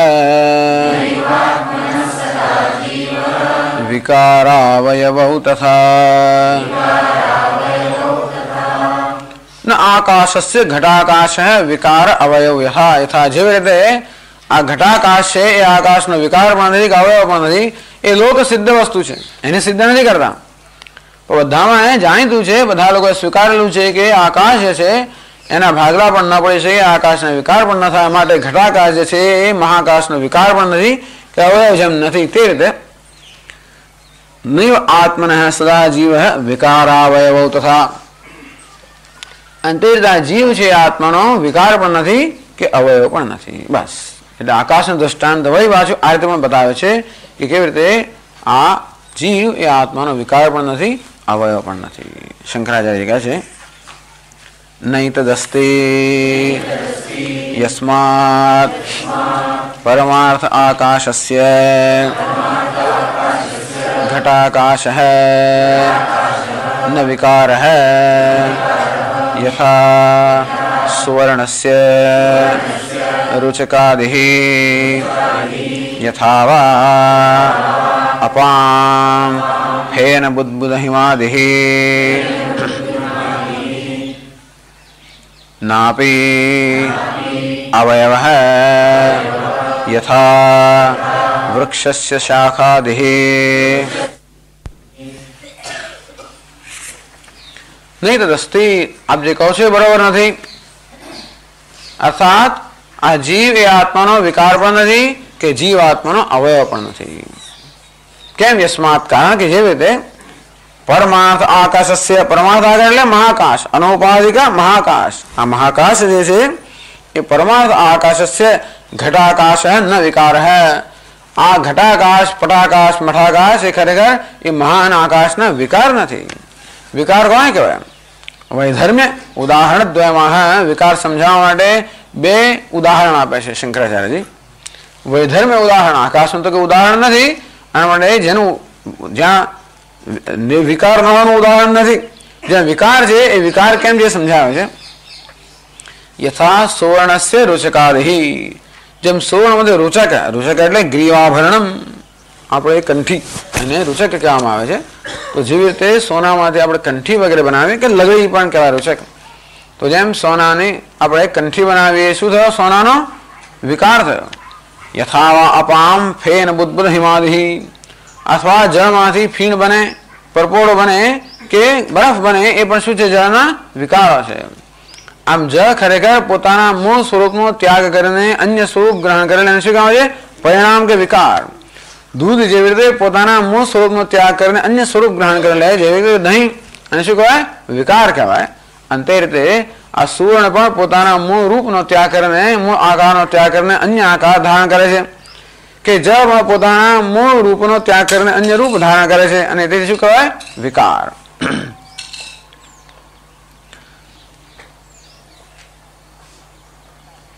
વિકારાવયવૌ તથા ન આકાશસ્ય ઘટાકાશઃ વિકાર અવયવ યથા. જેવી રીતે આ ઘટાકાશ છે એ આકાશનો વિકાર પણ નથી કે અવયવ પણ નથી, એ લોક સિદ્ધ વસ્તુ છે, એને સિદ્ધ નથી કરતા. પણ બધામાં જાણીતું છે, બધા લોકોએ સ્વીકારેલું છે કે આકાશ જે છે એના ભાગલા પણ ન પડી શકે, આકાશના વિકાર પણ ન થાય. માટે ઘટાકાશ જે છે એ મહાકાશનો વિકાર પણ નથી કે અવયવ જેમ નથી. તે રીતે નૈવ આત્મનઃ સદા જીવ વિકારાવયવૌ તથા. અને તે રીતે જીવ છે આત્માનો વિકાર પણ નથી કે અવયવ પણ નથી. બસ એટલે આકાશનું દ્રષ્ટાંત વળી પાછું આ રીતે પણ બતાવે છે કે કેવી રીતે આ જીવ એ આત્માનો વિકાર પણ નથી, અવયવ પણ નથી. શંકરાચાર્ય કહે છે નહીં તદસ્તિ યસ્માત પરમાર્થ આકાશસ્ય ઘટાકાશઃ ન વિકારઃ યથા સુવર્ણસ્ય रुचकादिः यथा वा अपां फेन बुद्बुदहिमादिः नापि अवयवः यथा वृक्षस्य शाखादिः. नहीं तदस्ति. आप જે કહો છો બરોબર નથી. અર્થાત આ જીવ એ આત્માનો વિકાર પણ નથી કે જીવ આત્માનો અવયવ પણ નથી. કેમ? યસ્માત, કારણ કે જેવી રીતે પરમાર્થ આકાશસ્ય, પરમાર્થ આકાશ એટલે મહાકાશ, અનૌપાધિક મહાકાશ. આ મહાકાશ જે છે એ પરમાર્થ આકાશસ્ય ઘટાકાશ ન વિકાર હૈ. આ ઘટાકાશ, પટાકાશ, મઠાકાશ એ ખરેખર એ મહાન આકાશના વિકાર નથી. વિકાર કોને કહેવાય? વૈધર્મ્ય ઉદાહરણ દ્વયમાં વિકાર સમજાવવા માટે બે ઉદાહરણ આપે છે શંકરાચાર્યજી. વૈધર્મ્ય ઉદાહરણ, આકાશનું તો કે ઉદાહરણ નથી, અને માટે જેનું જ્યાં વિકાર ન હોવાનું ઉદાહરણ નથી. જ્યાં વિકાર છે એ વિકાર કેમ જે સમજાવે છે. યથા સુવર્ણસ્ય રોચકાદિ, જેમ સુવર્ણમાંથી રોચક, રોચક એટલે ગ્રીવાભરણમ, આપણે કંઠી એને રોચક કહેવામાં આવે છે. તો જેવી રીતે સોનામાંથી આપણે કંઠી વગેરે બનાવીએ કે લગડી પણ કહેવાય રોચક. તો જેમ સોનાની આપણે કંઠી બનાવીએ, શું થયો? સોનાનો વિકાર થયો. યથાવા અપામ ફેન બુદ્બુદ હિમાદિ, અથવા જળમાંથી ફીણ બને, પરપોળો બને કે બરફ બને, એ પણ શું છે? જળના વિકારો છે. આમ જળ ખરેખર પોતાના મૂળ સ્વરૂપનો ત્યાગ કરીને અન્ય સ્વરૂપ ગ્રહણ કરેલ એને શું કહેવાય છે? પરિણામ કે વિકાર. દૂધ જેવી રીતે પોતાના મૂળ સ્વરૂપનો ત્યાગ કરીને અન્ય સ્વરૂપ ગ્રહણ કરેલ, જેવી રીતે દહીં અને શું કહેવાય? વિકાર કહેવાય. અને તે રીતે આ સુવર્ણ પણ પોતાના મૂળ રૂપનો ત્યાગ કરીને, મૂળ આકારનો ત્યાગ કરીને અન્ય આકાર ધારણ કરે છે. કે જળ પણ પોતાના મૂળ રૂપનો ત્યાગ કરીને અન્ય રૂપ ધારણ કરે છે, અને તેથી શું કહેવાય? વિકાર.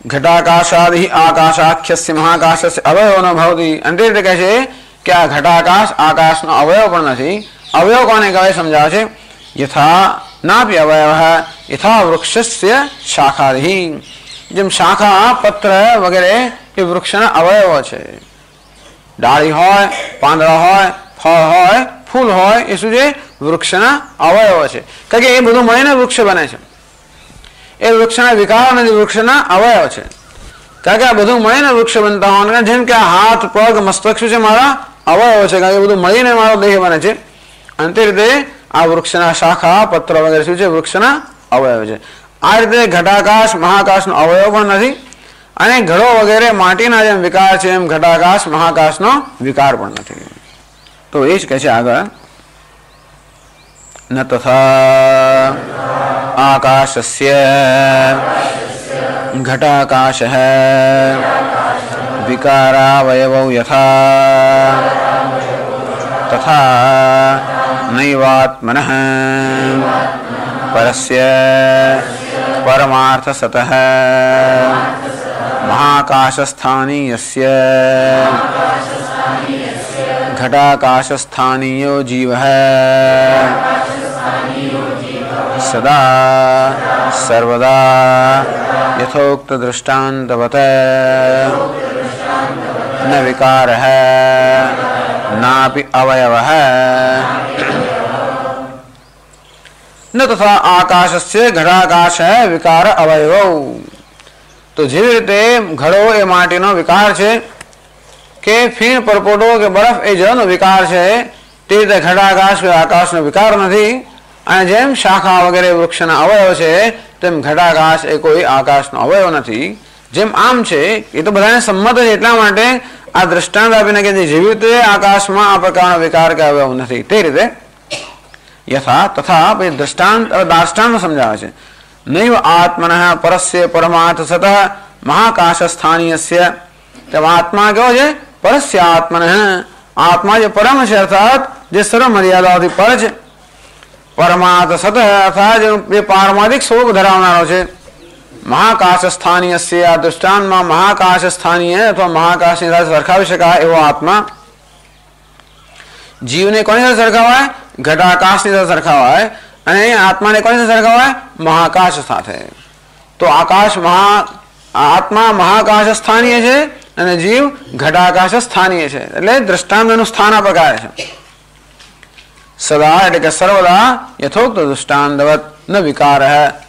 ઘટાકાશાદિ આકાશાખ્યસ્ય મહાકાશસ્ય અવયવો ન ભવતિ. અને તે રીતે કહે છે કે આ ઘટાકાશ આકાશનો અવયવ પણ નથી. અવયવ કોને કહેવાય સમજાવે છે. યથા નાપી અવયવ યથા વૃક્ષસ્ય શાખાદિ, જેમ શાખા પત્ર વગેરે એ વૃક્ષના અવયવો છે. ડાળી હોય, પાંદડા હોય, ફળ હોય, ફૂલ હોય, એ શું છે? વૃક્ષના અવયવો છે. કારણ કે એ બધું મળીને વૃક્ષ બને છે. એ વૃક્ષના વિકાર નથી, વૃક્ષના અવયવ છે. કારણ કે આ બધું મળીને વૃક્ષ બનતા હોવાના, જેમ કે આ હાથ પગ મસ્તક શું છે? મારા અવયવો છે. કારણ કે બધું મળીને મારો દેહ બને છે. અને તે રીતે આ વૃક્ષના શાખા પત્ર વગેરે શું છે? વૃક્ષના અવયવ છે. આ રીતે ઘટાકાશ મહાકાશનો અવયવ પણ નથી, અને ઘડો વગેરે માટીના જેમ વિકાર છે એમ ઘટાકાશ મહાકાશનો વિકાર પણ નથી. તો એ જ કહે છે આગળ, ન તથા આકાશસ્ય ઘટાકાશઃ વિકારાવયવૌ યથા તથા નૈવાત્મનઃ પરસ્ય પરમાર્થસતઃ મહાકાશસ્થાનીયસ્ય ઘટાકાશસ્થાનીયો જીવઃ સદા સર્વદા યથોક્ત દૃષ્ટાંતવત ન વિકારઃ નાપી અવયવઃ ન તથા આકાશસ્ય ઘટાકાશ વિકાર અવયવ. તો જેવી રીતે ઘડો એ માટીનો વિકાર છે, કે ફીણ પરપોટો કે બરફ એ જળનો વિકાર છે, તે રીતે ઘટાકાશ કે આકાશનો વિકાર નથી. અને જેમ શાખા વગેરે વૃક્ષના અવયવ છે, તેમ ઘટાકાશ એ કોઈ આકાશનો અવયવ નથી. જેમ આમ છે એ તો બધાને સંમત છે, એટલા માટે આ દ્રષ્ટાંત આપીને કે જેવી રીતે આકાશમાં આ પ્રકારનો વિકાર કે અવયવ નથી, તે રીતે યથા તથા દ્રષ્ટાંત દાષ્ટાંત સમજાવે છે. નૈવ આત્મનઃ પરસ્ય પરમાર્થ સતઃ મહાકાશ સ્થાનીયસ્ય. તેમ આત્મા કેવો છે? પરસ્ય આત્મનઃ, આત્મા જે પરમ છે, અર્થાત જે સર્વ મર્યાદાઓથી પર છે. પરમાર્થ સતઃ અર્થાત જે પારમાર્થિક સ્વરૂપ ધરાવનારો છે. મહાકાશ સ્થાનીયસ્ય, આ દૃષ્ટાંતમાં મહાકાશ સ્થાનીય અથવા મહાકાશની સાથે સરખાવી શકાય એવો આત્મા. જીવને કોની સાથે સરખાવાય? ઘટાકાશની સાથે સરખાવાય. અને આત્માને કોની સાથે સરખાવાય? મહાકાશ સાથે. તો આકાશ આત્મા મહાકાશ સ્થાનીય છે અને જીવ ઘટાકાશ સ્થાનીય છે. એટલે દ્રષ્ટાંતનું સ્થાન આ પ્રકારે છે. સદા એટલે કે સર્વદા યથોક્ત દૃષ્ટાંતવત ન વિકાર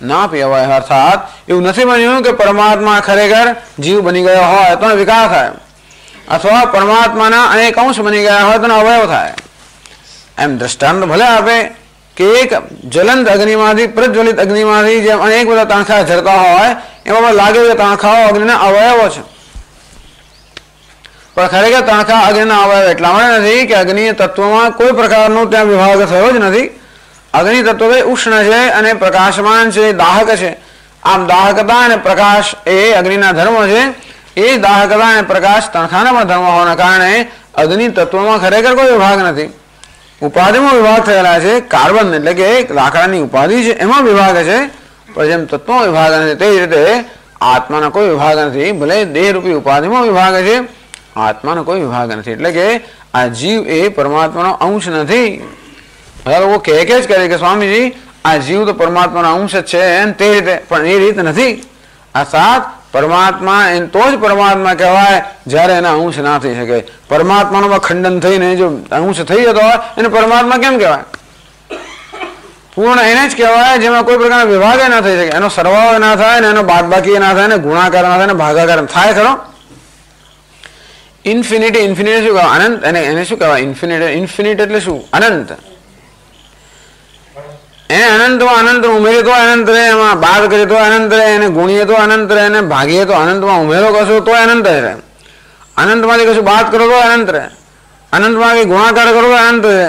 નાપી અવયવ, અર્થાત એવું નથી બન્યું કે પરમાત્મા ખરેખર જીવ બની ગયો હોય તો વિકાર થાય, અથવા પરમાત્માના અનેક અંશ બની ગયા હોય તો અવયવ થાય. એમ દ્રષ્ટાંત ભલે આપે કે એક જ્વલંત અગ્નિમાંથી પ્રજ્વલિત અગ્નિમાંથી જેમ અનેક બધા તણખા ઝરતા હોય, એમાં લાગે કે તણખાઓ અગ્નિના અવયવો છે. પણ ખરેખર તણખા અગ્નિના અવયવ એટલા માટે નથી કે અગ્નિ તત્વમાં કોઈ પ્રકારનો ત્યાં વિભાગ થયો જ નથી. અગ્નિ તત્વ ઉષ્ણ છે અને પ્રકાશમાન છે, દાહક છે. આમ દાહકતા અને પ્રકાશ એ અગ્નિના ધર્મો છે. એ દાહકતા અને પ્રકાશ તણખાના પણ ધર્મ હોવાના કારણે અગ્નિ તત્વમાં ખરેખર કોઈ વિભાગ નથી. ઉપાધિમાં વિભાગ થયેલા છે. કાર્બન એટલે કે લાકડાની ઉપાધિ છે, એમાં વિભાગ છે. પણ જેમ તત્વમાં વિભાગ નથી, તે રીતે આત્માનો કોઈ વિભાગ નથી. ભલે દેહરૂપી ઉપાધિમાં વિભાગ છે, આત્માનો કોઈ વિભાગ નથી. એટલે કે આ જીવ એ પરમાત્માનો અંશ નથી. બધા લોકો કહે જ કરે કે સ્વામીજી આ જીવ તો પરમાત્માનો અંશ જ છે, એમ તે રીતે, પણ એ રીત નથી. અર્થાત પરમાત્મા તો જ પરમાત્મા કહેવાય જ્યારે એના અંશ ના થઈ શકે. પરમાત્માનો ખંડન થઈને જો અંશ થઈ જતો હોય એને પરમાત્મા કેમ કહેવાય? પૂર્ણ એને જ કહેવાય જેમાં કોઈ પ્રકારના વિભાગ ના થઈ શકે, એનો સરવાળો ના થાય ને એનો બાદબાકી ના થાય ને ગુણાકાર ના થાય ને ભાગાકાર થાય ખરો. ઇન્ફિનિટી, ઇન્ફિનિટી શું કહેવાય? અનંત. એને શું કહેવાય? ઇન્ફિનિટ. ઇન્ફિનિટ એટલે શું? અનંત. એને અનંતમાં અનંત ઉમેરીએ તો અનંત રહે, એમાં બાદ કરીએ તો અનંત રહે, એને ગુણીએ તો અનંત રહે, એને ભાગીએ તો અનંતમાં ઉમેરો કરશો તો અનંત રહે. અનંતમાંથી કશું બાદ કરો તો અનંત રહે, અનંતમાં કઈ ગુણાકાર કરો તો અનંત રહે,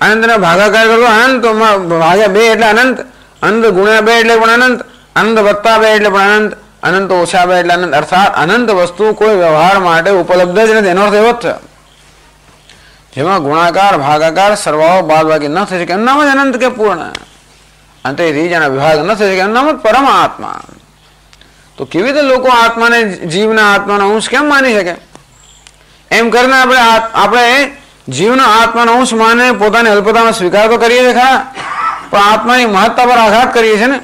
અનંતને ભાગાકાર કરો અનંતમાં ભાગ્યા 2 એટલે અનંત, અનંત ગુણ્યા 2 એટલે પણ અનંત, અનંત વત્તા 2 એટલે પણ અનંત, અનંત ઓછા 2 એટલે અનંત. અર્થાત અનંત વસ્તુ કોઈ વ્યવહાર માટે ઉપલબ્ધ જ નથી. એનો અર્થ એવો જ થયો જેમાં ગુણાકાર ભાગાકાર સરવાળો બાદબાકી ન થઈ શકે, એનું નામ જ અનંત કે પૂર્ણ. અને તેથી જેના વિભાગ ન થઈ શકે એનું નામ જ પરમાત્મા. તો કેવી રીતે લોકો આત્માને જીવના આત્માનો અંશ કેમ માની શકે? એમ કરીને આપણે જીવનો આત્માનો અંશ માને પોતાની અલ્પતાનો સ્વીકાર તો કરીએ છીએ ખરા, પણ આત્માની મહત્તા પર આઘાત કરીએ છીએ ને.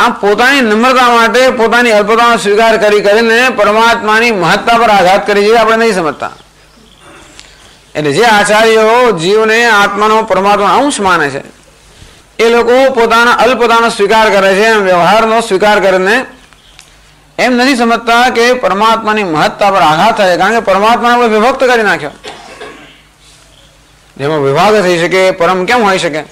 આમ પોતાની નમ્રતા માટે પોતાની અલ્પતાનો સ્વીકાર કરીને પરમાત્માની મહત્તા પર આઘાત કરી છે, આપણે નહીં સમજતા. એટલે જે આચાર્યો જીવને આત્માનો પરમાત્માનો અંશ માને છે એ લોકો પોતાના અલ્પતાનો સ્વીકાર કરે છે, વ્યવહારનો સ્વીકાર કરીને એમ નથી સમજતા કે પરમાત્માની મહત્તા પર આઘાત થાય, કારણ કે પરમાત્માને આપણે વિભક્ત કરી નાખ્યો. જેમાં વિભાગ થઈ શકે પરમ કેમ હોઈ શકે?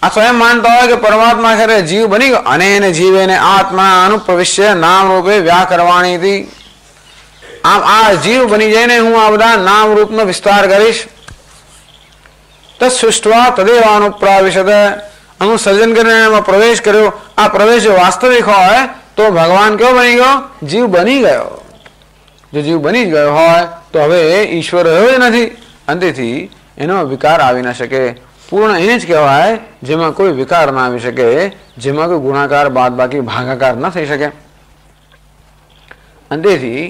આ સ્વયં માનતા હોય કે પરમાત્મા ખરે જીવ બની ગયો અને એને જીવ એને આત્મા અનુપ્રવિશ્ય નામ રૂપે વ્યાકરવાણી હતી. આમ આ જીવ બની જઈને હું આ બધા નામ રૂપનો વિસ્તાર કરીશ. તત્સૃષ્ટવા તદેવાનુપ્રાવિશત, હું સર્જન કરીને એમાં પ્રવેશ કર્યો. આ પ્રવેશ વાસ્તવિક હોય તો ભગવાન કેવો બની ગયો? જીવ બની ગયો. જો જીવ બની જ ગયો હોય તો હવે ઈશ્વર રહ્યો જ નથી, અંતેથી એનો વિકાર આવી ન શકે. પૂર્ણ એને જ કહેવાય જેમાં કોઈ વિકાર ના આવી શકે, જેમાં કોઈ ગુણાકાર બાદ બાકી ભાગાકાર ન થઈ શકે. અંતેથી